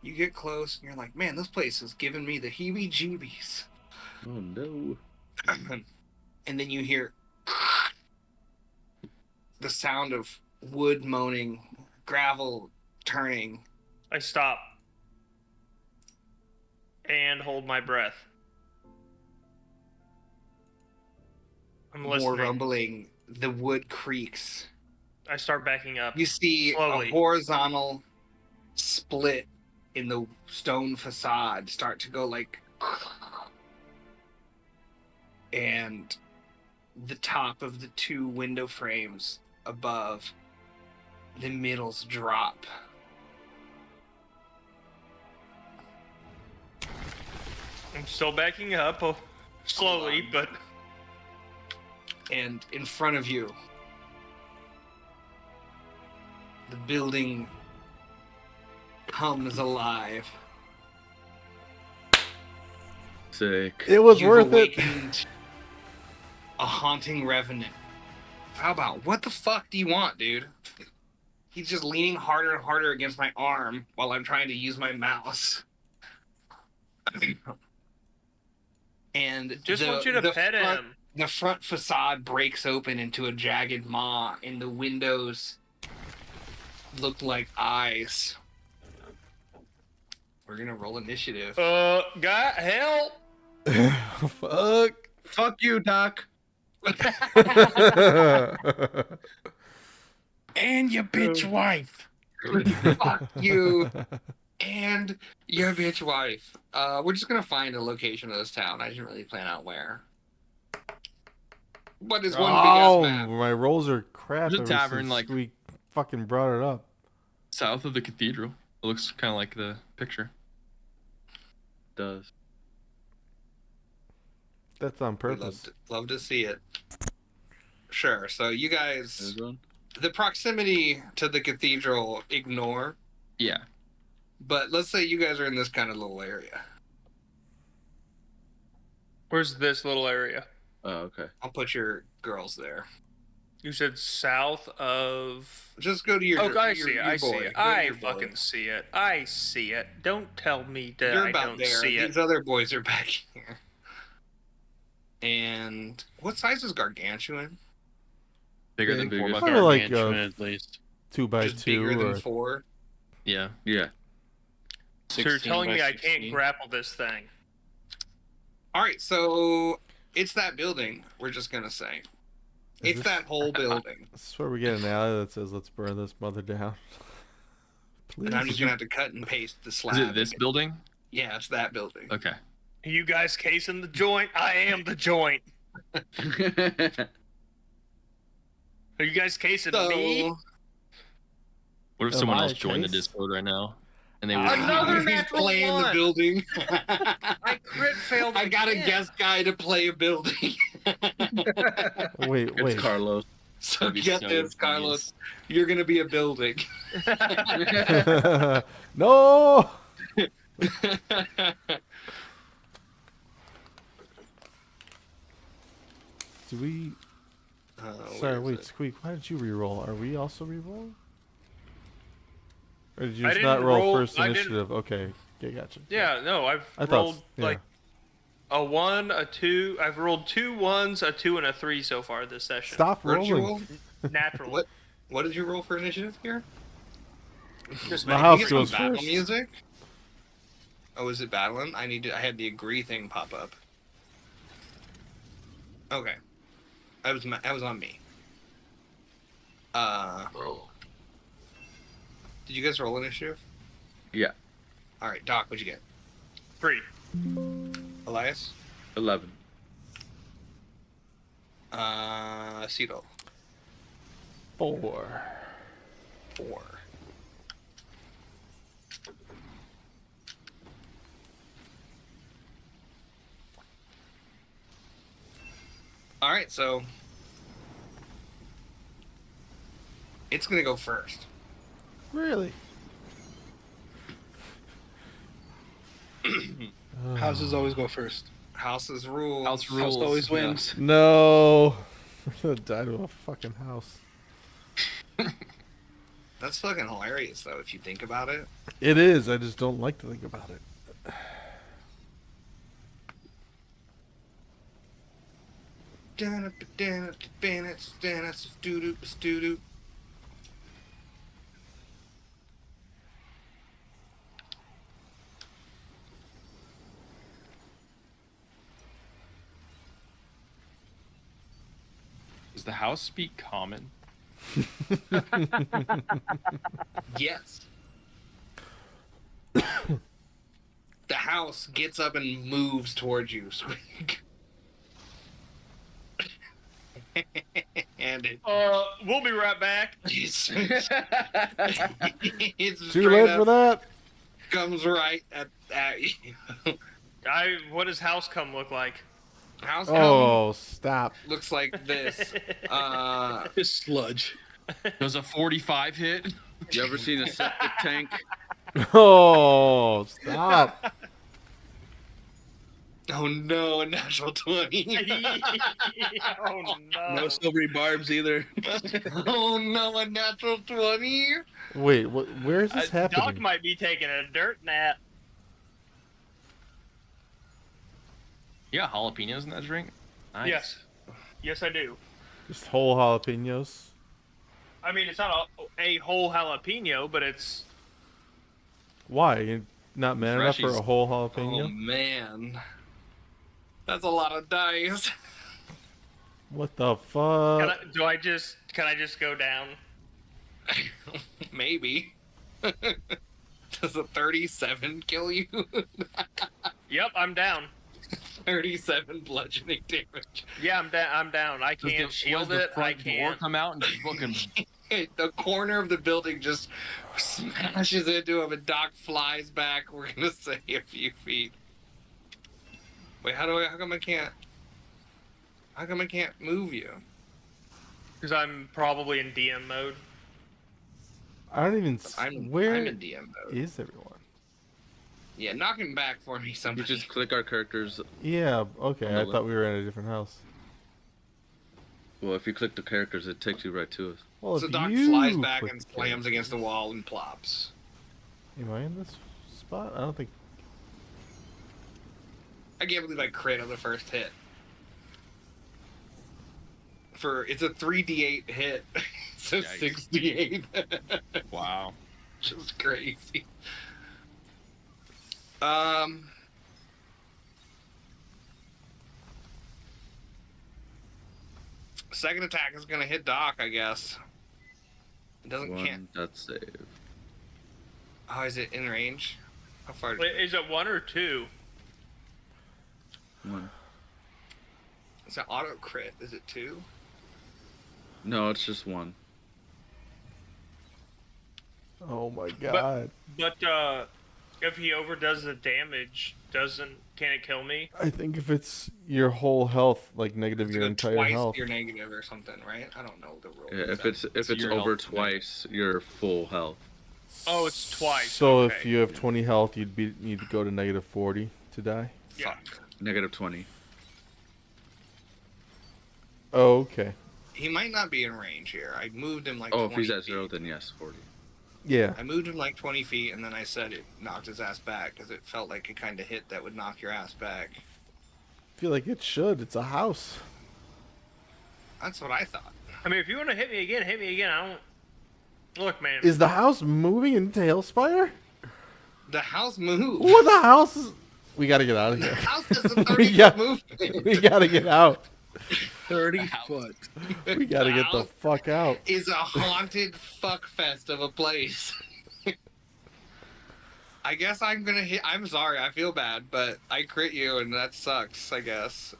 You get close, and you're like, man, this place is giving me the heebie-jeebies. Oh no. And then you hear the sound of wood moaning, gravel turning. I stop and hold my breath. I'm listening. More rumbling. The wood creaks. I start backing up. You see Slowly. a horizontal split in the stone facade start to go like, and the top of the two window frames above, the middles drop. I'm still backing up, slowly, but And in front of you, the building comes alive. Sick. It was You've worth it. awakened a haunting revenant. How about, what the fuck do you want, dude? He's just leaning harder and harder against my arm while I'm trying to use my mouse. And just want you to pet him. The front facade breaks open into a jagged maw, and the windows look like eyes. We're gonna roll initiative. Guy, help! Fuck. Fuck you, Doc. And your bitch wife. Fuck you and your bitch wife. We're just gonna find a location of this town. I didn't really plan out where. What is one Oh, big ass map? my rolls are crap. There's a ever tavern, since like- we fucking brought it up. South of the cathedral. It looks kind of like the picture. Does. That's on We'd purpose. love to see it. Sure. So you guys, There's one. the proximity to the cathedral, ignore. Yeah. But let's say you guys are in this kind of little area. Where's this little area? Oh, okay. I'll put your girls there. You said south of. Just go to your. Oh, I your, see it. your I boy. see it. Go to I your boy. fucking see it. I see it. Don't tell me that You're I about don't there. see it. These other boys are back here. And what size is Gargantuan? Bigger than Big. 4 by Kinda like At least 2 by Just 2 bigger or than 4. Yeah. Yeah. So you're 16 telling by me I can't 16. grapple this thing? All right, so it's that building. We're just gonna say it's this- that whole building, This is where we get an alley that says, "Let's burn this mother down." Please. and I'm just gonna have to cut and paste the slab. Is it this building? Yeah, it's that building. Okay. You guys casing the joint? I am the joint. Are you guys casing me? What if Am someone I else a joined the case? Discord right now? And they were Another He's natural playing the one. building. I crit failed. I got a again. guest guy to play a building. Wait, It's wait. Carlos. So That'd be get so this, Carlos. You're gonna be a building. No! Do we... Sorry, wait, Squeak, why did you reroll? Are we also rerolling? Or did you I just not didn't roll roll- first I didn't- initiative? Okay, gotcha. Yeah, no, I've I thought- rolled yeah. like a 1, a 2. I've rolled 2 1s, a 2, and a 3 so far this session. Stop What did you rolling. roll? Natural. What did you roll for initiative here? Just My making house Get it- some goes battle first. music. Oh, is it battling? I had the agree thing pop up. Okay, that was on me. Did you guys roll initiative? Yeah. All right, Doc, what'd you get? 3. Elias? 11. Cito? 4. 4. All right, so it's gonna go first. Really? Houses always go first. House's rules. House House rules. always yeah. wins. No! We're gonna die to a fucking house. That's fucking hilarious, though, if you think about it. It is, I just don't like to think about it. Does the house speak common? Yes. The house gets up and moves towards you. And it, We'll be right back. it's Too straight late up for that? comes right at you. What does house come look like? House Oh, stop. looks like this. Just sludge. Does a 45 hit? You ever seen a septic tank? Oh, stop. Oh no, a natural 20. Oh no. No silvery barbs either. Oh no, a natural 20. Wait, where is this Doc happening? might be taking a dirt nap. Yeah, jalapenos in that drink. Nice. Yes. Yes, I do. Just whole jalapenos. I mean, it's not a whole jalapeno, but it's... Why? You're not man enough for a Freshies. whole Oh jalapeno? man. That's a lot of dice. What the fuck? Can I just go down? Maybe. Does a 37 kill you? Yep, I'm down. 37 bludgeoning damage. Yeah, I'm down. I Does can't shield it. I Door can't. come out and just fucking. The corner of the building just smashes into him and Doc flies back, we're gonna say a few feet. Wait, how come I can't move you? Because I'm probably in DM mode. I don't even. Where I'm in DM mode. is everyone? Yeah, knock him back for me, You somebody. just click our characters. Yeah, okay. I No, thought we were in a different house. Well, if you click the characters, it takes you right to us. Well, So if Doc you flies back click and the slams character- against the wall and plops. Am I in this spot? I don't think. I can't believe I crit on the first hit. It's a 3d8 hit. It's a Yikes. 68. Wow. Just crazy. Second attack is gonna hit Doc, I guess. It doesn't can't. That's save. Oh, is it in range? How far? Wait, is it 1 or 2? One. Is that auto crit? Is it 2? No, it's just 1. Oh my god. But if he overdoes the damage, can it kill me? I think if it's your whole health, like negative It's your go entire twice health. your negative or something, right? I don't know the rules. Yeah, if it's your over health twice your full health. Oh, it's twice. So okay. if you have 20 health, you'd go to negative 40 to die. Yeah. Negative 20. Oh, okay. He might not be in range here. I moved him like Oh, 20 if he's at feet. 0, then yes, 40. Yeah. I moved him like 20 feet, and then I said it knocked his ass back because it felt like a kind of hit that would knock your ass back. I feel like it should. It's a house. That's what I thought. I mean, if you want to hit me again, hit me again. I don't. Look, man. Is the house moving in Talespire? The house moved. What the house is... We gotta get out of The here. house is a 30 Yeah. foot movement. We gotta get out. 30 foot. We gotta get the fuck out. Is a haunted fuckfest of a place. I guess I'm gonna hit. I'm sorry, I feel bad, but I crit you, and that sucks. I guess.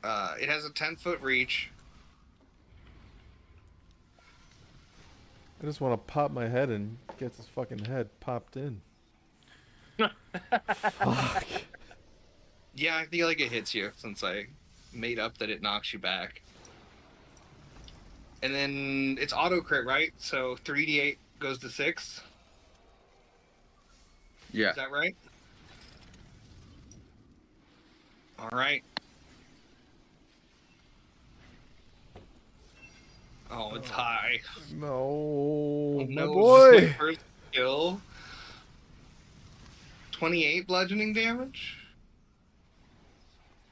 It has a 10-foot reach. I just want to pop my head and get his fucking head popped in. Fuck. Yeah, I feel like it hits you since I made up that it knocks you back. And then it's auto crit, right? So 3d8 goes to 6. Yeah. Is that right? All right. Oh, it's high. No, my No, boy. first kill. 28 bludgeoning damage.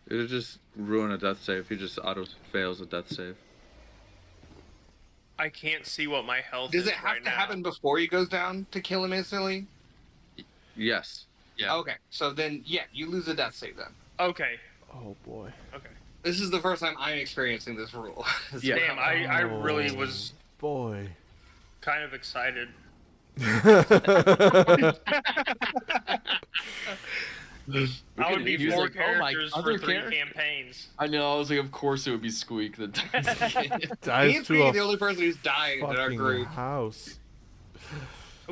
It'll just ruin a death save. He just auto fails a death save. I can't see what my health Does is it have right to now. happen before he goes down to kill him instantly? Yes. Yeah. Okay, so then, yeah, you lose a death save then. Okay. Oh boy. Okay. This is the first time I'm experiencing this rule. Yeah. Damn, I really Oh, was boy. kind of excited. I would be He was 4 like, "Oh, my characters other for 3 character?" campaigns. I know. I was like, of course it would be Squeak that dies. Me Dies and to Speedy a are the only person who's died in our fucking group. house.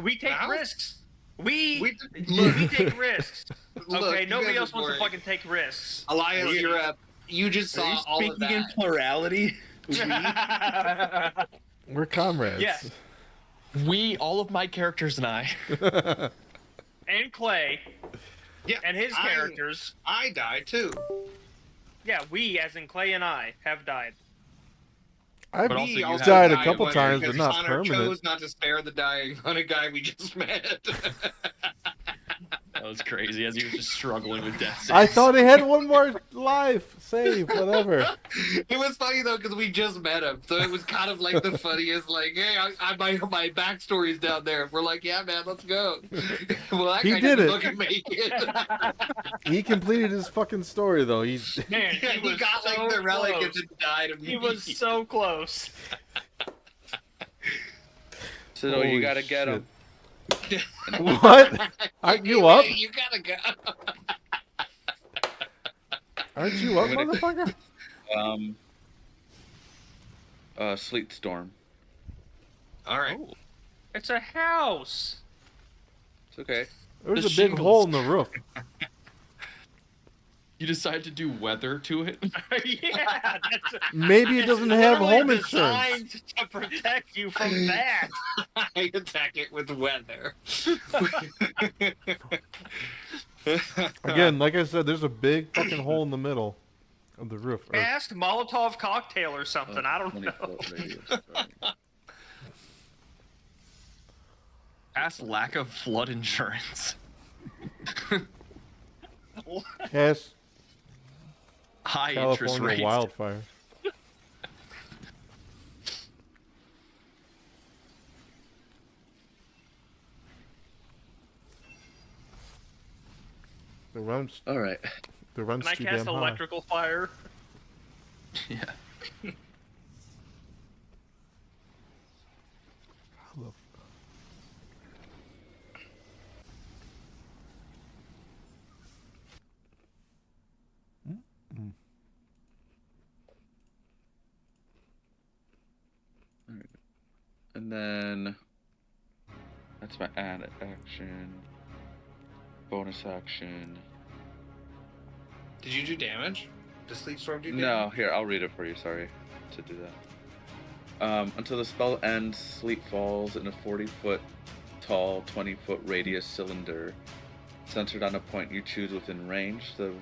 We take Wow. risks. We Look, take risks. Look, Okay, you nobody guys else are wants to boring. fucking take risks. Elias, you're up. You just saw all of that. plurality? We're comrades. Yes. All of my characters and I. And Clay Yeah, and his characters. I died too. Yeah, we, as in Clay and I, have died. I've But also you have- died a died couple one times, but because not Connor permanent. chose not to spare the dying on a guy we just met. That was crazy as he was just struggling with death saves. I thought he had one more life. Save, whatever. It was funny though because we just met him, so it was kind of like the funniest. Like, hey, my backstory's down there. We're like, yeah, man, let's go. Well, that He guy did didn't it. fucking make it. He completed his fucking story though. He's Man, Yeah, he he was got so like the relic and close. then died He immediately. was so close. So Holy you gotta get him. what? Aren't you up? You gotta go. Aren't you up, motherfucker? Sleet Storm. All right. Oh, it's a house. It's okay. There's The a big shingles. hole in the roof. You decided to do weather to it? Yeah, that's Maybe it doesn't have literally home insurance. designed to protect you from that. I attack it with weather. Again, like I said, there's a big fucking hole in the middle of the roof. Or- Cast Molotov cocktail or something. I don't 20 know. foot radius. Sorry. Ask lack of flood insurance. Cast High interest California rates. wildfire. The run's All right. the run's Can I too cast damn high. electrical fire? Yeah. That's my add action. Bonus action. Did you do damage? Does Sleep Storm do damage? No, here, I'll read it for you. Sorry to do that. Until the spell ends, sleep falls in a 40-foot tall, 20-foot radius cylinder centered on a point you choose within range. The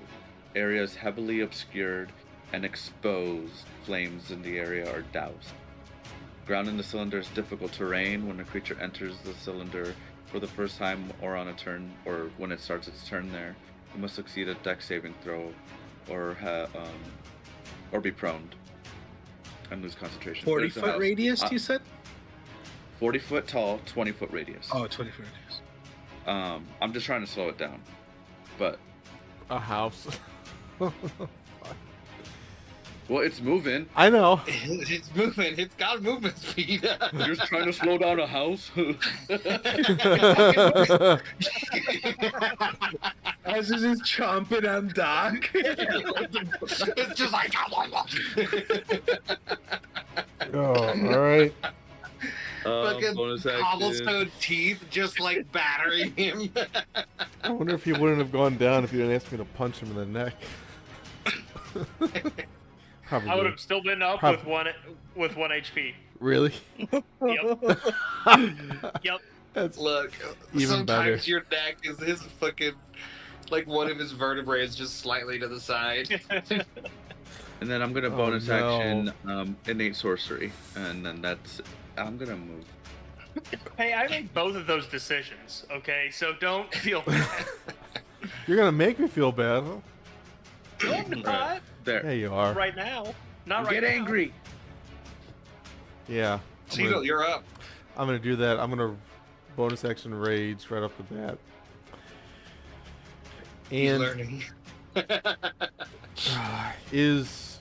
area is heavily obscured and exposed. Flames in the area are doused. Ground in the cylinder is difficult terrain. When a creature enters the cylinder for the first time or on a turn, or when it starts its turn there, it must succeed a dex saving throw or be prone and lose concentration. 40-foot radius, you said? 40-foot tall, 20-foot radius. Oh, 20-foot radius. I'm just trying to slow it down. But A house. well, it's moving. I know. It's moving. It's got movement speed. You're just trying to slow down a house. As is just chomping on Doc. It's just like. Oh, all right. Fucking bonus action. cobblestone teeth just like battering him. I wonder if he wouldn't have gone down if you didn't ask me to punch him in the neck. Probably. I would have still been up with one HP. Really? Yep. Yep. That's Look, even sometimes better. your neck is his fucking, like one of his vertebrae is just slightly to the side. And then I'm gonna Oh, bonus no. action innate sorcery, and then I'm gonna move. Hey, I made both of those decisions, okay? So don't feel bad. You're gonna make me feel bad. I'm not There. Yeah, you are. right now. Not right Get now. angry. Yeah. Cecil, you're up. I'm gonna do that. I'm gonna bonus action rage right off the bat. He's And learning. is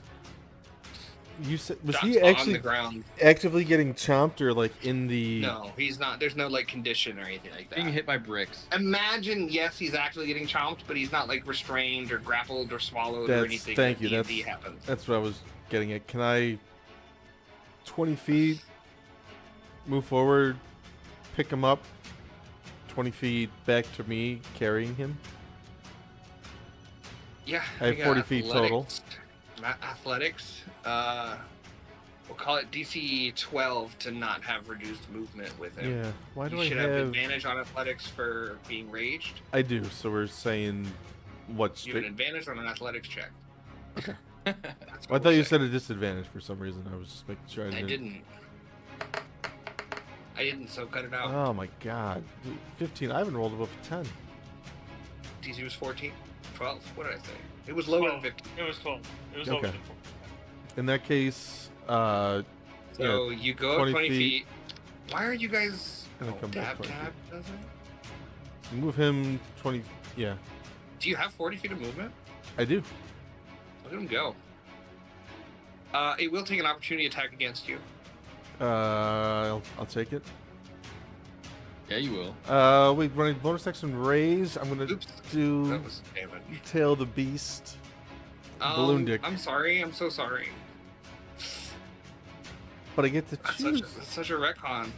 you said was Doc's he on the actually ground. actively getting chomped or like in the? No, he's not. There's no like condition or anything like that. Being hit by bricks. Imagine, yes, he's actually getting chomped, but he's not like restrained or grappled or swallowed or That's anything. thank that you. D&D happens. That's what I was getting at. Can I 20 feet move forward, pick him up, 20 feet back to me, carrying him? Yeah, I have we got 40 feet total. Athletics. We'll call it DC 12 to not have reduced movement with him. Yeah. Why do You I should have? advantage on athletics for being raged. I do. So we're saying what You have straight? an advantage on an athletics check. Okay. That's Well, I what thought we'll you say. said a disadvantage for some reason. I was just making sure I I didn't. didn't, so cut it out. Oh my god. Dude, 15. I haven't rolled above a 10. DC was 14? 12? What did I say? It was lower than 12. 15. It was 12. It was Okay. over than 12. In that case, So you go 20 20 feet. feet. Why are you guys... And then come back tab 20 tab does it? move him 20. Yeah, Do you have 40 feet of movement? I do. Look at him go. It will take an opportunity attack against you. I'll take it. Yeah, you will. Wait, running bonus action raise. I'm gonna Oops. do That was damage. tail the beast. Balloon dick. I'm sorry. I'm so sorry. But I get to That's choose. such a retcon.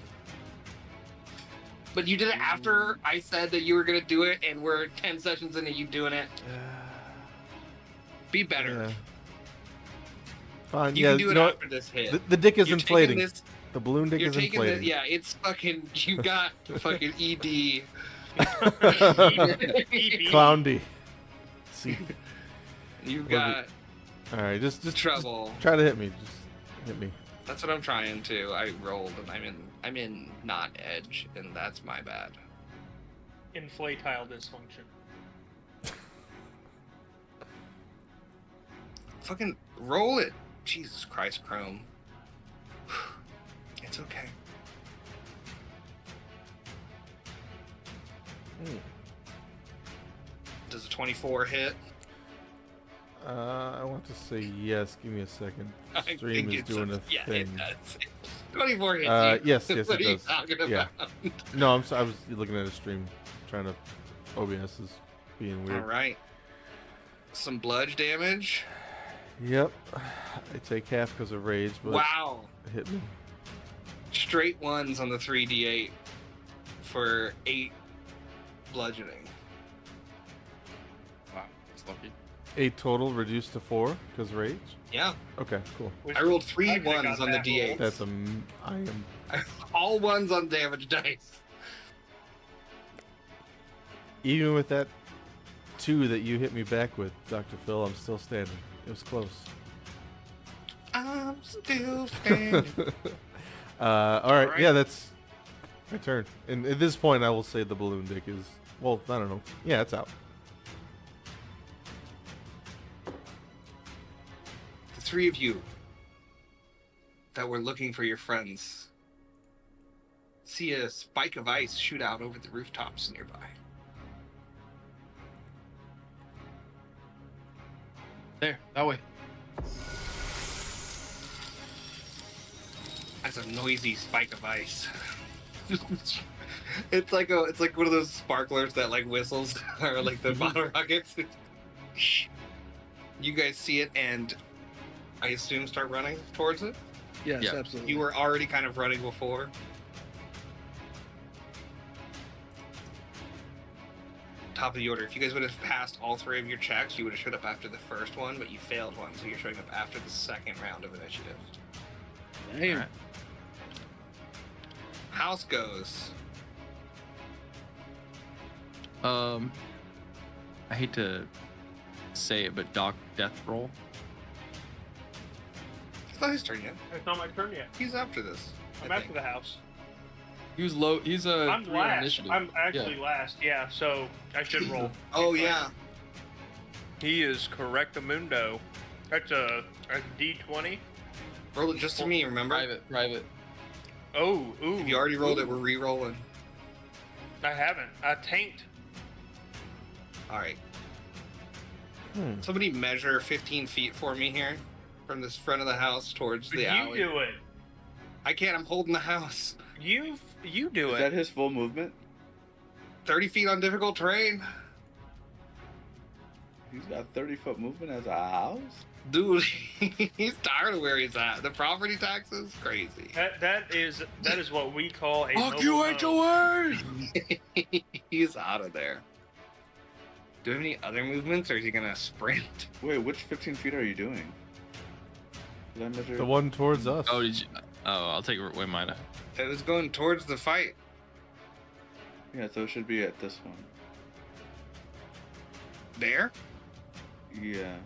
But you did it after I said that you were gonna do it, and we're 10 sessions into you doing it. Be better. Yeah. Fine. You yeah, can do it know after this hit. the dick is You're inflating. taking this- The balloon dick You're is taking inflating. the, yeah, it's fucking. You got fucking ED. EB. Clown D. See. You've got All right, just trouble. try to hit me. Just hit me. That's what I'm trying to. I rolled and I'm in not edge, and that's my bad. Inflatile dysfunction. Fucking roll it. Jesus Christ, Chrome. It's okay. Does a 24 hit? I want to say yes. Give me a second. I Stream think is it's doing a yeah, thing. it does. 24 hits you. Yes, What it are you does. talking Yeah. about? No, I was looking at a stream, trying to. OBS is being weird. All right. Some bludge damage. Yep. I take half because of rage, but Wow. it hit me. Straight ones on the 3d8 for 8 bludgeoning. Wow, that's lucky. 8 total, reduced to 4 because rage. Yeah, Okay, cool. I rolled 3 I could've ones got on the that D8s. roll. That's I am. All ones on damage dice. Even with that 2 that you hit me back with, Dr. Phil, I'm still standing. It was close. I'm still standing. All right, Alright. yeah, that's my turn. And at this point, I will say the balloon dick is, well, I don't know. Yeah, it's out. The 3 of you that were looking for your friends see a spike of ice shoot out over the rooftops nearby. There, that way. That's a noisy spike of ice. It's like one of those sparklers that like whistles, or like the bottle rockets. You guys see it, and I assume start running towards it. Yes, Yeah. absolutely. You were already kind of running before. Top of the order. If you guys would have passed all 3 of your checks, you would have showed up after the first one, but you failed one, so you're showing up after the second round of initiative. Damn. Alright. House goes. I hate to say it, but Doc death roll. It's not his turn yet. It's not my turn yet. He's after this. I'm I after think. the house. He was low. He's a I'm 3 on last. initiative. I'm actually last. Yeah, so I should roll. Oh yeah. He is correctamundo. That's a D20. Roll it just to me, remember? Private. Oh, ooh. If you already rolled it, we're re-rolling. I haven't. I tanked. Alright. Somebody measure 15 feet for me here. From this front of the house towards the You alley. do it. I can't, I'm holding the house. You do Is it. that his full movement? 30 feet on difficult terrain. He's got 30-foot movement as a house? Dude, he's tired of where he's at. The property taxes, crazy. That is what we call a Fuck mobile you, home. HOA! He's out of there. Do we have any other movements, or is he gonna sprint? Wait, which 15 feet are you doing? Did I measure? The one towards us. Oh, did you? Oh, I'll take it. Wait, mine. It was going towards the fight. Yeah, so it should be at this one. There? Yeah.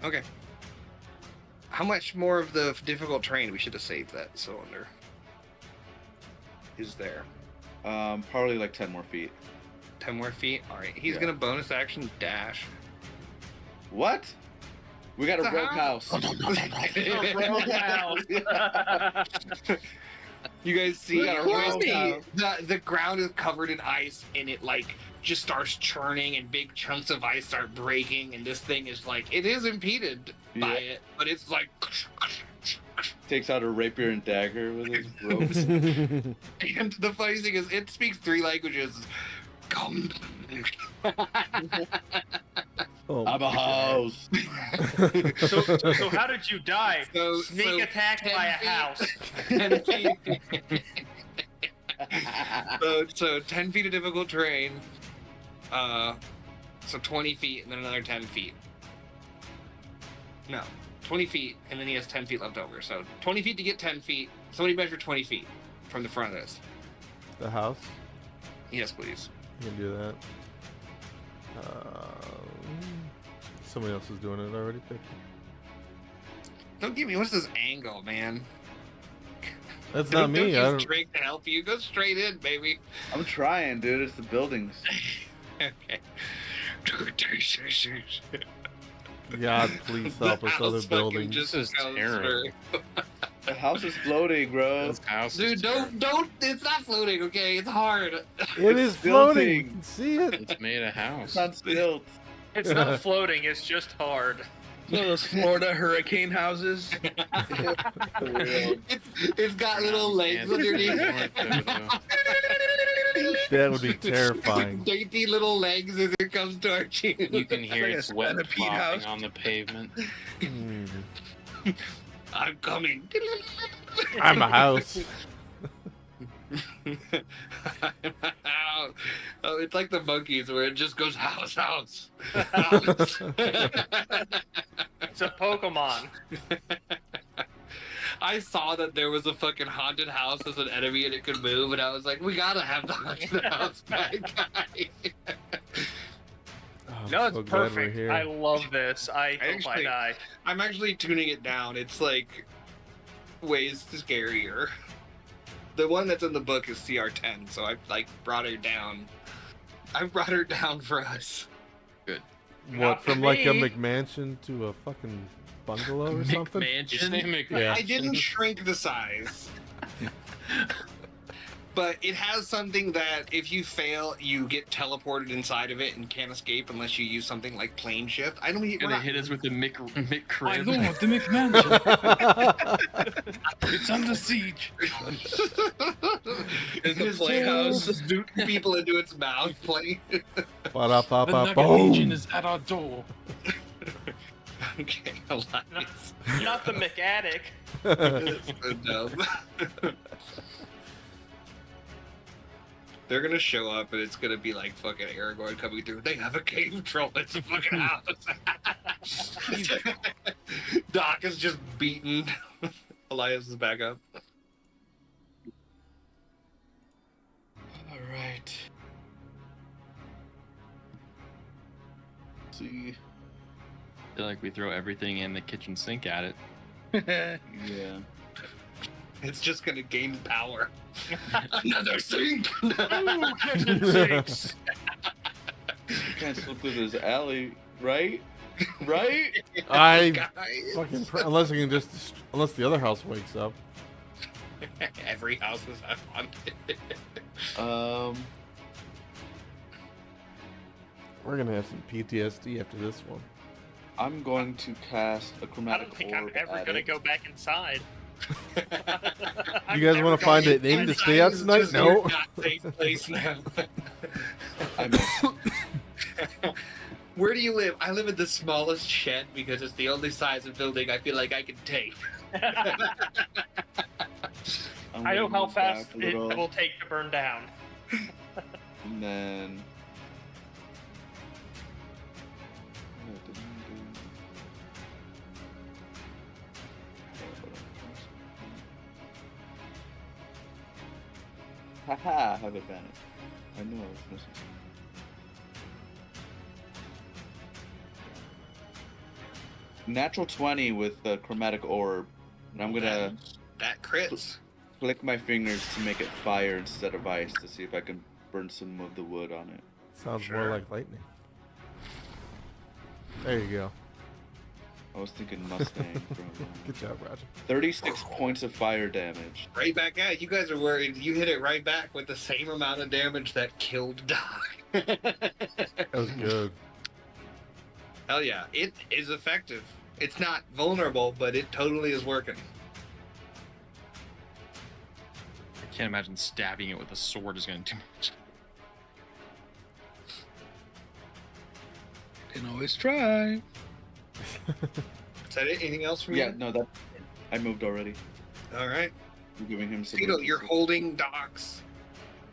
Okay. How much more of the difficult terrain? We should have saved that cylinder. Is there? Probably like 10 more feet. 10 more feet? Alright, he's Yeah. gonna bonus action dash. What? We got a It's a rogue house. You guys see, We got a rogue house. the ground is covered in ice, and it like just starts churning, and big chunks of ice start breaking, and this thing is like, it is impeded by Yeah. it, but it's like, Takes out a rapier and dagger with his ropes. and the funny thing is, it speaks 3 languages. Come. Oh, I'm a house. So how did you die? So- Sneak so attack 10 by a feet. house. 10 feet. So 10 feet of difficult terrain. So 20 feet and then another 10 feet. No, 20 feet and then he has 10 feet left over. So 20 feet to get 10 feet. Somebody measure 20 feet from the front of this. the house. Yes, please. You can do that. Somebody else is doing it already. Thank you. Don't give me, what's this angle, man? That's not Don't me. I use don't. Drake to help you. Go straight in, baby. I'm trying, dude. It's the buildings. Okay. God, please help The us. house Other fucking buildings. just This is goes terrible. through. The house is floating, bro. This house Dude, is don't, it's not floating, okay? It's hard. It is It's floating. We building. can see it. It's made a It's house. on stilts. It's not floating. It's just hard. You know those Florida hurricane houses? It's got little legs underneath. That would be terrifying. Dainty little legs as it comes towards you. You can hear Like a its wet centipede flopping house. on the pavement. Hmm. I'm coming. I'm a house. Oh, it's like the monkeys where it just goes house. House. It's a Pokemon. I saw that there was a fucking haunted house as an enemy and it could move, and I was like, we gotta have the haunted house bad guy. Oh, I'm No, it's so glad we're perfect. here. I love this. I hope I actually- die. I'm actually tuning it down. It's like ways scarier. The one that's in the book is CR10, so I've like brought her down. I've brought her down for us. What, Not from for like a me. McMansion to a fucking bungalow or something? McMansion. Yeah. I didn't shrink the size. But it has something that if you fail, you get teleported inside of it and can't escape unless you use something like plane shift. I don't even. Gonna hit us with the My McCrib. lord, the McMansion. It's under siege. It's the playhouse. just booting people into its mouth. Plane. The Ba-da-ba-ba, Nugget Legion boom! is at our door. Okay, Elias. Not the McAddick. That's so dumb. They're gonna show up and it's gonna be like fucking Aragorn coming through. They have a cave troll. It's a fucking house. Doc is just beaten. Elias is back up. All right. See. I feel like we throw everything in the kitchen sink at it. Yeah. It's just gonna gain power. Another sink. Kitchen sinks. You can't slip through this alley, right? Right? I Guys. fucking unless I can just unless the other house wakes up. Every house is haunted. We're gonna have some PTSD after this one. I'm going to cast a I chromatic don't think I'm orb ever at gonna it. go back inside. You guys want to find a name to stay out tonight? No. Not safe place now. I missed. Where do you live? I live in the smallest shed because it's the only size of building I feel like I can take. I'm I know gonna how move fast back a it little, will take to burn down. and then. Haha, I have advantage. I knew I was missing something. Natural 20 with the chromatic orb. And I'm gonna That crits. click my fingers to make it fire instead of ice to see if I can burn some of the wood on it. Sounds Sure. more like lightning. There you go. I was thinking Mustang. for a moment. Good job, Roger. 36 points of fire damage. Right back at you. Guys are worried. You hit it right back with the same amount of damage that killed Doc. That was good. Hell yeah. It is effective. It's not vulnerable, but it totally is working. I can't imagine stabbing it with a sword is gonna do much. Can always try. Is that it? Anything else from Yeah, you? no, that. I moved already. All right. I'm giving him some. Tito, you're holding Doc's.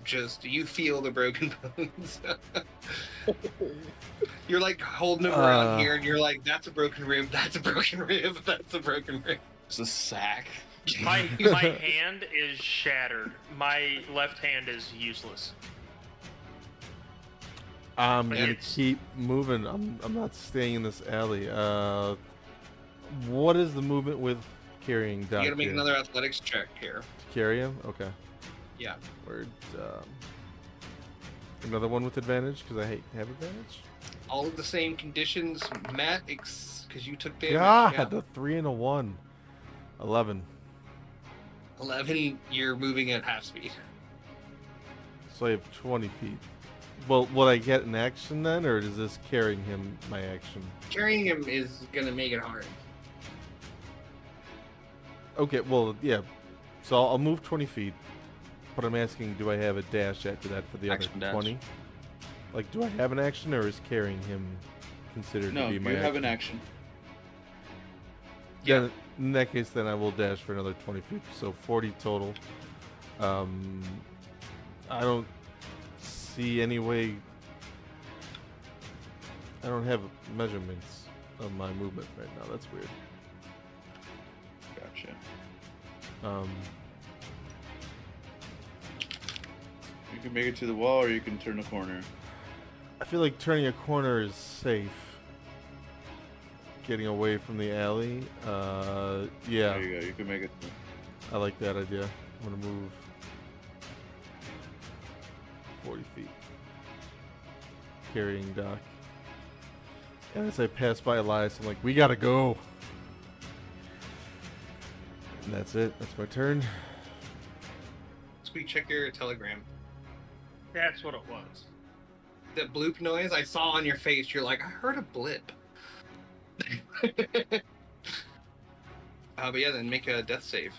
Just, you feel the broken bones. You're like holding him around here, and you're like, that's a broken rib, that's a broken rib, that's a broken rib. It's a sack. My hand is shattered. My left hand is useless. I'm But gonna it's- keep moving. I'm not staying in this alley. What is the movement with carrying Doc? You gotta make here? another athletics check here. To carry him? Okay. Yeah. Word. Another one with advantage because I have advantage. All of the same conditions met, because you took damage. God, Yeah. the 3 and a 1. 11. 11, you're moving at half speed. So I have 20 feet. Well, will I get an action then, or is this carrying him my action? Carrying him is gonna make it hard. Okay, well, yeah. So I'll move 20 feet. But I'm asking, do I have a dash after that for the Action other dash. 20? Like, do I have an action, or is carrying him considered No, to be you my have action? an action. Yeah. Then, in that case, then I will dash for another 20 feet. So 40 total. I don't see any way. I don't have measurements of my movement right now. That's weird. Gotcha. You can make it to the wall, or you can turn the corner. I feel like turning a corner is safe. Getting away from the alley. Yeah. There you go. You can make it. I like that idea. I'm gonna move 40 feet. Carrying Doc. And as I pass by Elias, I'm like, we gotta go. And that's it. That's my turn. Squeak, check your telegram. That's what it was. The bloop noise I saw on your face, you're like, I heard a blip. But yeah, then make a death save.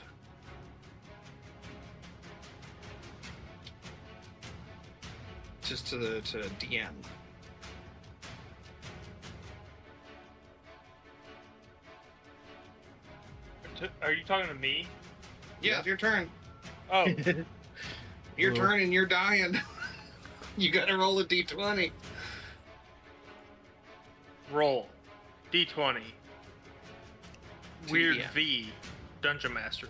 Just to DM. Are you talking to me? Yeah, it's your turn. Oh, Your turn and you're dying. You gotta roll a d20. roll. D20. Weird Yeah. V. Dungeon Master.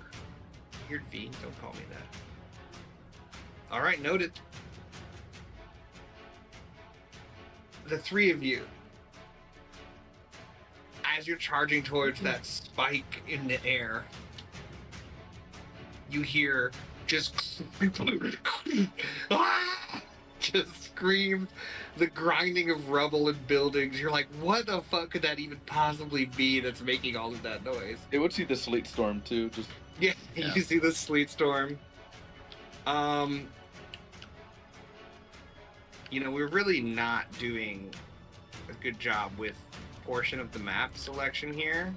Weird V, don't call me that. Alright, noted. The three of you, as you're charging towards that spike in the air, you hear just just screams, the grinding of rubble and buildings. You're like, what the fuck could that even possibly be that's making all of that noise? It would see the sleet storm too. Just Yeah, you see the sleet storm. You know, we're really not doing a good job with portion of the map selection here.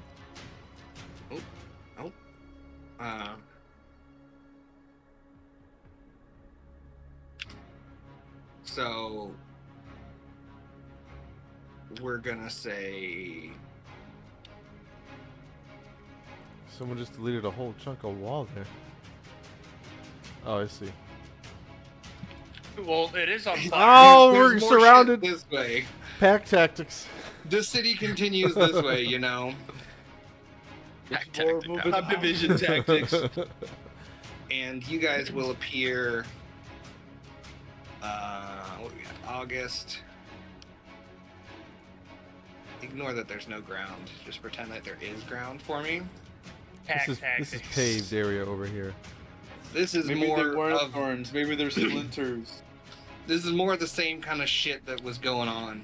So we're gonna say Someone just deleted a whole chunk of wall there. Oh, I see. Well, it is on fire. Oh, there's we're more surrounded. shit this way. Pack tactics. The city continues this way, you know. Division tactics. And you guys will appear. What we got? August. Ignore that there's no ground. Just pretend that there is ground for me. This is paved area over here. This is maybe more they weren't of thorns. Maybe they're splinters. this is more of the same kind of shit that was going on.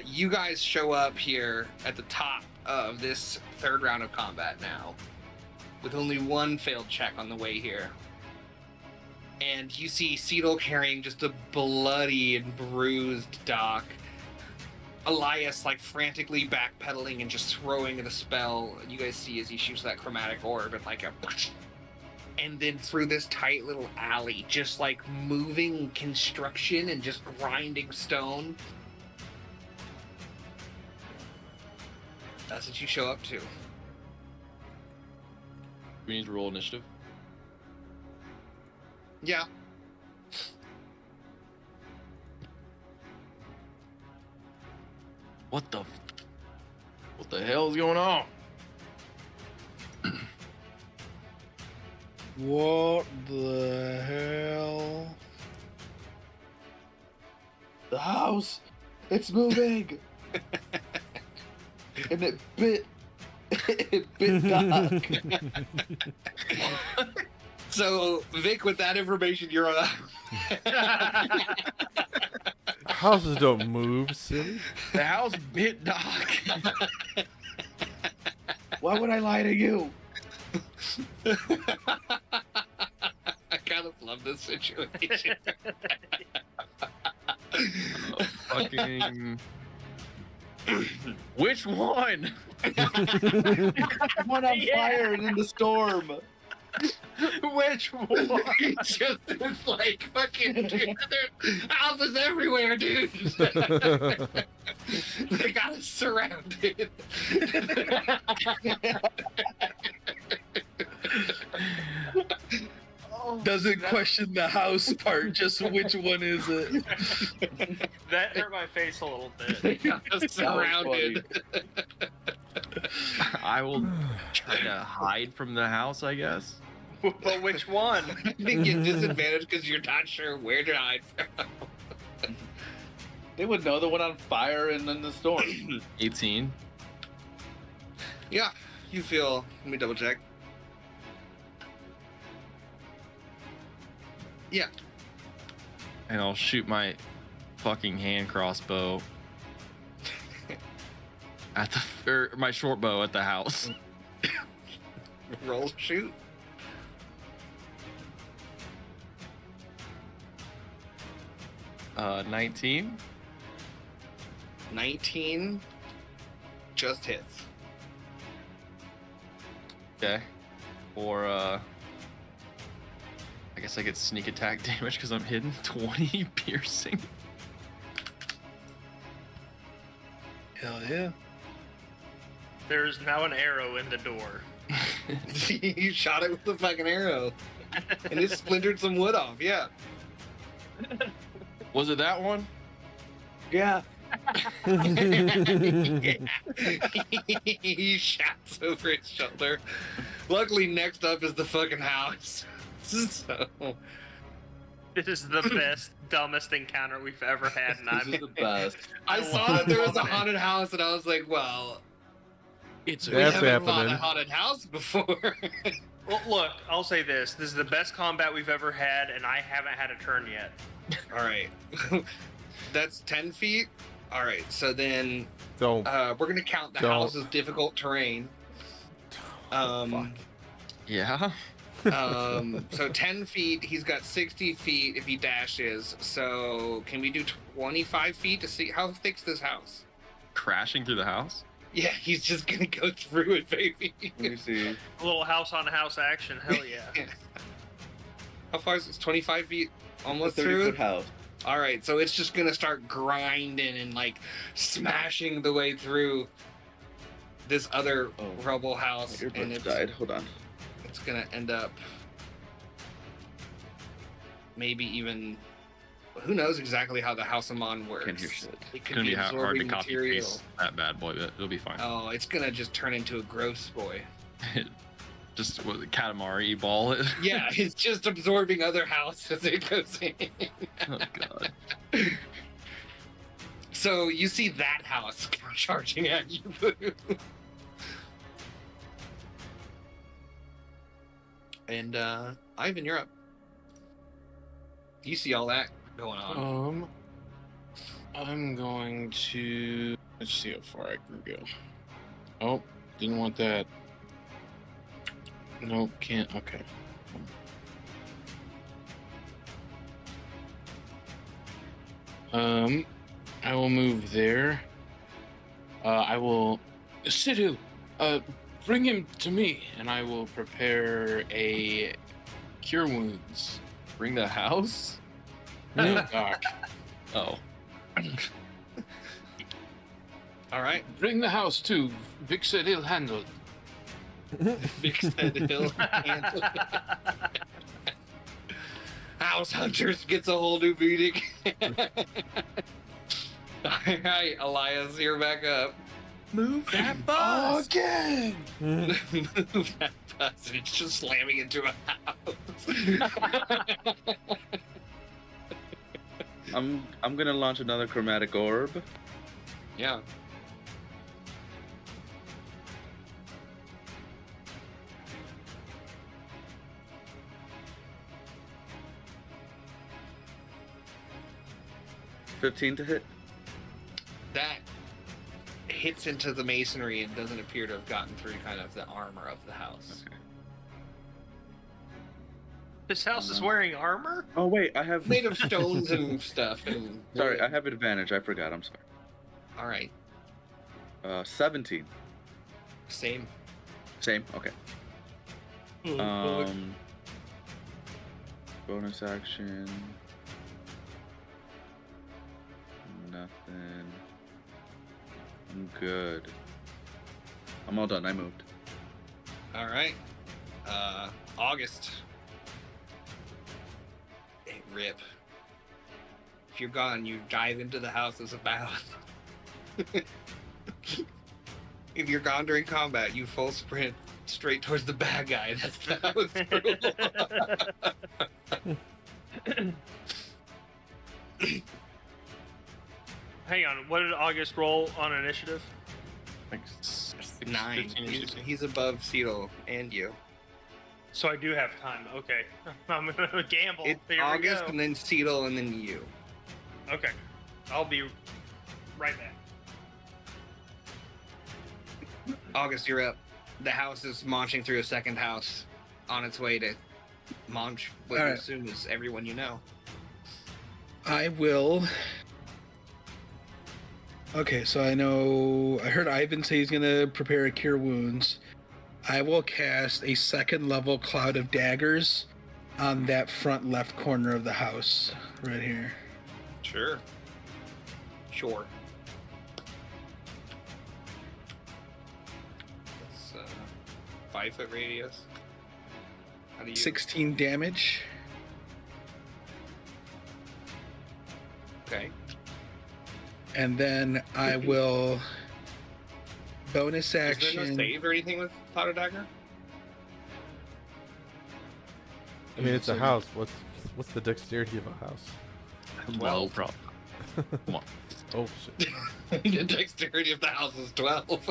You guys show up here at the top of this third round of combat now, with only one failed check on the way here. And you see Cedal carrying just a bloody and bruised Doc. Elias like frantically backpedaling and just throwing the spell. You guys see as he shoots that chromatic orb and like a, and then through this tight little alley, just like moving construction and just grinding stone. That's what you show up to. We need to roll initiative. Yeah. What the hell is going on? What the hell? The house, it's moving. And it bit Doc. So, Vic, with that information, you're on. Houses don't move, silly. The house bit Doc. Why would I lie to you? I kind of love this situation. Fucking. Which one? One on fire and in the storm. Which one? It's just it's like fucking dude, there's houses everywhere, dude. They got us surrounded. Doesn't question the house part, just which one is it? That hurt my face a little bit. Surrounded. I will try to hide from the house, I guess. But which one? I think you disadvantage because you're not sure where to hide from. They would know the one on fire and in the storm. 18. Yeah, you feel. Let me double check. Yeah. And I'll shoot my fucking hand crossbow at or my short bow at the house. Roll shoot. Uh, 19. 19 just hits. Okay. Or I guess I get sneak attack damage because I'm hidden. 20 piercing. Hell yeah. There's now an arrow in the door. You shot it with the fucking arrow. And it splintered some wood off, yeah. Was it that one? Yeah. He shouts over his shoulder. Luckily, next up is the fucking house. So, This is the best, dumbest encounter we've ever had, and This is the best. I saw that there was a haunted house, and I was like, well, It's we That's haven't fought happening. a haunted house before. Well, look, I'll say this. This is the best combat we've ever had, and I haven't had a turn yet. All right. That's 10 feet. All right, so then Don't. we're going to count the Don't. house as difficult terrain. Fuck. Yeah. So 10 feet, he's got 60 feet if he dashes. So can we do 25 feet to see how thick's this house? Crashing through the house? Yeah, he's just gonna go through it, baby. Let me see. A little house-on-house action, hell yeah. How far is this? 25 feet? Almost 30 through? foot house. All right, so it's just gonna start grinding and like smashing the way through this other Oh, rubble house, My and earbuds died. Hold on. it's gonna end up maybe even. Who knows exactly how the House of Mon works? Can't hear shit. It It's could gonna be be hard to absorbing copy material. paste that bad boy, but it'll be fine. Oh, it's gonna just turn into a gross boy. Just what, Katamari ball it. Yeah, it's just absorbing other house as it goes in. Oh god. So you see that house charging at you. And Ivan, you're up. You see all that going on. I'm going to let's see how far I can go. Oh, didn't want that. Nope, can't. Okay. I will move there. I will Sidhu, bring him to me, and I will prepare a cure wounds. Bring the house? No, Doc. Oh. All right. Bring the house too. Vic said he'll handle it. Vic said he'll handle it. House Hunters gets a whole new meeting. All right, Elias, you're back up. Move that bus. Again! Move that bus. And it's just slamming into a house. I'm gonna launch another chromatic orb. Yeah. $15 to hit. That hits into the masonry and doesn't appear to have gotten through kind of the armor of the house. Okay. This house is wearing armor? Oh wait, I have. Made of stones and stuff. And Sorry, I have advantage. I forgot. I'm sorry. All right. 17. Same. Same. Okay. Bonus action. Nothing. I'm good. I'm all done. I moved. All right. August. Rip. If you're gone, you dive into the house as a bath. If you're gone during combat, you full sprint straight towards the bad guy. That's how it's ruled. Hang on, what did August roll on initiative? Like 9. 15, He's above Cecil and you. So I do have time. Okay, I'm gonna gamble. It's Here August we and go. then Cecil and then you. Okay, I'll be right back. August, you're up. The house is marching through a second house on its way to launch what you Alright. assume is everyone you know. I will. Okay, so I heard Ivan say he's gonna prepare a cure wounds. I will cast a second level cloud of daggers on that front left corner of the house, right here. Sure. Sure. That's 5-foot radius. How do you? 16 damage. Okay. And then I will bonus Is there action. no save or anything with Cloud of Dagger? I mean, it's a house. What's the dexterity of a house? Well, probably. Oh shit. The dexterity of the house is 12.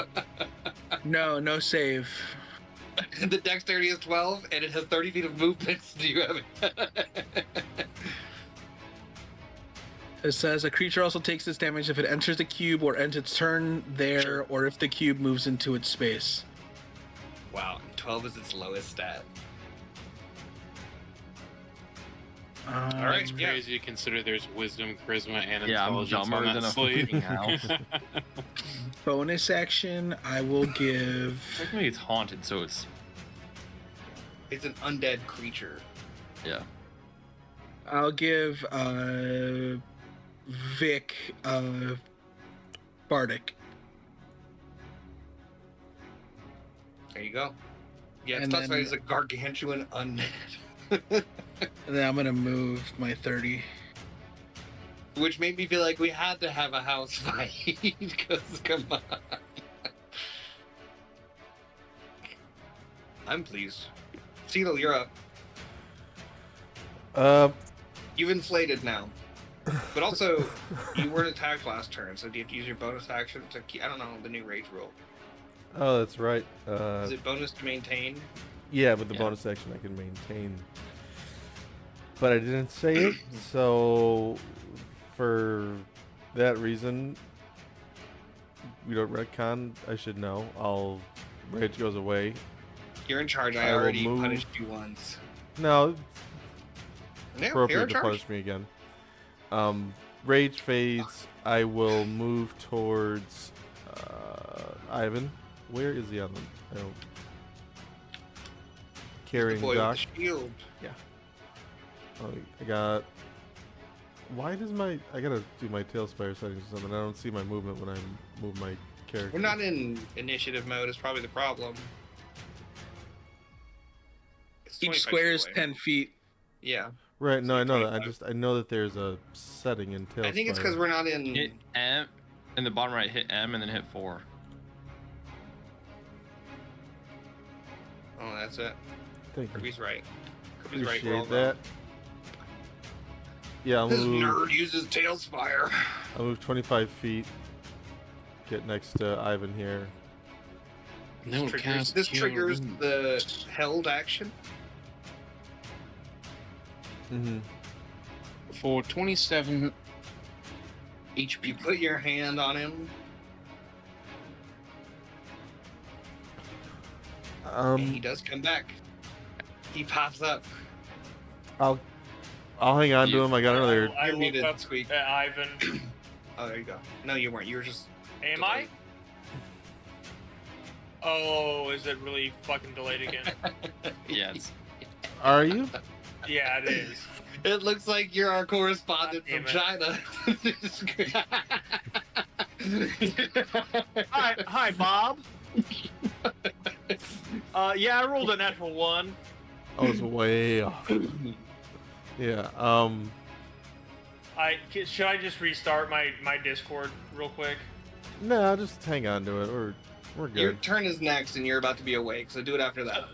No save. The dexterity is 12, and it has 30 feet of movement. Do you have it? It says a creature also takes this damage if it enters the cube or ends its turn there, Sure. or if the cube moves into its space. Wow, 12 is its lowest stat. All right. It's yeah. crazy to consider there's wisdom, charisma, and Yeah, I'm intelligence dumber on than that a sleeve. fucking house. Bonus action, I will give. Technically, it's haunted, so it's It's an undead creature. yeah. I'll give Vic Bardic. There you go. Yeah, it's And classified then- as a gargantuan undead. And then I'm gonna move my 30. Which made me feel like we had to have a house fight. Because, come on. I'm pleased. Cecil, you're up. You've inflated now. But also, you weren't attacked last turn, so do you have to use your bonus action to keep... I don't know, the new rage rule. Oh, that's right. Is it bonus to maintain? Yeah, with the Yeah. bonus action, I can maintain. But I didn't say it, so for that reason, we don't retcon. I should know. Rage goes away. You're in charge. I I will already move. punished you once. No, Yeah, you're appropriate in to charge. punish me again. Rage fades. I will move towards Ivan. Where is the other one? I don't. The Carrying boy Doc. with the shield. Oh, I got. Why does my. I gotta do my Talespire settings or something. I don't see my movement when I move my character. We're not in initiative mode. Is probably the problem. It's 25 Each square is away. 10 feet. Yeah, Right, no, I know that. 25. I know that there's a setting in Talespire. I think it's because we're not in. Hit M in the bottom right. Hit M and then hit 4. Oh, that's it. Thank you. Kirby's right. Kirby's right. We're all Appreciate that. Yeah, wrong. This nerd uses Talespire. I'll move 25 feet. Get next to Ivan here. No, This triggers the held action. Mm-hmm. For 27 You HP. put your hand on him, and he does come back. He pops up. I'll hang on to You- him. I got another. I You're look muted, up Squeak. at Ivan. Oh, there you go. No, you weren't. You were just. Am I? Oh, is it really fucking delayed again? Yeah, it's Are you? Yeah, it is. It looks like you're our correspondent God from damn China. Hi, Bob. Yeah, I rolled a natural 1. I was way off. Yeah. Should I just restart my Discord real quick? No, just hang on to it. We're good. Your turn is next, and you're about to be awake, so do it after that.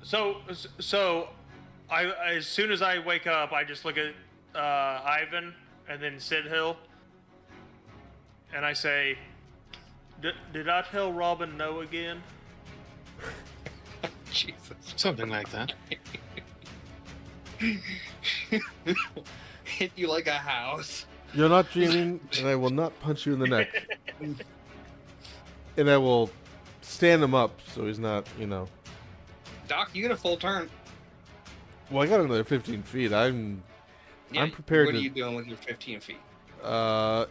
So I as soon as I wake up, I just look at Ivan and then Sid Hill, and I say, "Did I tell Robin no again?" Jesus. Something like that. Hit you like a house. You're not dreaming, and I will not punch you in the neck. And I will stand him up so he's not, Doc, you get a full turn. Well, I got another 15 feet. I'm prepared What to. are you doing with your 15 feet? Where's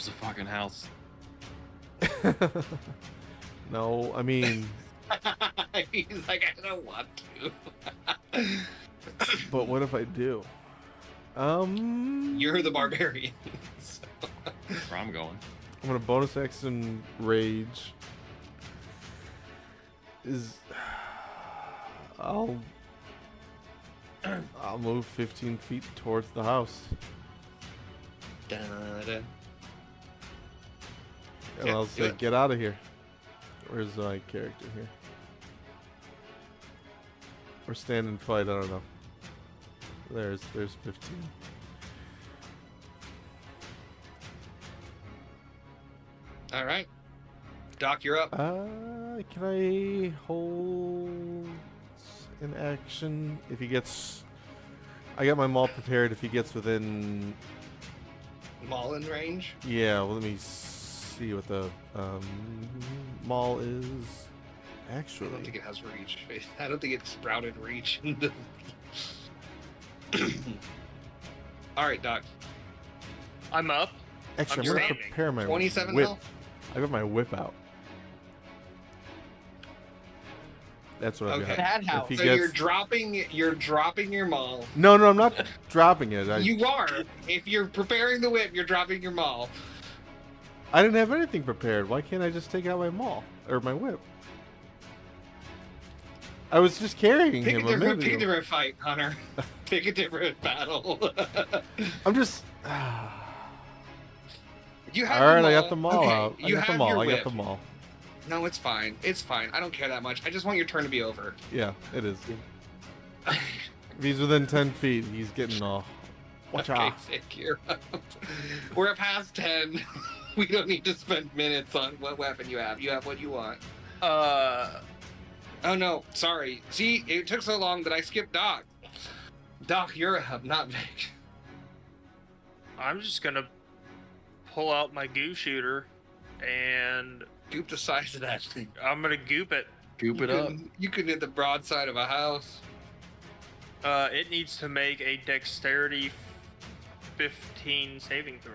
the fucking house? No, I mean, He's like, I don't want to. but what if I do? You're the barbarian. That's where I'm going. I'm gonna bonus action rage. I'll move 15 feet towards the house, Da-da. and Yeah, I'll do say, it. "Get out of here." Where's my character here? Or stand and fight? I don't know. There's 15. All right. Doc, you're up. Can I hold an action if he gets? I got my maul prepared. If he gets within, Maul in range. yeah. Well, let me see what the maul is. I don't Actually, think it has reach. I don't think it's sprouted reach. All right, Doc. I'm up. actually, I'm I'm gonna standing. prepare my 27 whip. health. I got my whip out. That's what I've Okay. got. That house. If he So gets, you're dropping your maul. no, I'm not dropping it. You are. If you're preparing the whip, you're dropping your maul. I didn't have anything prepared. Why can't I just take out my maul or my whip? I was just carrying Pick him a a minute different ago. fight, Hunter. Pick a different battle. I'm just. You have All your right, I got maul. the maul Okay, out. I you got the have maul. your I got whip. the maul. No, it's fine. It's fine. I don't care that much. I just want your turn to be over. Yeah, it is. If he's within 10 feet, he's getting all. Watch Okay, out. sick, you're up. We're past 10. We don't need to spend minutes on what weapon you have. You have what you want. Oh no, sorry. See, it took so long that I skipped Doc. Doc, you're up, not Vic. I'm just gonna pull out my goo shooter, and Goop the size of that thing. I'm gonna goop it. Goop it up. You can hit the broadside of a house. It needs to make a dexterity 15 saving throw.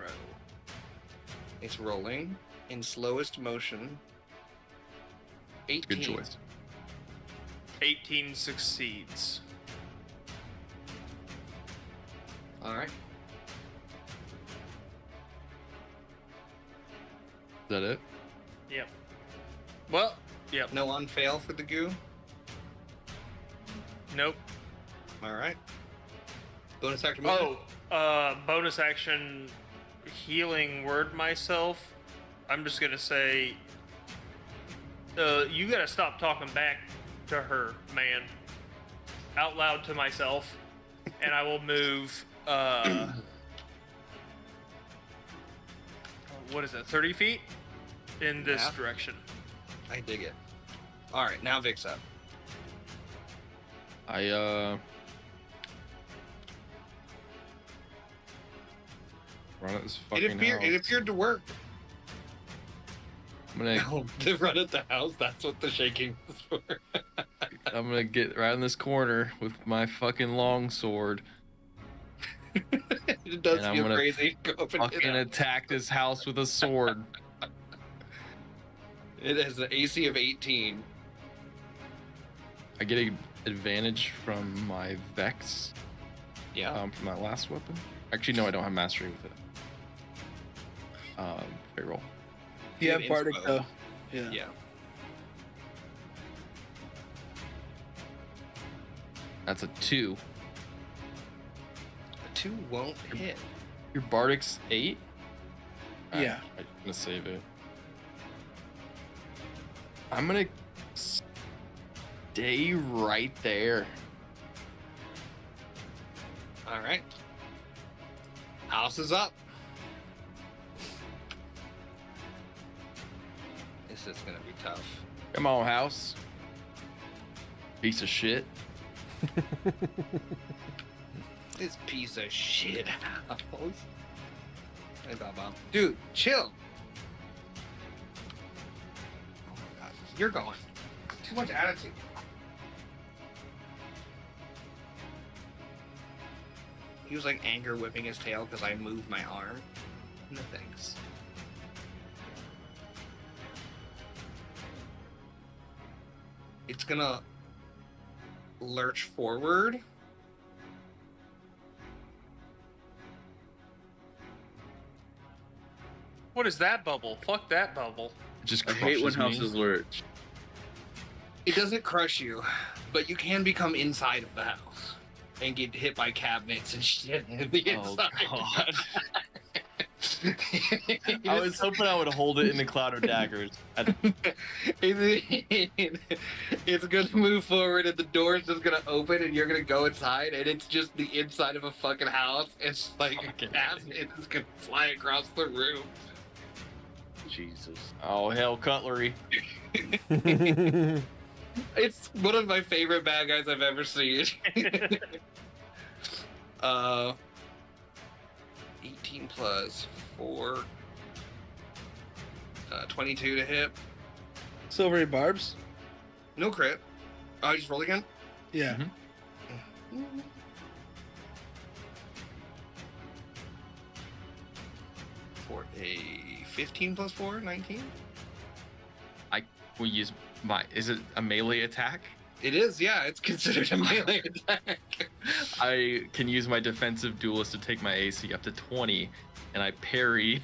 It's rolling in slowest motion. 18. Good choice. 18 succeeds. All right. Is that it? Yep. Well, yep. No unfail for the goo. Nope. All right. Bonus action. movement? Bonus action healing word myself. I'm just gonna say, you gotta stop talking back to her, man. Out loud to myself. And I will move, what is it, 30 feet? In this Yeah. direction. I dig it. All right, now Vic's up. I run at this fucking house. It appeared to work. I'm gonna No, to run at the house, that's what the shaking was for. I'm gonna get right in this corner with my fucking long sword. It does And I'm feel gonna crazy. Go up and Fucking hit him. attack this house with a sword. It has an AC of 18. I get an advantage from my Vex. Yeah. From my last weapon. Actually, no, I don't have mastery with it. Great roll. You Yeah, have Bardic inspo. though. Yeah. Yeah. That's a 2. A 2 won't hit. Your Bardic's 8? Yeah. I'm gonna save it. I'm gonna stay right there. All right. House is up. This is gonna be tough. Come on, house. Piece of shit. This piece of shit house. Hey, Bob. Dude, chill. Oh my god. You're going. Too much attitude. He was like anger whipping his tail because I moved my arm. No thanks. It's gonna lurch forward. What is that bubble? Fuck that bubble. It just I hate when crushes me. houses lurch. It doesn't crush you, but you can become inside of the house and get hit by cabinets and shit in the inside. Oh god. I was hoping I would hold it in the cloud of daggers. It's gonna move forward and the door's just gonna open and you're gonna go inside and it's just the inside of a fucking house. It's like a cabinet is gonna fly across the room. Jesus. Oh hell, cutlery. It's one of my favorite bad guys I've ever seen. 18 plus 4. 22 to hit. Silvery barbs. No crit. Oh, I just roll again? Yeah. For a 15 plus 4, 19? We use my. Is it a melee attack? It is, yeah. It's considered a melee attack. I can use my defensive duelist to take my AC up to 20, and I parry.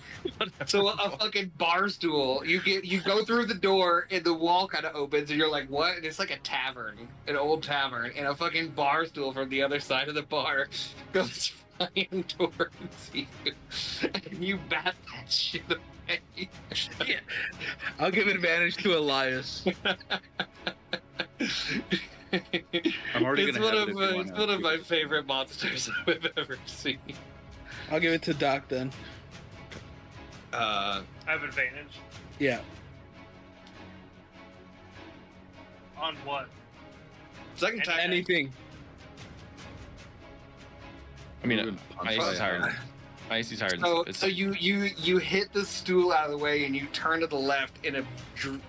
So a fucking bar stool. You go through the door and the wall kind of opens and you're like, what? And it's like a tavern, an old tavern, and a fucking bar stool from the other side of the bar goes flying towards you, and you bat that shit away. Shit. I'll give advantage to Elias. I'm already It's gonna one have of it if you my, want it's one of my favorite monsters I've ever seen. I'll give it to Doc then. I have advantage. Yeah. On what? Second attack. Anything. I mean, Even my punch AC's higher. My AC's higher. So you hit the stool out of the way and you turn to the left in a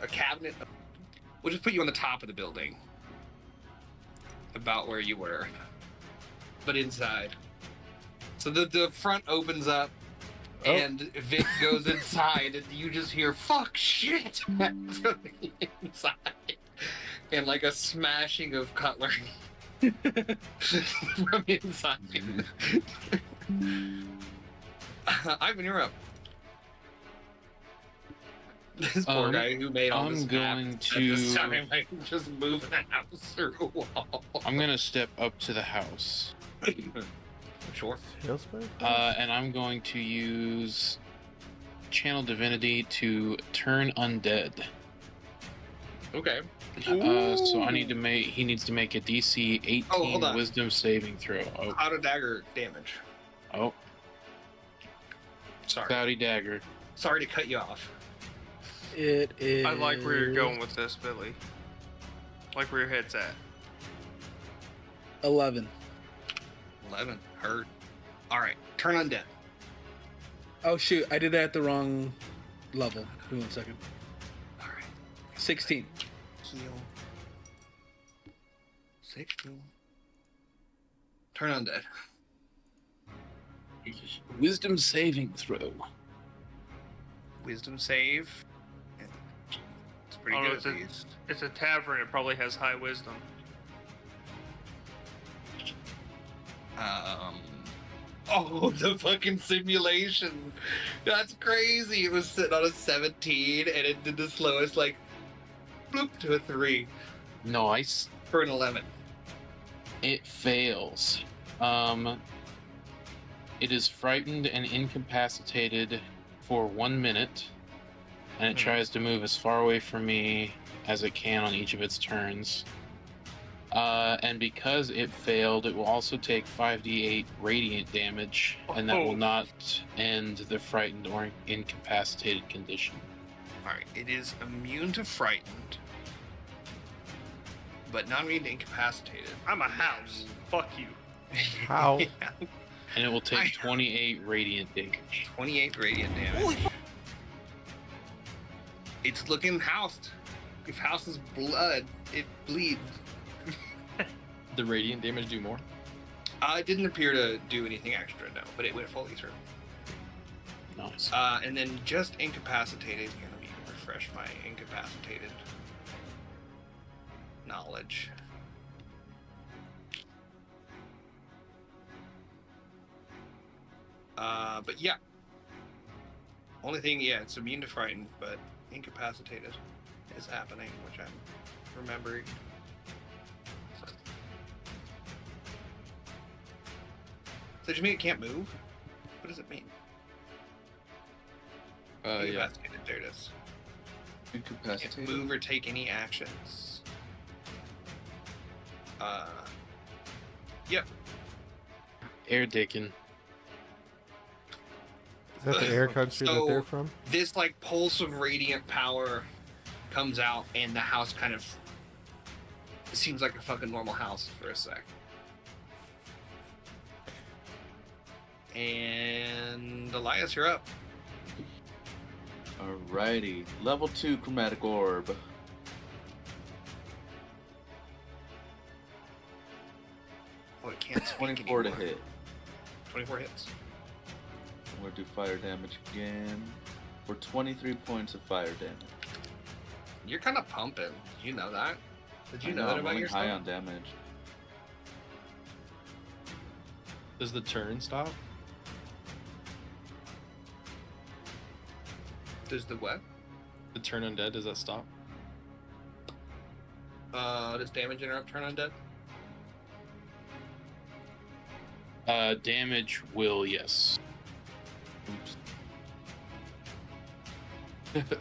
cabinet. We'll just put you on the top of the building, about where you were, but inside. So the front opens up, and Vic goes inside, and you just hear "fuck shit" from the inside, and like a smashing of cutlery from inside. Ivan, you're up. This poor guy who made all this I'm going map at this to- time, like, just moving a house through a wall. I'm gonna step up to the house, Sure. Talespire? and I'm going to use Channel Divinity to turn undead. Okay. So I need to make. He needs to make a DC 18 hold on. Wisdom saving throw. Oh, Auto dagger damage. oh, Sorry. cloudy dagger. Sorry to cut you off. It is. I like where you're going with this, Billy. Like where your head's at. 11. 11. Hurt. Alright. Turn undead. Oh shoot! I did that at the wrong level. Give me 1 second. Alright. 16. Heal. 16. Turn undead. Wisdom saving throw. Wisdom save. It's pretty Oh, no, good. it's a- at least. It's a tavern. It probably has high wisdom. Oh, the fucking simulation. That's crazy. It was sitting on a 17 and it did the slowest, like, bloop to a 3 Nice. for an 11. It fails. It is frightened and incapacitated for 1 minute, and it tries to move as far away from me as it can on each of its turns. And because it failed, it will also take 5d8 radiant damage, and that will not end the frightened or incapacitated condition. Alright, it is immune to frightened, but not immune to incapacitated. I'm a house. Fuck you. How? Yeah, And it will take 28 radiant damage. 28 radiant damage. It's looking housed. If house is blood, it bleeds. The radiant damage do more? It didn't appear to do anything extra, no, but it went fully through. Nice. And then just incapacitated. Here, let me refresh my incapacitated knowledge. But yeah. Only thing, yeah, it's immune to frightened, but incapacitated is happening, which I'm remembering. So does it mean it can't move? What does it mean? Yeah. Incapacitated, there it is. Can't Incapacitated. move or take any actions. Yep. Air Dickin. Is that the air country that they're So- from? This like pulse of radiant power comes out, and the house kind of seems like a fucking normal house for a sec. And Elias, you're up. Alrighty. Level 2 chromatic orb. Oh, it can't speak 24 to anymore. hit. 24 hits. I'm gonna do fire damage again. For 23 points of fire damage. You're kind of pumping. You know that? Did you I know that I'm about rolling yourself? high on damage. Does the turn stop? Does the what? The turn undead, does that stop? Does damage interrupt turn undead? Damage will, yes. Oops.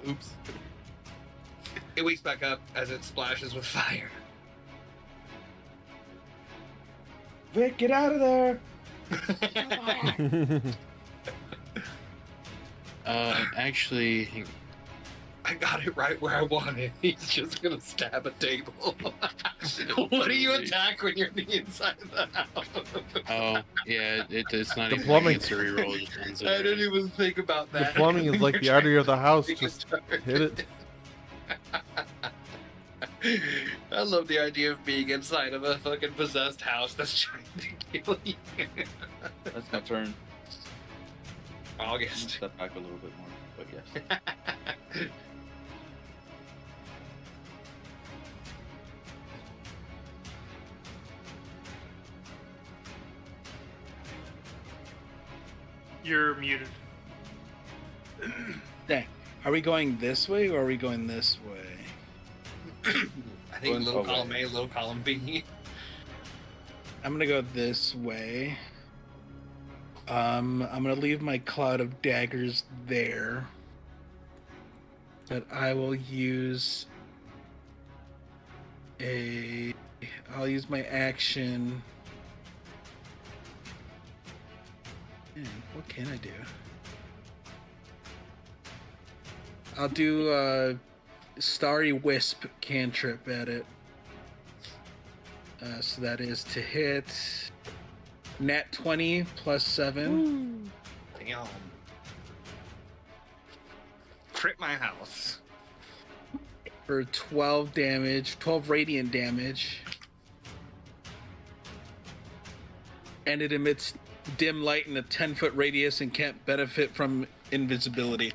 Oops. It wakes back up as it splashes with fire. Vic, get out of there! Actually, I got it right where I wanted. He's just gonna stab a table. What do you attack when you're on the inside of the house? oh, yeah, it's not The even plumbing. It's a reroll. It just ends I it. didn't even think about The that. plumbing is like the artery of the house. Just hit it. I love the idea of being inside of a fucking possessed house that's trying to kill you. That's my turn. August. Step back a little bit more, but yes. You're muted. Dang. Are we going this way or are we going this way? I think little Okay. column A, little column B. I'm gonna go this way. I'm gonna leave my cloud of daggers there. But I will use I'll use my action. Man, what can I do? I'll do Starry Wisp cantrip at it. So that is to hit nat 20 plus 7 Damn. Crit my house. for 12 damage, 12 radiant damage. And it emits dim light in a 10-foot radius and can't benefit from invisibility.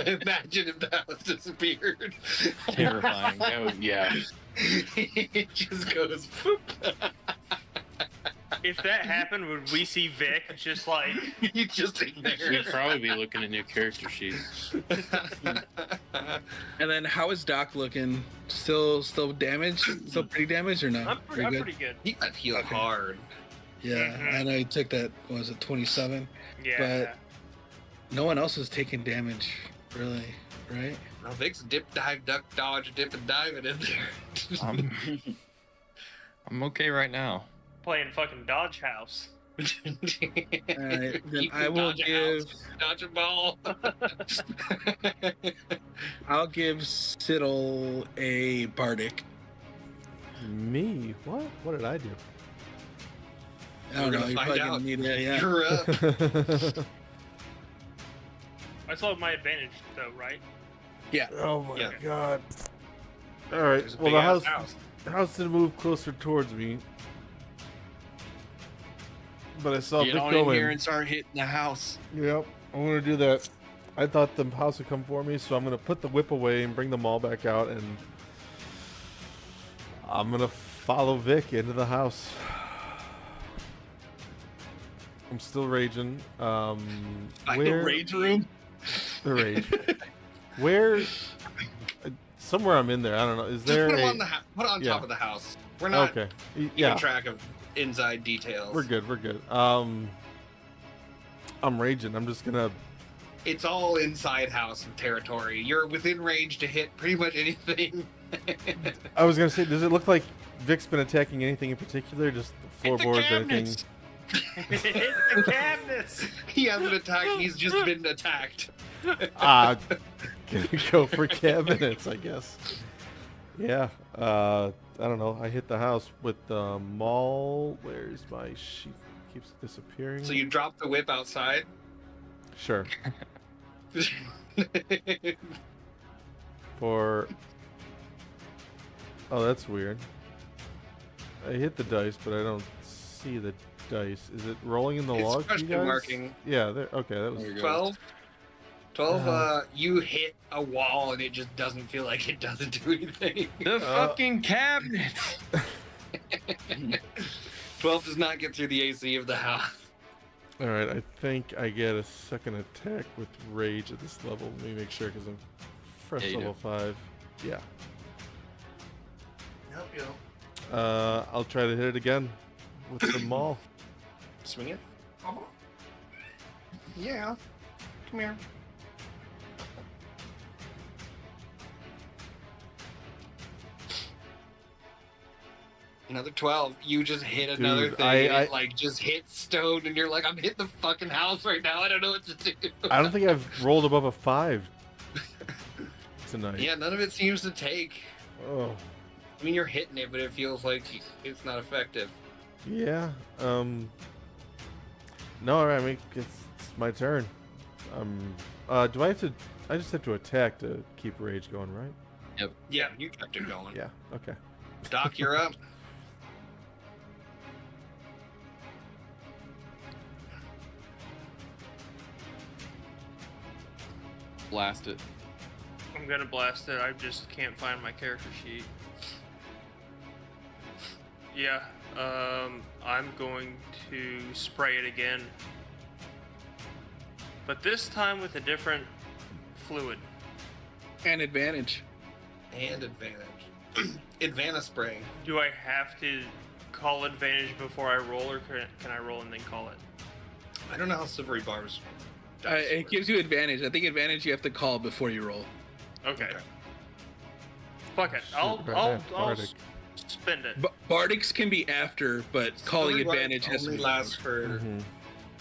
Imagine if the house disappeared. Terrifying. That would, yeah. It just goes. Whoop. If that happened, would we see Vic just like You just in We'd there. probably be looking at new character sheets. And then how is Doc looking? Still damaged? Still pretty damaged or no? I'm Pretty good? pretty good. He got healed Okay. hard. Yeah, Mhm. I know he took that. Was it 27? Yeah. But no one else is taking damage, really, right? Now Vic's dip, dive, duck, dodge, dip, and diving in there. I'm okay right now. Playing fucking Dodge House. Alright, then You I will dodge a give. house, dodge a ball. I'll give Siddle a Bardic. Me? What? What did I do? I don't We're know. gonna You're find probably out. gonna need it. Yeah. You're up. I still have my advantage though, right? Oh my Yeah. god. All right. There's a Well, the big-ass house didn't move closer towards me, but I saw Get Vic on go in here in. and start hitting the house. Yep, I'm gonna do that. I thought the house would come for me, so I'm gonna put the whip away and bring the maul back out, and I'm gonna follow Vic into the house. I'm still raging. Like Where the rage room. the rage? Where? Somewhere I'm in there. I don't know. Is Just there put it a? on put it on Yeah. top of the house. We're not Okay. keeping Yeah. track of inside details. We're good. We're good. I'm raging. I'm just gonna. It's all inside house territory. You're within range to hit pretty much anything. I was gonna say, does it look like Vic's been attacking anything in particular? Just the Hit the floorboards, anything? cabinets. Hit the cabinets. He hasn't attacked. He's just been attacked. Gonna go for cabinets, I guess. Yeah. I don't know. I hit the house with the maul. Where's my sheep? Keeps disappearing. So you drop the whip outside. Sure. For. Oh, that's weird. I hit the dice, but I don't see the dice. Is it rolling in the It's log? for you question guys? marking. Yeah. There. Okay. That was. There you go. 12. 12, you hit a wall and it just doesn't feel like it doesn't do anything. The fucking cabinets. 12 does not get through the AC of the house. All right, I think I get a second attack with rage at this level. Let me make sure because I'm fresh Yeah, you level 5. Yeah. Help you. I'll try to hit it again with the maul. Swing it. Yeah. Come here. Another 12. You just hit another Dude, thing. I- and it, like, just hit stone, and you're like, I'm hitting the fucking house right now. I don't know what to do. I don't think I've rolled above a 5 tonight. Yeah, none of it seems to take. Oh, I mean, you're hitting it, but it feels like it's not effective. yeah. No, all right, I mean, it's my turn. Do I have to? I just have to attack to keep rage going, right? Yeah, you kept it going. Yeah. Okay. Doc, you're up. Blast it. I'm gonna blast it. I just can't find my character sheet. Yeah. I'm going to spray it again, but this time with a different fluid. And advantage. And advantage. Advantage spray. Do I have to call advantage before I roll, or can I roll and then call it? I don't know how silvery bars. It gives you advantage. I think advantage you have to call before you roll. Okay. Okay. Fuck it. I'll Bardic. spend it. Bardics can be after, but calling Silvery bars advantage has to only be lasts for Mhm.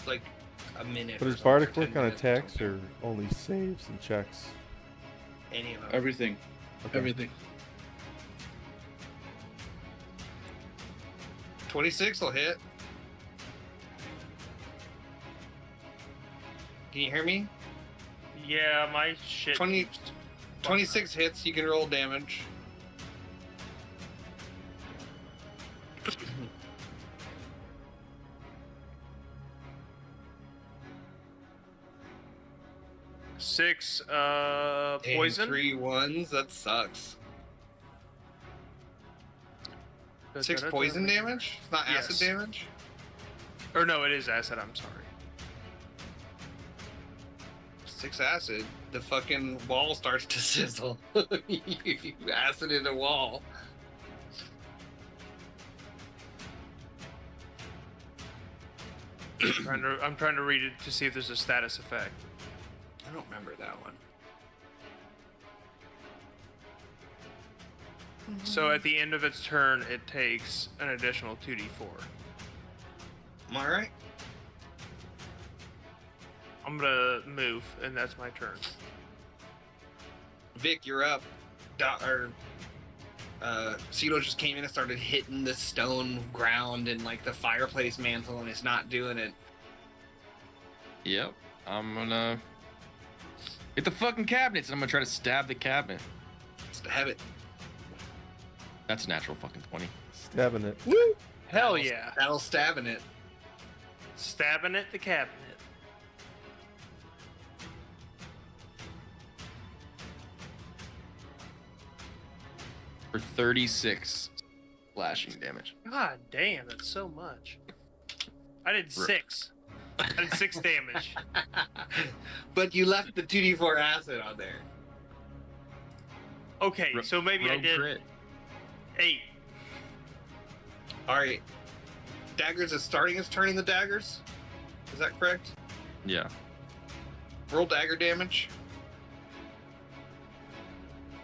like a minute. But or does something, Bardic 10 work on minutes. attacks or only saves and checks? Any of them. Everything. Okay. everything. 26 will hit. Can you hear me? Yeah, my shit. 26 hits. You can roll damage. Six. And Poison. 3 ones. That sucks. 6 poison damage. It's not acid Yes. damage. Or no, it is acid. I'm sorry. 6 acid. the fucking wall starts to sizzle. You acid in a wall. I'm trying to read it to see if there's a status effect. I don't remember that one. So at the end of its turn, it takes an additional 2d4. Am I right? I'm gonna move, and that's my turn. Vic, you're up. Cito just came in and started hitting the stone ground and like the fireplace mantle, and it's not doing it. Yep. I'm gonna hit the fucking cabinets, and I'm gonna try to stab the cabinet. Stab it. That's a natural fucking 20. Stabbing it. Woo! Hell yeah. That'll stabbing it. Stabbing at the cabinet. For 36 slashing damage. God damn, that's so much. I did 6. I did 6 damage. But you left the 2d4 acid on there. Okay, so maybe I Rogue did crit. 8. Alright. Daggers is starting his turn in the daggers. Is that correct? Yeah. Roll dagger damage.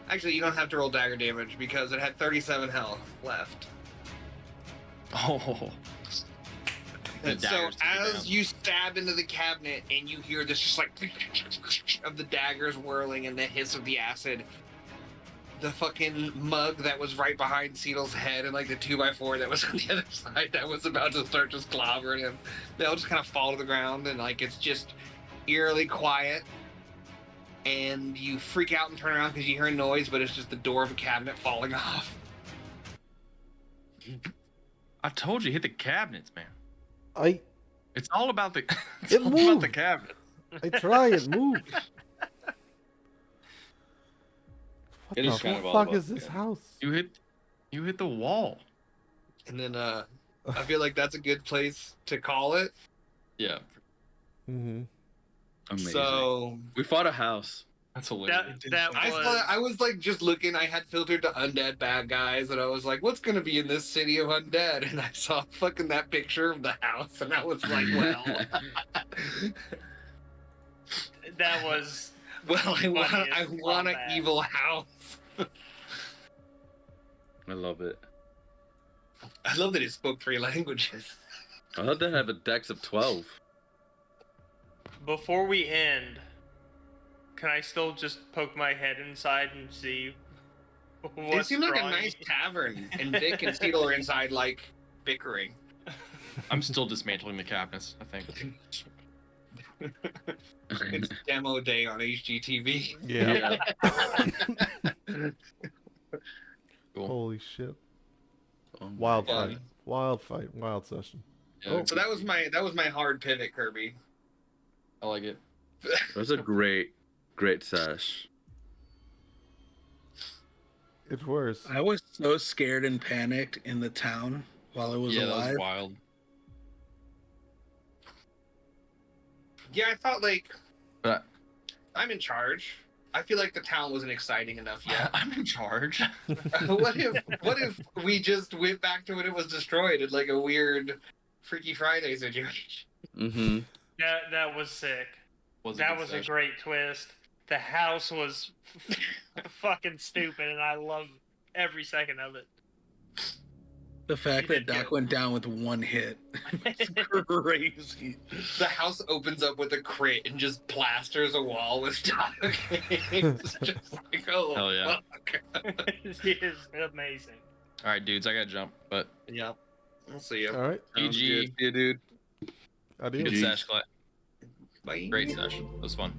Actually, you don't have to roll dagger damage because it had 37 health left. Oh. The And so daggers to the as ground. you stab into the cabinet and you hear this just like of the daggers whirling and the hiss of the acid, the fucking mug that was right behind Ceto's head and like the 2x4 that was on the other side that was about to start just clobbering him, they'll just kind of fall to the ground and like it's just eerily quiet. And you freak out and turn around because you hear a noise, but it's just the door of a cabinet falling off. I told you, hit the cabinets, man. I It's all about the. It's It all about moved. the cabinet. try it move. What It the is kind of all fuck about is this the house? You hit the wall. And then I feel like that's a good place to call it. Yeah, Mm-hmm. Amazing. So We fought a house. that's hilarious. That was... I was like just looking. I had filtered to undead bad guys, and I was like, "What's gonna be in this city of undead?" And I saw fucking that picture of the house, and I was like, "Well, That was... well, I Funniest want an combat. evil house." I love it. I love that it spoke 3 languages. I thought they have a dex of 12. Before we end, can I still just poke my head inside and see It what's seemed like a drawing nice me? tavern, and Vic and Cedal are inside, like bickering. I'm still dismantling the cabinets. I think. It's demo day on HGTV. Yeah. Cool. Holy shit. Wild. Wild Fun. fight. Wild fight. Wild session. Yeah, So that was my hard pivot, Kirby. I like it. That was a great sesh. It's worse. I was so scared and panicked in the town while I was Yeah, that alive. was wild. Yeah, I thought like But I'm in charge. I feel like the town wasn't exciting enough yet. I'm in charge. what if we just went back to when it was destroyed in like a weird Freaky Friday situation? Mm-hmm. That was sick. Was a That good was a session. great twist. The house was fucking stupid, and I loved every second of it. The fact You that did Doc good. went down with one hit. It's crazy. The house opens up with a crit and just plasters a wall with Doc. It's just like, oh, Hell yeah. fuck. It is amazing. All right, dudes, I gotta jump. But Yeah. We'll see you. All right. Sounds GG. good. Yeah, dude. Adios. good sesh, Bye. great session. It was fun.